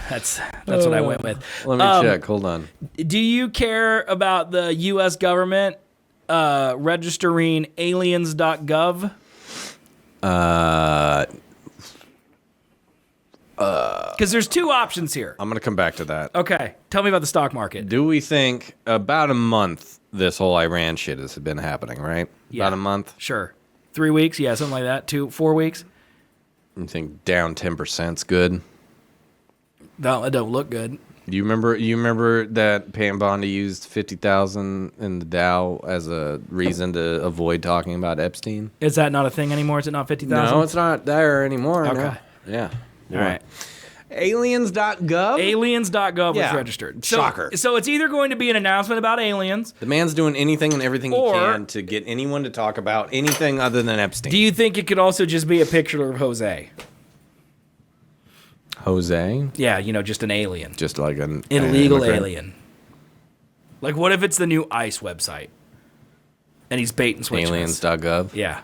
that's what I went with. Let me check. Hold on. Do you care about the U.S. government registering aliens.gov? Because there's two options here. I'm going to come back to that. Okay, tell me about the stock market. Do we think about a month this whole Iran shit has been happening, right? Yeah. About a month? Sure. 3 weeks? Yeah, something like that. 4 weeks? You think down 10%'s good? No, it don't look good. You remember that Pam Bondi used 50,000 in the Dow as a reason to avoid talking about Epstein? Is that not a thing anymore? Is it not 50,000? No, it's not there anymore. Okay. No. Yeah. All right. Aliens.gov? Aliens.gov Yeah. was registered. Shocker. So it's either going to be an announcement about aliens. The man's doing anything and everything Or- he can to get anyone to talk about anything other than Epstein. Do you think it could also just be a picture of Jose? Jose? Yeah, just an alien. Just like an Illegal immigrant. alien. Like, what if it's the new ICE website? And he's bait and switching us? Aliens.gov? Yeah.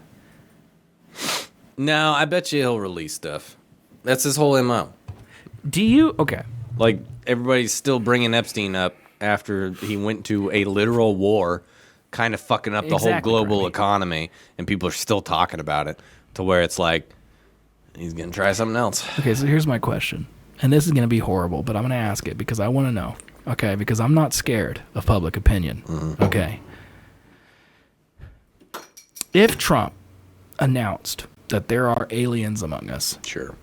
No, I bet you he'll release stuff. That's his whole MO. Do you? Okay. Like, everybody's still bringing Epstein up after he went to a literal war, kind of fucking up the whole Exactly, global Bernie. economy, and people are still talking about it, to where it's like, he's going to try something else. Okay, so here's my question. And this is going to be horrible, but I'm going to ask it because I want to know. Okay, because I'm not scared of public opinion. Mm-hmm. Okay. If Trump announced that there are aliens among us, Sure.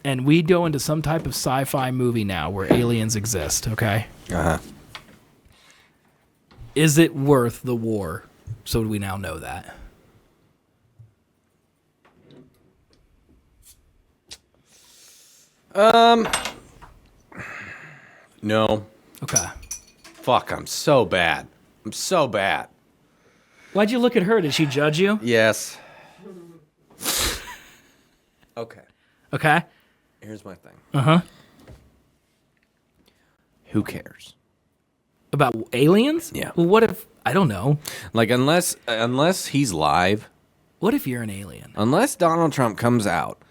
and we go into some type of sci-fi movie now where aliens exist, okay? Uh-huh. Is it worth the war? So do we now know that? No. Okay. Fuck, I'm so bad. I'm so bad. Why'd you look at her? Did she judge you? Yes. Okay. Okay. Here's my thing. Uh-huh. Who cares? About aliens? Yeah. Well, what if, I don't know. Like, unless he's live, What if you're an alien? unless Donald Trump comes out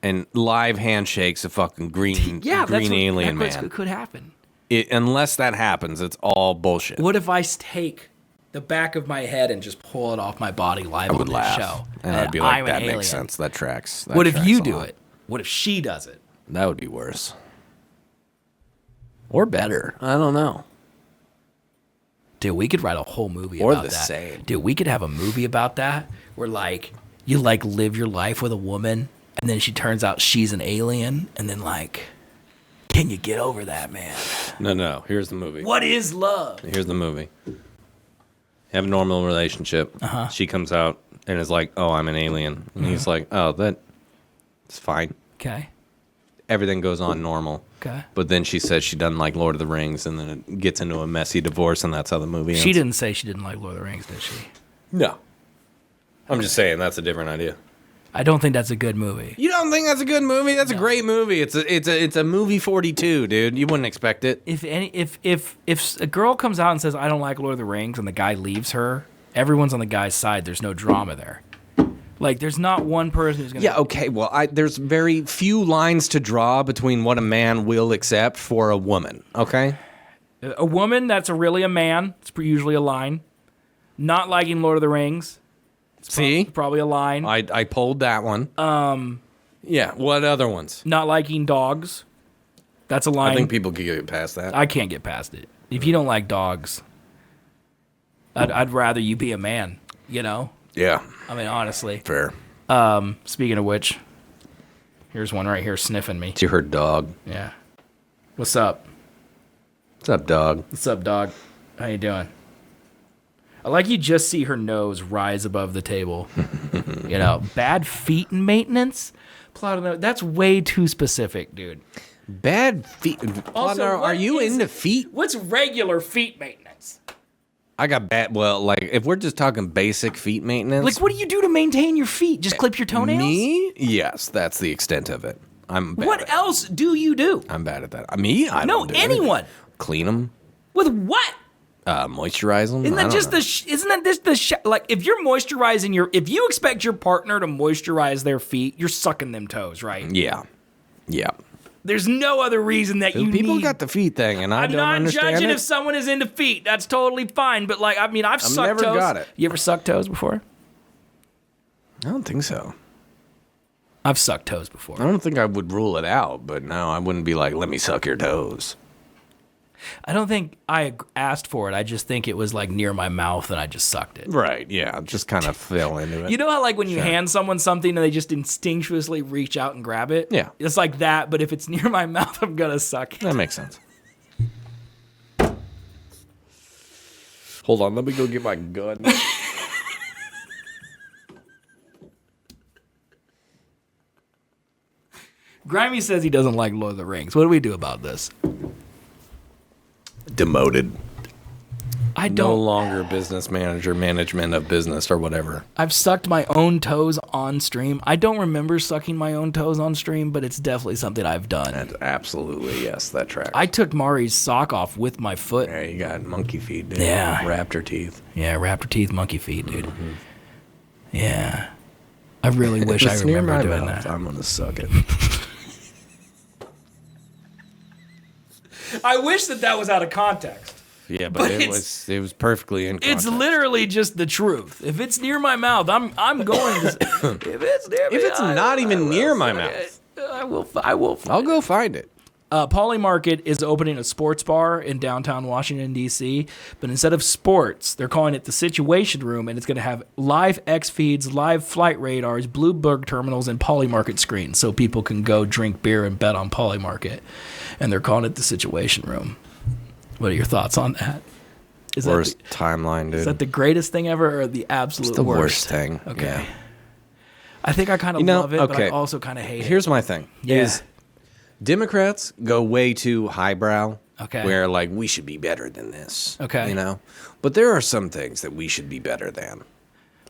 and live handshakes a fucking green alien man, could happen. unless that happens, it's all bullshit. What if I take the back of my head and just pull it off my body live I on would this laugh. show? And I'd be like, I'm an that alien. makes sense. That tracks. What if you do it? What if she does it? That would be worse. Or better. I don't know. Dude, we could write a whole movie Or about the that. same. Dude, we could have a movie about that where, like, you, like, live your life with a woman and then she turns out she's an alien and then, like, can you get over that, man? No. Here's the movie. What is love? Here's the movie. Have a normal relationship. Uh-huh. She comes out and is like, "Oh, I'm an alien," and he's like, "Oh, that's fine." Okay. Everything goes on normal. Okay. But then she says she doesn't like Lord of the Rings, and then it gets into a messy divorce, and that's how the movie ends. She didn't say she didn't like Lord of the Rings, did she? No. I'm just saying that's a different idea. I don't think that's a good movie. You don't think that's a good movie? That's a great movie. It's a movie 42, dude. You wouldn't expect it. If a girl comes out and says I don't like Lord of the Rings and the guy leaves her, everyone's on the guy's side. There's no drama there. Like, there's not one person who's gonna. Yeah, okay. Well, there's very few lines to draw between what a man will accept for a woman. Okay. A woman that's really a man. It's usually a line. Not liking Lord of the Rings. See, Probably a line. I pulled that one. Yeah. What other ones? Not liking dogs. That's a line. I think people can get past that. I can't get past it. If you don't like dogs, I'd rather you be a man. You know. Yeah. I mean, honestly. Fair. Speaking of which, here's one right here sniffing me. You heard dog. Yeah. What's up? What's up, dog? What's up, dog? How you doing? I like you just see her nose rise above the table. You know, bad feet and maintenance? That's way too specific, dude. Bad feet. Also, Are what you is- into feet? What's regular feet maintenance? I got bad. Well, like if we're just talking basic feet maintenance, Like, what do you do to maintain your feet? Just clip your toenails? me, yes, that's the extent of it. I'm bad. What at else do you do? it. I'm bad at that. Me? I No, don't do anyone. anything. Clean them, With what? moisturize them. Isn't that just isn't that just the like if you're moisturizing if you expect your partner to moisturize their feet, you're sucking them toes, right? Yeah. There's no other reason that you People need. got the feet thing, and I I'm don't not understand judging it. if someone is into feet. That's totally fine. But like, I mean, I've sucked never toes. got it. You ever sucked toes before? I don't think so. I've sucked toes before. I don't think I would rule it out, but no, I wouldn't be like, let me suck your toes. I don't think I asked for it. I just think it was like near my mouth and I just sucked it. Right, yeah, just kind of fell into it. You know how like when you hand someone something and they just instinctually reach out and grab it? Yeah. It's like that, but if it's near my mouth, I'm going to suck it. That makes sense. Hold on, let me go get my gun. Grimy says he doesn't like Lord of the Rings. What do we do about this? Demoted. I No don't. longer business manager, management of business or whatever. I've sucked my own toes on stream. I don't remember sucking my own toes on stream, but it's definitely something I've done. And absolutely, yes, that tracks. I took Mari's sock off with my foot. Yeah, you got monkey feet, dude. Yeah. Raptor teeth. Yeah, raptor teeth, monkey feet, dude. Mm-hmm. Yeah. I really wish I It's near remember my doing mouth, that. I'm gonna suck it. I wish that was out of context. Yeah, but it was perfectly in context. It's literally just the truth. If it's near my mouth, I'm going to. If it's near me, If it's not even near my mouth, I will. I'll go find it. Poly Market is opening a sports bar in downtown Washington, D.C., but instead of sports, they're calling it the Situation Room, and it's going to have live X feeds, live flight radars, Bloomberg terminals, and Poly Market screens, so people can go drink beer and bet on Poly Market. And they're calling it the Situation Room. What are your thoughts on that? Is Worst timeline, dude. Is that the greatest thing ever or the absolute It's the worst? worst thing. Okay. Yeah. I think I kind of love it, but I also kind of hate it. Here's my thing. Yeah. Is Democrats go way too highbrow. Okay. Where like we should be better than this. Okay. You know? But there are some things that we should be better than.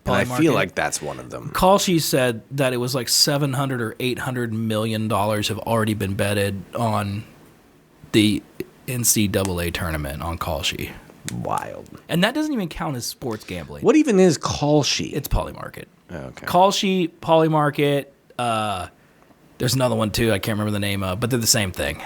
And I feel like that's one of them. Kalshi said that it was like $700 or $800 million have already been betted on the NCAA tournament on Kalshi. Wild. And that doesn't even count as sports gambling. What even is Kalshi? It's Poly Market. Okay. Kalshi, Poly Market, there's another one too, I can't remember the name of, but they're the same thing.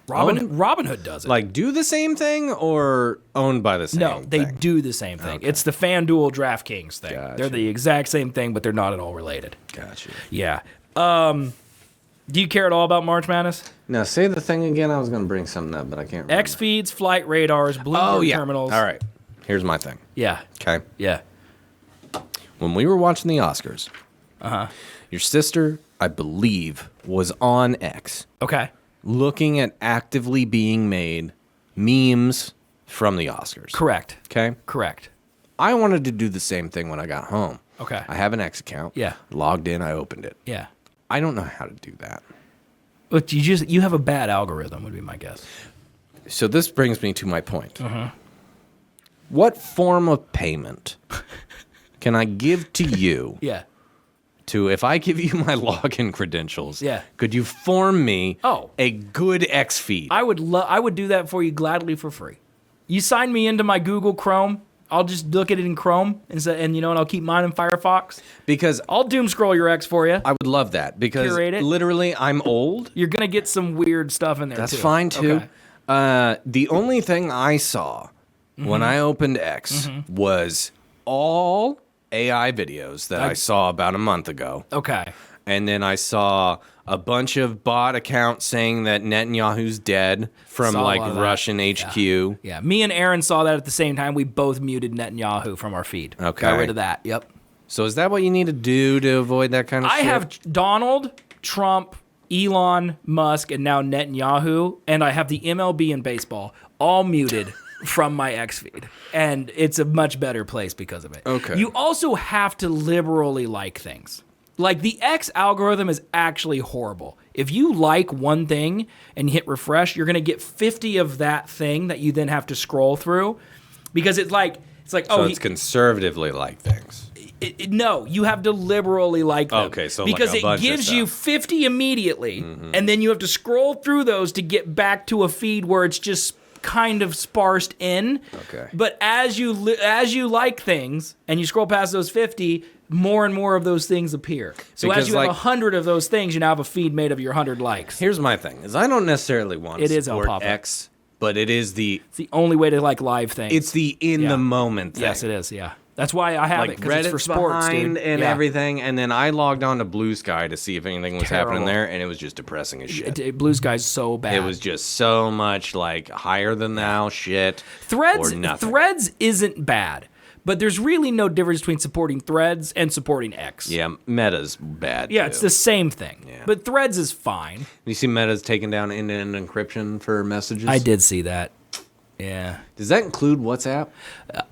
Robinhood does it. Like do the same thing or owned by the same thing? No, they do the same thing. Okay. It's the FanDuel DraftKings thing. Gotcha. They're the exact same thing, but they're not at all related. Gotcha. Yeah. Do you care at all about March Madness? Now say the thing again. I was going to bring something up, but I can't remember. X feeds, flight radars, Bloomberg terminals. All right. Here's my thing. Yeah. Okay. Yeah. When we were watching the Oscars, your sister, I believe, was on X. Okay. Looking at actively being made memes from the Oscars. Correct. Okay? Correct. I wanted to do the same thing when I got home. Okay. I have an X account. Yeah. Logged in, I opened it. Yeah. I don't know how to do that. But you have a bad algorithm, would be my guess. So this brings me to my point. What form of payment can I give to you Yeah. to, if I give you my login credentials, Yeah. could you form me Oh. a good X feed? I would do that for you gladly for free. You sign me into my Google Chrome. I'll just look at it in Chrome and you know, and I'll keep mine in Firefox. Because I'll doom scroll your X for you. I would love that because Curate it. literally I'm old. You're gonna get some weird stuff in there. That's too. fine too. Okay. The only thing I saw when I opened X was all AI videos that I saw about a month ago. Okay. And then I saw a bunch of bot accounts saying that Netanyahu's dead from Saw like all that. Russian HQ. Yeah. Me and Aaron saw that at the same time. We both muted Netanyahu from our feed. Okay. Got rid of that. Yep. So is that what you need to do to avoid that kind of shit? I have Donald, Trump, Elon Musk, and now Netanyahu, and I have the MLB and baseball all muted from my X feed. And it's a much better place because of it. Okay. You also have to liberally like things. Like the X algorithm is actually horrible. If you like one thing and hit refresh, you're going to get 50 of that thing that you then have to scroll through because it's like so it's conservatively like things. No, you have to liberally like them. Okay, so because like a bunch it of gives you stuff. 50 immediately, and then you have to scroll through those to get back to a feed where it's just kind of sparsed in. Okay. But as you like things and you scroll past those 50, more and more of those things appear. So Because, as you have like- 100 of those things, you now have a feed made of your 100 likes. Here's my thing: is I don't necessarily want It to is on support pop-up. X, but it is the It's the only way to like live things. in Yeah. the moment thing. Yes, it is. Yeah. That's why I have like it, because it's for Reddit's sports, behind dude. and everything. And then I logged on to Blue Sky to see if anything was happening there, and it was just depressing as shit. Blue Sky's so bad. It was just so much like higher than thou shit. Threads isn't bad, but there's really no difference between supporting Threads and supporting X. Yeah, Meta's bad. Yeah, too. it's the same thing. Yeah. But Threads is fine. You see Meta's taking down end-to-end encryption for messages? I did see that. Yeah. Does that include WhatsApp?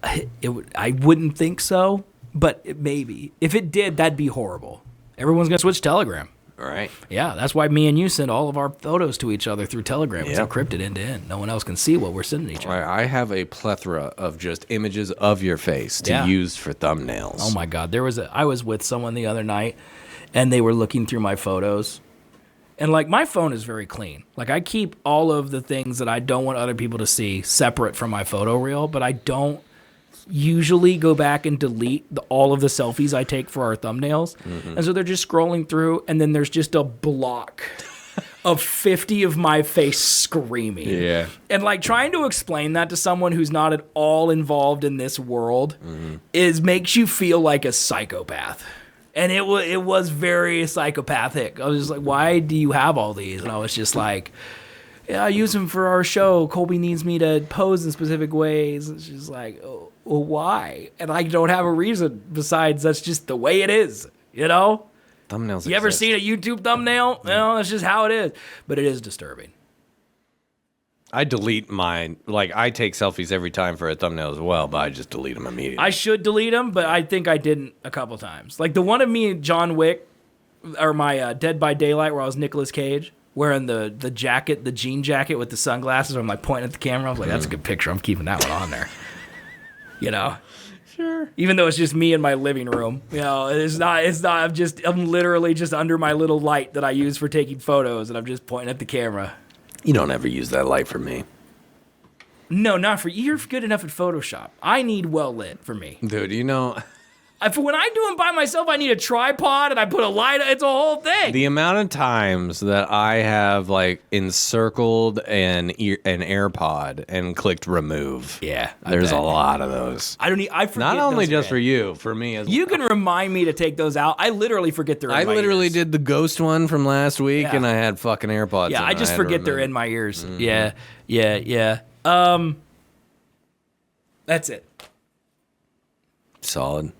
I wouldn't think so, but maybe. If it did, that'd be horrible. Everyone's going to switch Telegram. All right. Yeah, that's why me and you send all of our photos to each other through Telegram. It's encrypted end to end. No one else can see what we're sending each other. I have a plethora of just images of your face to use for thumbnails. Oh my God. I was with someone the other night, and they were looking through my photos. And, like, my phone is very clean. Like, I keep all of the things that I don't want other people to see separate from my photo reel, but I don't usually go back and delete all of the selfies I take for our thumbnails. Mm-hmm. And so they're just scrolling through, and then there's just a block of 50 of my face screaming. Yeah. And, like, trying to explain that to someone who's not at all involved in this world makes you feel like a psychopath. And it was very psychopathic. I was just like, why do you have all these? And I was just like, yeah, I use them for our show. Colby needs me to pose in specific ways. And she's like, oh, well, why? And I don't have a reason besides that's just the way it is, you know? Thumbnails You ever seen a YouTube thumbnail? No, that's just how it is. But it is disturbing. I delete mine. Like, I take selfies every time for a thumbnail as well, but I just delete them immediately. I should delete them, but I think I didn't a couple times. Like the one of me and John Wick, or my Dead by Daylight, where I was Nicolas Cage, wearing the jacket, the jean jacket with the sunglasses, where I'm like pointing at the camera. I was like, that's a good picture. I'm keeping that one on there. You know? Sure. Even though it's just me in my living room. You know, it's not, I'm literally just under my little light that I use for taking photos, and I'm just pointing at the camera. You don't ever use that light for me. No, not for you. You're good enough at Photoshop. I need well lit for me. Dude, you know... When I do them by myself, I need a tripod and I put a light. It's a whole thing. The amount of times that I have like encircled an AirPod and clicked remove. Yeah, there's a lot of those. I forget. Not only those just for you, for me as well. You can remind me to take those out. I literally forget they're in my ears. Did the ghost one from last week, and I had fucking AirPods. Yeah, I just forget they're in my ears. Mm-hmm. Yeah. That's it. Solid.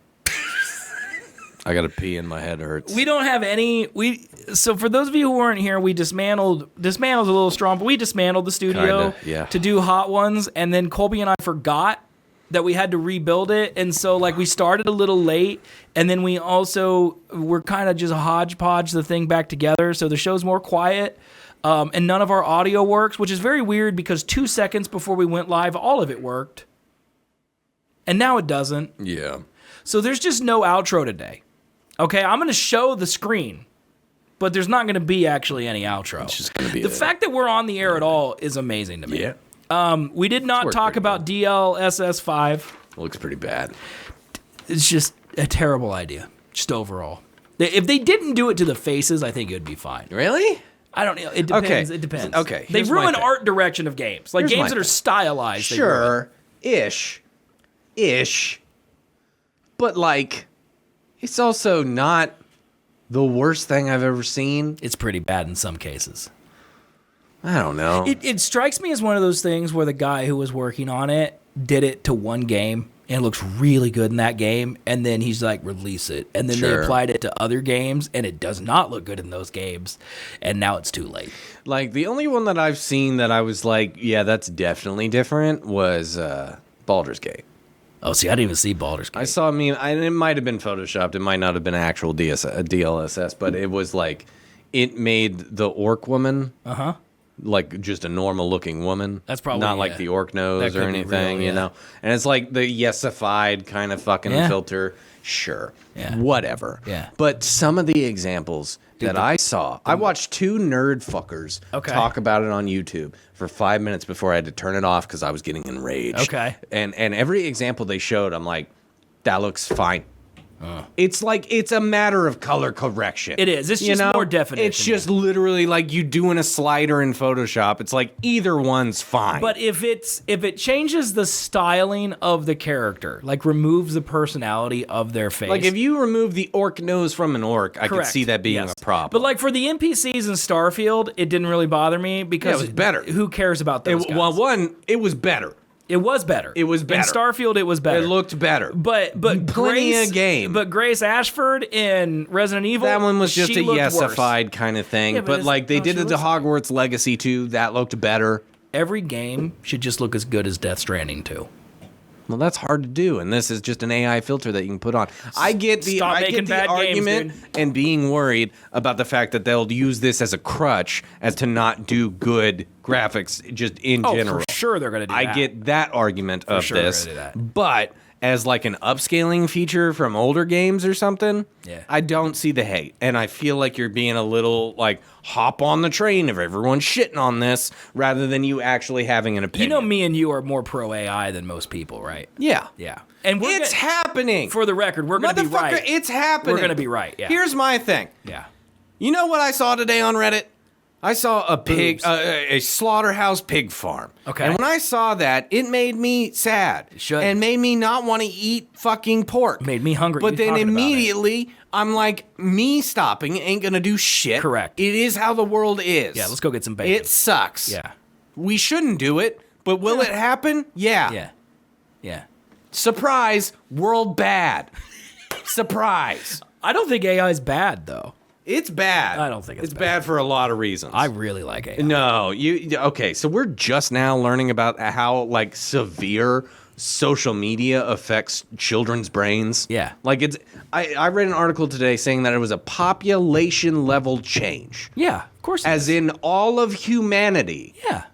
I gotta pee and my head hurts. We don't have any. So for those of you who weren't here, we dismantled a little strong, but we dismantled the studio to do Hot Ones, and then Colby and I forgot that we had to rebuild it, and so like we started a little late, and then we also were kind of just hodgepodge the thing back together, so the show's more quiet, and none of our audio works, which is very weird because 2 seconds before we went live, all of it worked, and now it doesn't. Yeah. So there's just no outro today. Okay, I'm going to show the screen, but there's not going to be actually any outro. It's just going to be the fact that we're on the air at all is amazing to me. Yeah. We did not talk about DLSS 5. Looks pretty bad. It's just a terrible idea, just overall. If they didn't do it to the faces, I think it would be fine. Really? I don't know. It depends. Okay. It depends. Okay. They ruin art direction of games. Like games that are stylized. Sure. Ish. But like... It's also not the worst thing I've ever seen. It's pretty bad in some cases. I don't know. It strikes me as one of those things where the guy who was working on it did it to one game and it looks really good in that game, and then he's like, release it. And then they applied it to other games, and it does not look good in those games, and now it's too late. Like, the only one that I've seen that I was like, yeah, that's definitely different was Baldur's Gate. Oh, see, I didn't even see Baldur's Gate. I saw a meme. It might have been photoshopped. It might not have been actual DLSS, but it was like, it made the orc woman like just a normal-looking woman. That's probably not like the orc nose or anything, real, you know? And it's like the yesified kind of fucking filter. Sure. Yeah. Whatever. Yeah. But some of the examples that I saw, I watched two nerd fuckers talk about it on YouTube for 5 minutes before I had to turn it off because I was getting enraged. Okay. And every example they showed, I'm like, that looks fine. It's like it's a matter of color correction. It is. It's just more definition. It's just literally like you doing a slider in Photoshop. It's like either one's fine. But if it changes the styling of the character, like removes the personality of their face. Like if you remove the orc nose from an orc, I could see that being a problem. But like for the NPCs in Starfield, it didn't really bother me because it was better. Who cares about those guys? Well, one, it was better. It was better. It was better. In Starfield, it was better. It looked better. But plenty Grace, of game. But Grace Ashford in Resident Evil, that one was just a yesified worse kind of thing. Yeah, but like they did it to Hogwarts Legacy too. That looked better. Every game should just look as good as Death Stranding 2. Well, that's hard to do, and this is just an AI filter that you can put on. I get the argument and being worried about the fact that they'll use this as a crutch as to not do good graphics just in general. For sure they're going to do that. I get that argument of this, they're gonna do that. but as like an upscaling feature from older games or something, I don't see the hate, and I feel like you're being a little like hop on the train of everyone shitting on this rather than you actually having an opinion. You know, me and you are more pro AI than most people, right? Yeah. And it's happening. For the record, we're going to be right. It's happening. We're going to be right. Yeah. Here's my thing. Yeah. You know what I saw today on Reddit? I saw a pig, a slaughterhouse pig farm. Okay. And when I saw that, it made me sad. It should. And made me not want to eat fucking pork. Made me hungry. But then immediately, I'm like, me stopping ain't gonna do shit. Correct. It is how the world is. Yeah, let's go get some bacon. It sucks. Yeah. We shouldn't do it, but will it happen? Yeah. Yeah. Surprise, world bad. Surprise. I don't think AI is bad, though. It's bad. I don't think it's bad for a lot of reasons. I really like AI. No, okay, so we're just now learning about how like severe social media affects children's brains. Yeah. Like I read an article today saying that it was a population level change. Yeah, of course. As in all of humanity. Yeah.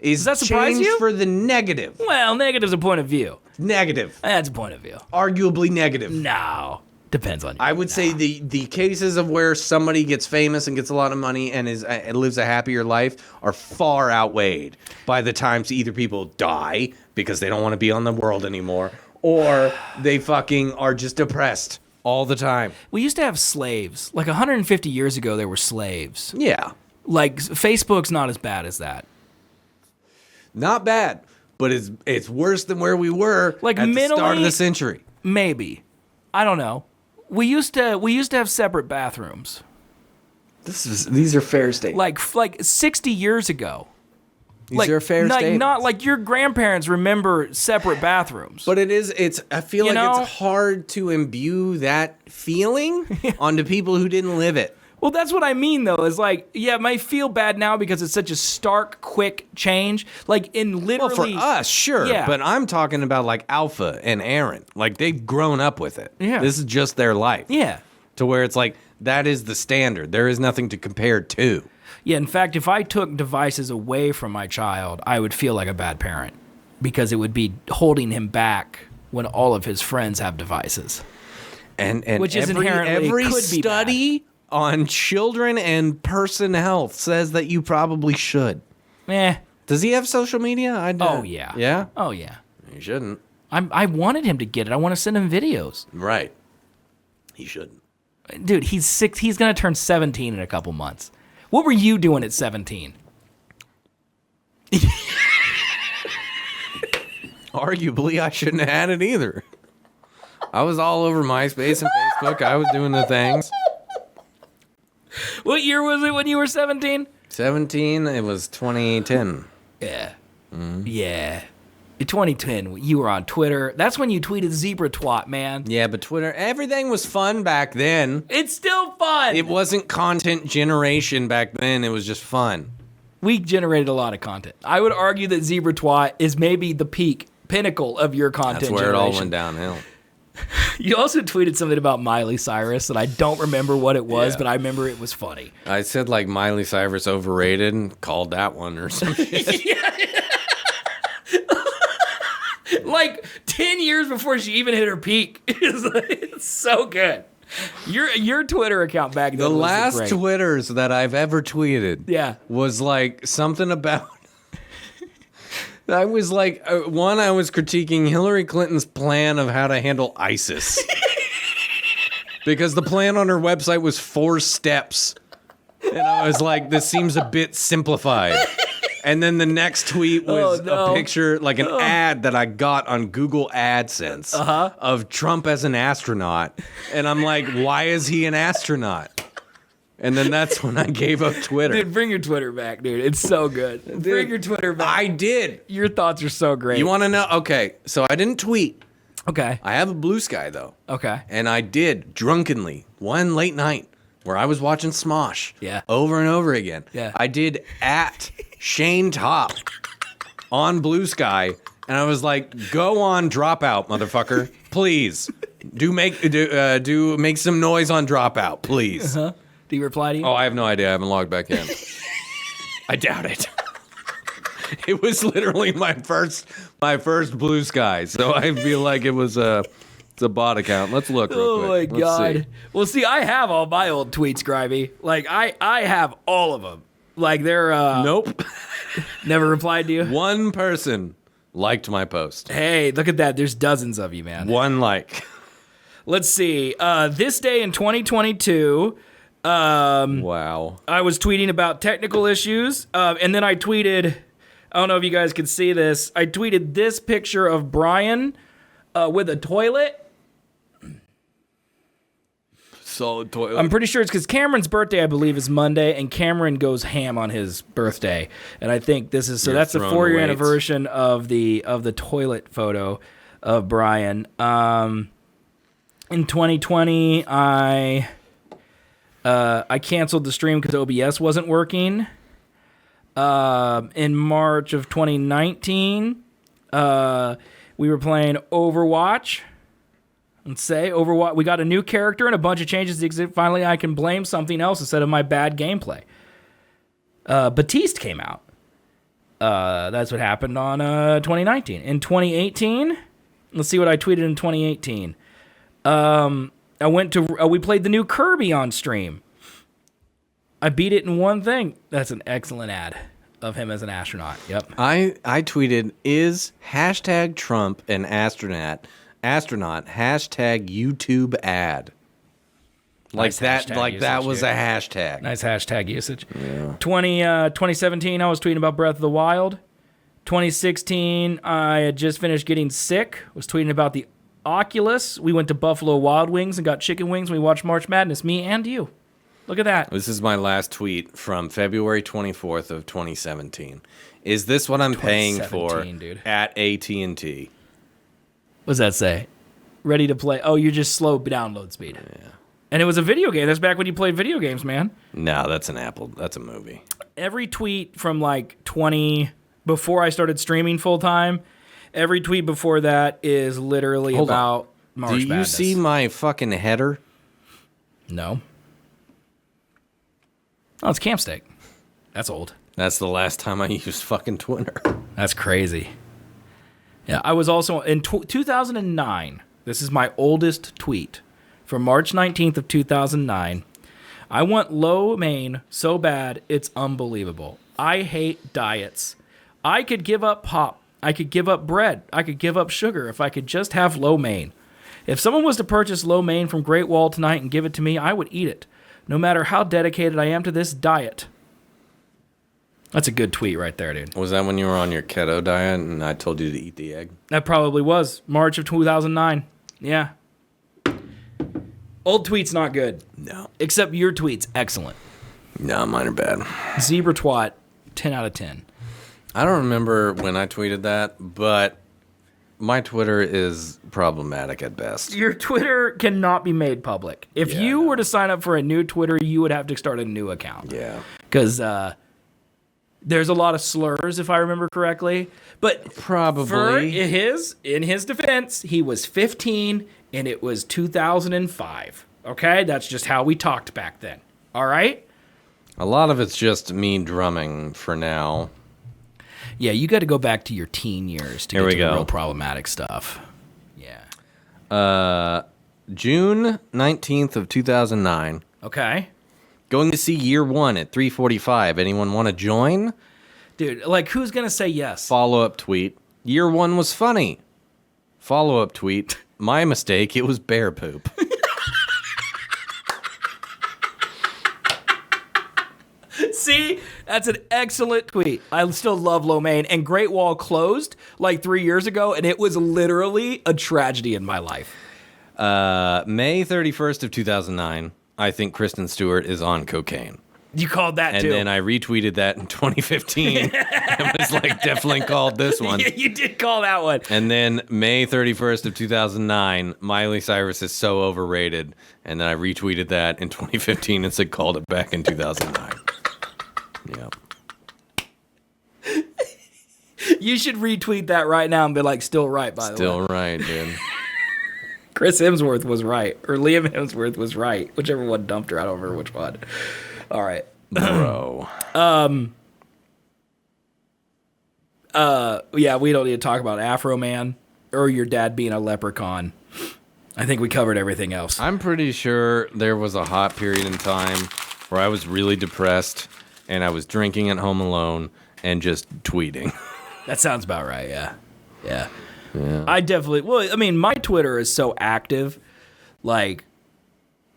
Does that surprise changed you? for the negative. Well, negative's a point of view. Negative. That's a point of view. Arguably negative. No. Depends on you. I would say the cases of where somebody gets famous and gets a lot of money and lives a happier life are far outweighed by the times either people die because they don't want to be on the world anymore or they fucking are just depressed all the time. We used to have slaves. Like 150 years ago, there were slaves. Yeah. Like Facebook's not as bad as that. Not bad, but it's worse than where we were like at the start of the century. Maybe. I don't know. We used to have separate bathrooms. These are fair statements. Like 60 years ago. These are fair statements. Not like your grandparents remember separate bathrooms. But I feel like it's hard to imbue that feeling onto people who didn't live it. Well, that's what I mean, though, is like, yeah, it might feel bad now because it's such a stark, quick change. Like, in literally... Well, for us, sure. Yeah. But I'm talking about, like, Alpha and Aaron. Like, they've grown up with it. Yeah. This is just their life. Yeah. To where it's like, that is the standard. There is nothing to compare to. Yeah, in fact, if I took devices away from my child, I would feel like a bad parent because it would be holding him back when all of his friends have devices. And which is inherently every could be study... bad. On children and person health says that you probably should. Does he have social media? I do. Oh, yeah. Yeah? Oh, yeah. He shouldn't. I wanted him to get it. I want to send him videos. Right. He shouldn't. Dude, he's 6. He's going to turn 17 in a couple months. What were you doing at 17? Arguably, I shouldn't have had it either. I was all over MySpace and Facebook. I was doing the things. What year was it when you were 17? 17, it was 2010. Yeah. Mm-hmm. Yeah. In 2010, you were on Twitter. That's when you tweeted zebra twat, man. Yeah, but Twitter, everything was fun back then. It's still fun. It wasn't content generation back then. It was just fun. We generated a lot of content. I would argue that zebra twat is maybe the pinnacle of your content generation. That's where it all went downhill. You also tweeted something about Miley Cyrus, and I don't remember what it was, but I remember it was funny. I said, like, Miley Cyrus overrated and called that one or some shit. Like 10 years before she even hit her peak. It's so good. Your Twitter account back then the was last great. Twitters that I've ever tweeted was like something about... I was like, I was critiquing Hillary Clinton's plan of how to handle ISIS. because the plan on her website was 4 steps. And I was like, this seems a bit simplified. And then the next tweet was a picture, like an ad that I got on Google AdSense of Trump as an astronaut. And I'm like, why is he an astronaut? And then that's when I gave up Twitter. Dude, bring your Twitter back, dude. It's so good. Bring your Twitter back. I did. Your thoughts are so great. You want to know? Okay, so I didn't tweet. Okay. I have a Blue Sky, though. Okay. And I did, drunkenly, one late night, where I was watching Smosh. Yeah. Over and over again. Yeah. I did at Shane Top on Blue Sky, and I was like, go on Dropout, motherfucker. Please. Do make some noise on Dropout, please. Uh-huh. Do you reply to you? Oh, I have no idea. I haven't logged back in. I doubt it. It was literally my first Blue Sky, so I feel like it's a bot account. Let's look real quick. Oh my God. Well, see, I have all my old tweets, Grimy. Like I have all of them. Like they're Nope. Never replied to you. One person liked my post. Hey, look at that. There's dozens of you, man. One like. Let's see. This day in 2022. Wow. I was tweeting about technical issues, and then I tweeted. I don't know if you guys can see this. I tweeted this picture of Brian with a toilet. Solid toilet. I'm pretty sure it's because Cameron's birthday, I believe, is Monday, and Cameron goes ham on his birthday. And I think this is so. That's the 4-year anniversary of the toilet photo of Brian. In 2020, I canceled the stream because OBS wasn't working. In March of 2019, we were playing Overwatch. Let's say Overwatch. We got a new character and a bunch of changes to exit. Finally, I can blame something else instead of my bad gameplay. Batiste came out. That's what happened on 2019. In 2018, let's see what I tweeted in 2018. I went to. We played the new Kirby on stream. I beat it in one thing. That's an excellent ad of him as an astronaut. Yep. I tweeted, is hashtag Trump an astronaut hashtag YouTube ad. Like Nice that hashtag like that usage, was dude. a hashtag. Nice hashtag usage. Yeah. 2017, I was tweeting about Breath of the Wild. 2016, I had just finished getting sick. Was tweeting about the Oculus. We went to Buffalo Wild Wings and got chicken wings. We watched March Madness. Me and you. Look at that. This is my last tweet from February 24th of 2017. Is this what I'm paying for dude. at AT&T? What does that say? Ready to play. Oh, you're just slow download speed. Yeah. And it was a video game. That's back when you played video games, man. No, that's an Apple. That's a movie. Every tweet from like 20 before I started streaming full time, every tweet before that is literally about March Madness. Do you see my fucking header? No. Oh, it's Campsteak. That's old. That's the last time I used fucking Twitter. That's crazy. Yeah, I was also in 2009. This is my oldest tweet from March 19th of 2009. I want lo mein so bad, it's unbelievable. I hate diets. I could give up pop. I could give up bread. I could give up sugar if I could just have lo mein. If someone was to purchase lo mein from Great Wall tonight and give it to me, I would eat it, no matter how dedicated I am to this diet. That's a good tweet right there, dude. Was that when you were on your keto diet and I told you to eat the egg? That probably was. March of 2009. Yeah. Old tweets not good. No. Except your tweets, excellent. No, mine are bad. Zebra twat, 10 out of 10. I don't remember when I tweeted that, but my Twitter is problematic at best. Your Twitter cannot be made public. If you were to sign up for a new Twitter, you would have to start a new account. Yeah. Because there's a lot of slurs, if I remember correctly. But probably in his defense, he was 15 and it was 2005. Okay? That's just how we talked back then. All right? A lot of it's just me drumming for now. Yeah, you got to go back to your teen years to get to the real problematic stuff. Yeah. June 19th of 2009. Okay. Going to see Year One at 3:45. Anyone want to join? Dude, like, who's going to say yes? Follow-up tweet. Year One was funny. Follow-up tweet. My mistake, it was bear poop. See, that's an excellent tweet. I still love lo mein. And Great Wall closed like 3 years ago, and it was literally a tragedy in my life. May 31st of 2009, I think Kristen Stewart is on cocaine. You called that and too. And then I retweeted that in 2015. It was like, definitely called this one. Yeah, you did call that one. And then May 31st of 2009, Miley Cyrus is so overrated. And then I retweeted that in 2015 and said, called it back in 2009. Yeah. You should retweet that right now and be like, still right, by the way. Still right, dude. Chris Hemsworth was right. Or Liam Hemsworth was right. Whichever one dumped her. I don't remember which one. All right. Bro. Yeah, we don't need to talk about Afro Man or your dad being a leprechaun. I think we covered everything else. I'm pretty sure there was a hot period in time where I was really depressed and I was drinking at home alone and just tweeting. That sounds about right, yeah. Yeah. I definitely, well, I mean, my Twitter is so active, like,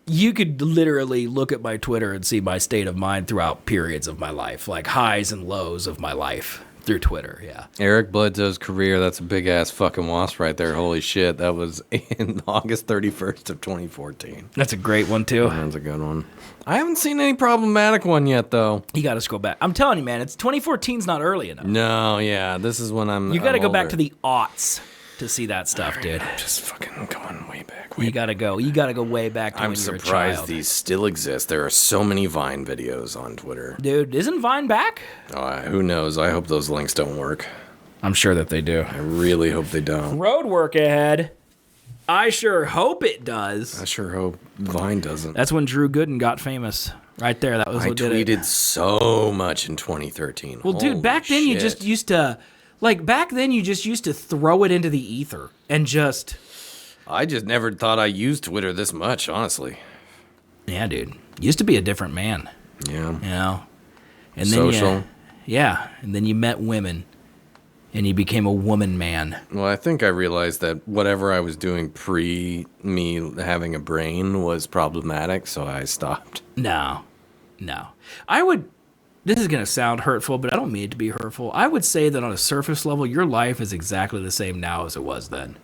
you could literally look at my Twitter and see my state of mind throughout periods of my life, like highs and lows of my life through Twitter, yeah. Eric Bledsoe's career, that's a big-ass fucking wasp right there. Holy shit, that was in August 31st of 2014. That's a great one, too. That's a good one. I haven't seen any problematic one yet, though. You got to scroll back. I'm telling you, man, 2014's not early enough. No, yeah, this is when You got to go back to the aughts to see that stuff, dude. I'm just fucking going way back. You gotta go. You gotta go way back to when you were a child. I'm surprised these still exist. There are so many Vine videos on Twitter. Dude, isn't Vine back? Who knows? I hope those links don't work. I'm sure that they do. I really hope they don't. Road work ahead. I sure hope it does. I sure hope Vine doesn't. That's when Drew Gooden got famous. Right there. That was what did it. I tweeted so much in 2013. Well, dude, back then you just used to... Like, back then, you just used to throw it into the ether and just... I just never thought I used Twitter this much, honestly. Yeah, dude. Used to be a different man. Yeah. You know? And then social. Yeah. And then you met women. And you became a woman man. Well, I think I realized that whatever I was doing pre me having a brain was problematic, so I stopped. No. I would... This is going to sound hurtful, but I don't mean it to be hurtful. I would say that on a surface level, your life is exactly the same now as it was then.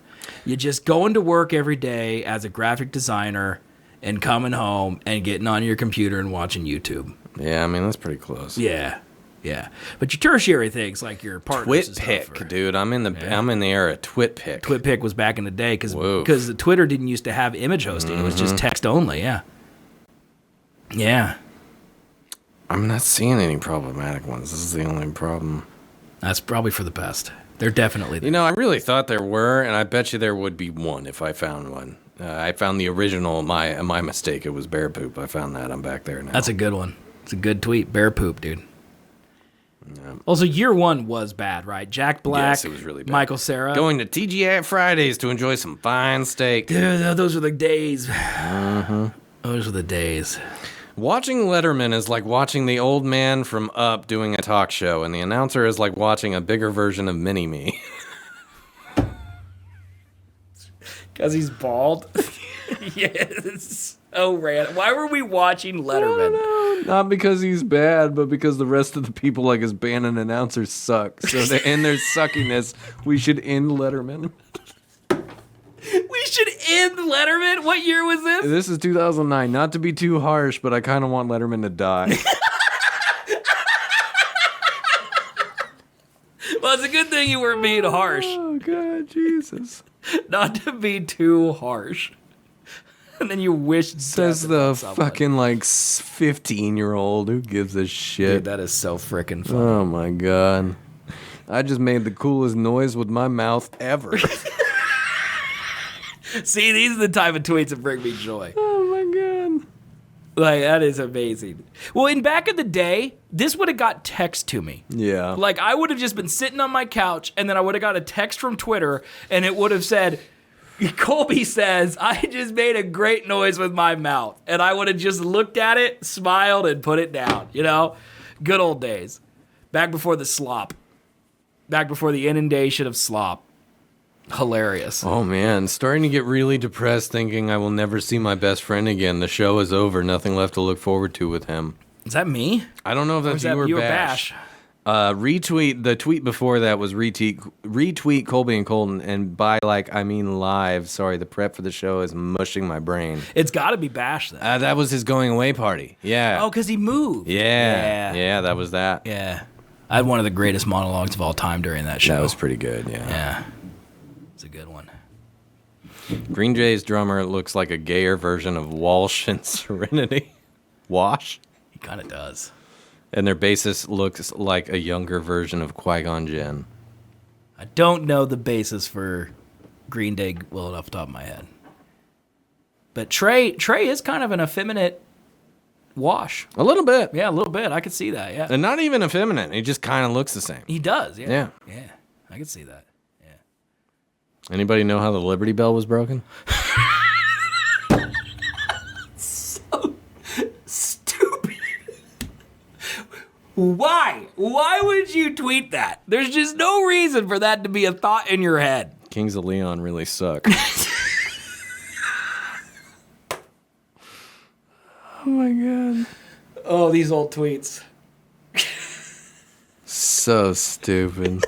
You're just going to work every day as a graphic designer and coming home and getting on your computer and watching YouTube. Yeah, I mean, that's pretty close. Yeah. But your tertiary things like your partners and TwitPic, dude. I'm in the era of TwitPic. TwitPic was back in the day because the Twitter didn't used to have image hosting. It was just text only, yeah. Yeah. I'm not seeing any problematic ones. This is the only problem. That's probably for the best. They're definitely there. You know, I really thought there were, and I bet you there would be one if I found one. I found the original, my mistake. It was bear poop. I found that. I'm back there now. That's a good one. It's a good tweet. Bear poop, dude. Yeah. Also, year one was bad, right? Jack Black. Yes, it was really bad. Michael Cera. Going to TGI Fridays to enjoy some fine steak. Dude, those were the days. Those were the days. Watching Letterman is like watching the old man from Up doing a talk show, and the announcer is like watching a bigger version of Mini-Me. Because he's bald? Yes. Oh, Rant. Why were we watching Letterman? No, not because he's bad, but because the rest of the people like his band and announcers suck. So in their suckiness, we should end Letterman. We should end Letterman? What year was this? This is 2009. Not to be too harsh, but I kind of want Letterman to die. Well, it's a good thing you weren't being harsh. Oh, God, Jesus. Not to be too harsh. And then you wish says the fucking like 15-year-old who gives a shit. Dude, that is so freaking funny. Oh, my God. I just made the coolest noise with my mouth ever. See, these are the type of tweets that bring me joy. Oh, my God. Like, that is amazing. Well, in back in the day, this would have got text to me. Yeah. Like, I would have just been sitting on my couch, and then I would have got a text from Twitter, and it would have said, Colby says, I just made a great noise with my mouth. And I would have just looked at it, smiled, and put it down, you know? Good old days. Back before the slop. Back before the inundation of slop. Hilarious. Oh, man. Starting to get really depressed thinking I will never see my best friend again. The show is over. Nothing left to look forward to with him. Is that me? I don't know if that's you or or Bash. Retweet. The tweet before that was retweet Colby and Colton, and by I mean live. Sorry, the prep for the show is mushing my brain. It's got to be Bash then. That was his going away party. Yeah. Oh, because he moved. Yeah, that was that. Yeah. I had one of the greatest monologues of all time during that show. That was pretty good, yeah. Yeah. It's a good one. Green Day's drummer looks like a gayer version of Walsh in Serenity. Wash? He kind of does. And their bassist looks like a younger version of Qui-Gon Jinn. I don't know the basis for Green Day well off the top of my head. But Trey is kind of an effeminate Wash. A little bit. Yeah, a little bit. I could see that, yeah. And not even effeminate. He just kind of looks the same. He does, yeah. Yeah. Yeah, I could see that. Yeah. Anybody know how the Liberty Bell was broken? So stupid. Why? Why would you tweet that? There's just no reason for that to be a thought in your head. Kings of Leon really suck. Oh my god. Oh, these old tweets. So stupid.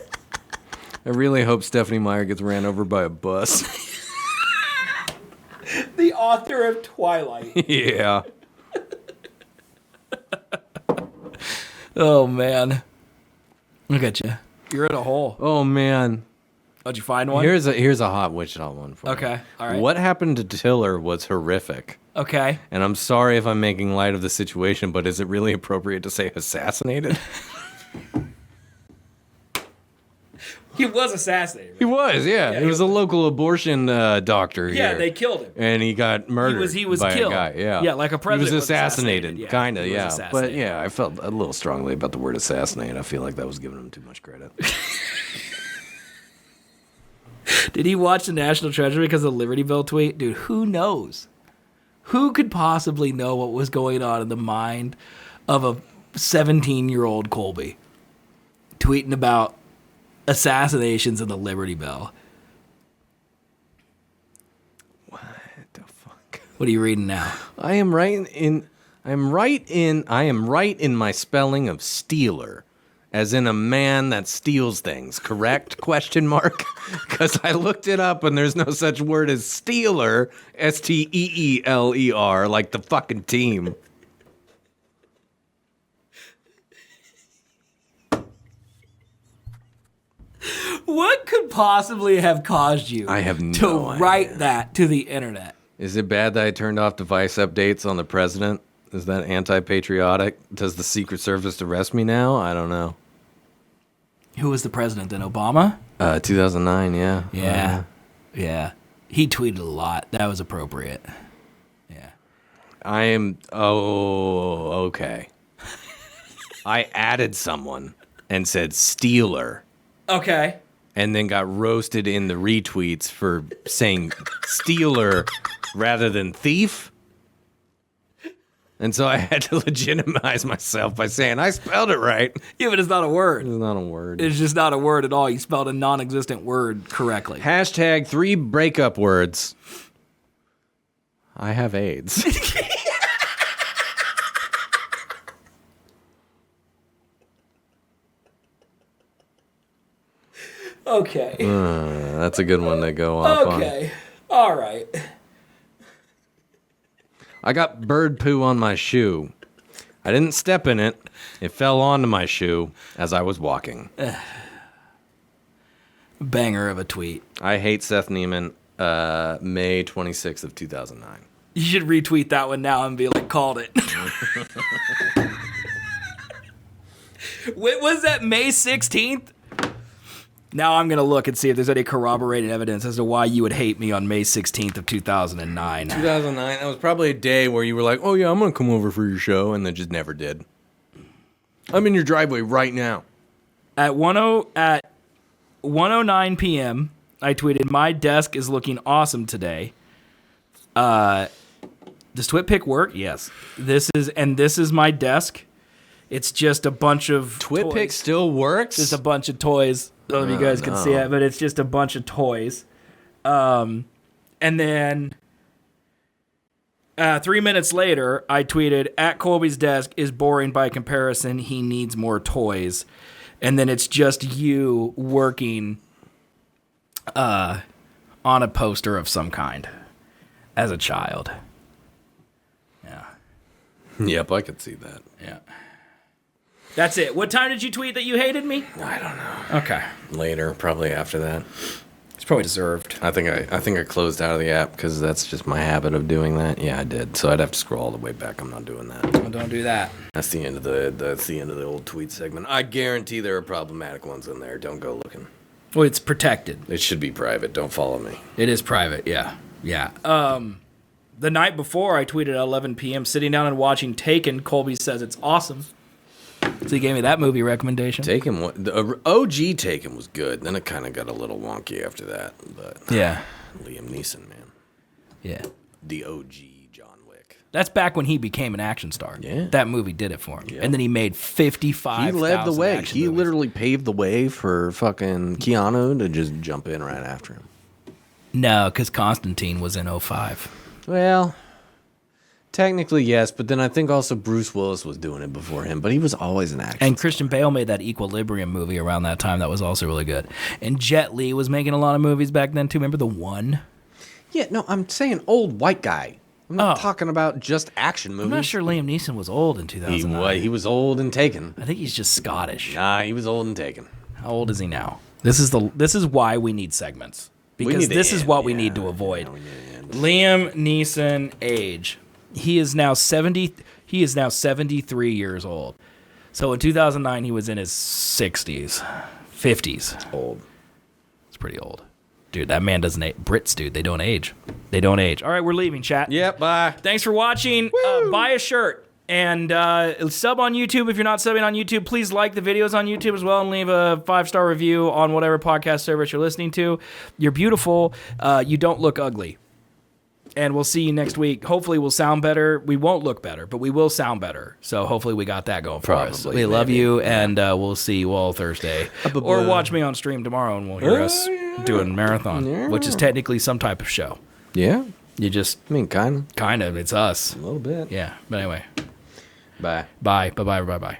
I really hope Stephanie Meyer gets ran over by a bus. The author of Twilight. Yeah. Oh, man. Look at you. You're in a hole. Oh man. Did you find one? Here's a hot Wichita one for you. Okay, all right. What happened to Tiller was horrific. Okay. And I'm sorry if I'm making light of the situation, but is it really appropriate to say assassinated? He was assassinated. He was, yeah. He was a local abortion doctor here. Yeah, they killed him. And he got murdered He was by killed. a guy, yeah. Yeah, like a president He was assassinated, Yeah, kind of, he was yeah. assassinated. But yeah, I felt a little strongly about the word assassinate. I feel like that was giving him too much credit. Did he watch the National Treasure because of the Liberty Bell tweet? Dude, who knows? Who could possibly know what was going on in the mind of a 17-year-old Colby tweeting about assassinations of the Liberty Bell? What the fuck? What are you reading now? I am right in my spelling of stealer. As in a man that steals things, correct? Question mark? Because I looked it up and there's no such word as stealer, Steeler, like the fucking team. What could possibly have caused you I have no to idea. write that to the internet? Is it bad that I turned off device updates on the president? Is that anti-patriotic? Does the Secret Service arrest me now? I don't know. Who was the president then? Obama? 2009, yeah. Yeah. He tweeted a lot. That was appropriate. Yeah. Okay. I added someone and said Steeler. Okay. And then got roasted in the retweets for saying Steeler rather than thief. And so I had to legitimize myself by saying I spelled it right. Yeah, but it's not a word. It's not a word. It's just not a word at all. You spelled a non-existent word correctly. Hashtag 3 breakup words. I have AIDS. Okay. That's a good one to go off on. Okay. All right. I got bird poo on my shoe. I didn't step in it. It fell onto my shoe as I was walking. Banger of a tweet. I hate Seth Neiman, May 26th of 2009. You should retweet that one now and be like, called it. Wait, was that May 16th? Now I'm going to look and see if there's any corroborated evidence as to why you would hate me on May 16th of 2009. 2009, that was probably a day where you were like, oh yeah, I'm going to come over for your show, and then just never did. I'm in your driveway right now. At 1:09 p.m., I tweeted, my desk is looking awesome today. Does TwitPic work? Yes. This is my desk. It's just a bunch of TwitPic toys. still works? Just a bunch of toys. I don't know if you guys can see it, but it's just a bunch of toys. And then 3 minutes later, I tweeted, at Colby's desk is boring by comparison. He needs more toys. And then it's just you working on a poster of some kind as a child. Yeah. Yep, I could see that. Yeah. That's it. What time did you tweet that you hated me? I don't know. Okay. Later, probably after that. It's probably deserved. I think I closed out of the app because that's just my habit of doing that. Yeah, I did. So I'd have to scroll all the way back. I'm not doing that. Well, don't do that. That's the end of the old tweet segment. I guarantee there are problematic ones in there. Don't go looking. Well, it's protected. It should be private. Don't follow me. It is private. Yeah. Yeah. The night before, I tweeted at 11 p.m. sitting down and watching Taken. Colby says it's awesome. So he gave me that movie recommendation. Taken, the OG Taken was good. Then it kind of got a little wonky after that. But yeah, Liam Neeson, man. Yeah, the OG John Wick. That's back when he became an action star. Yeah, that movie did it for him. Yeah. And then he made 55. He led the way. He movies. literally paved the way for fucking Keanu to just jump in right after him. No, because Constantine was in 05. Well. Technically, yes, but then I think also Bruce Willis was doing it before him, but he was always an action And Christian Bale made that Equilibrium movie around that time that was also really good. And Jet Li was making a lot of movies back then, too. Remember The One? Yeah, no, I'm saying old white guy. I'm not talking about just action movies. I'm not sure Liam Neeson was old in 2009. He was old and Taken. I think he's just Scottish. Nah, he was old and Taken. How old is he now? This is why we need segments. Because this is what we need to avoid. Liam Neeson age. He is now 70. He is now 73 years old. So in 2009, he was in his 60s, 50s. Old. It's pretty old, dude. That man doesn't age. Brits, dude, they don't age. They don't age. All right, we're leaving, chat. Yep. Bye. Thanks for watching. Buy a shirt and sub on YouTube. If you're not subbing on YouTube, please like the videos on YouTube as well and leave a 5-star review on whatever podcast service you're listening to. You're beautiful. You don't look ugly. And we'll see you next week. Hopefully we'll sound better. We won't look better, but we will sound better. So hopefully we got that going for us. We love you, and we'll see you all Thursday. Or watch me on stream tomorrow, and we'll hear us doing marathon, which is technically some type of show. Yeah. You just... I mean, kind of. Kind of. It's us. A little bit. Yeah. But anyway. Bye. Bye. Bye-bye. Bye-bye.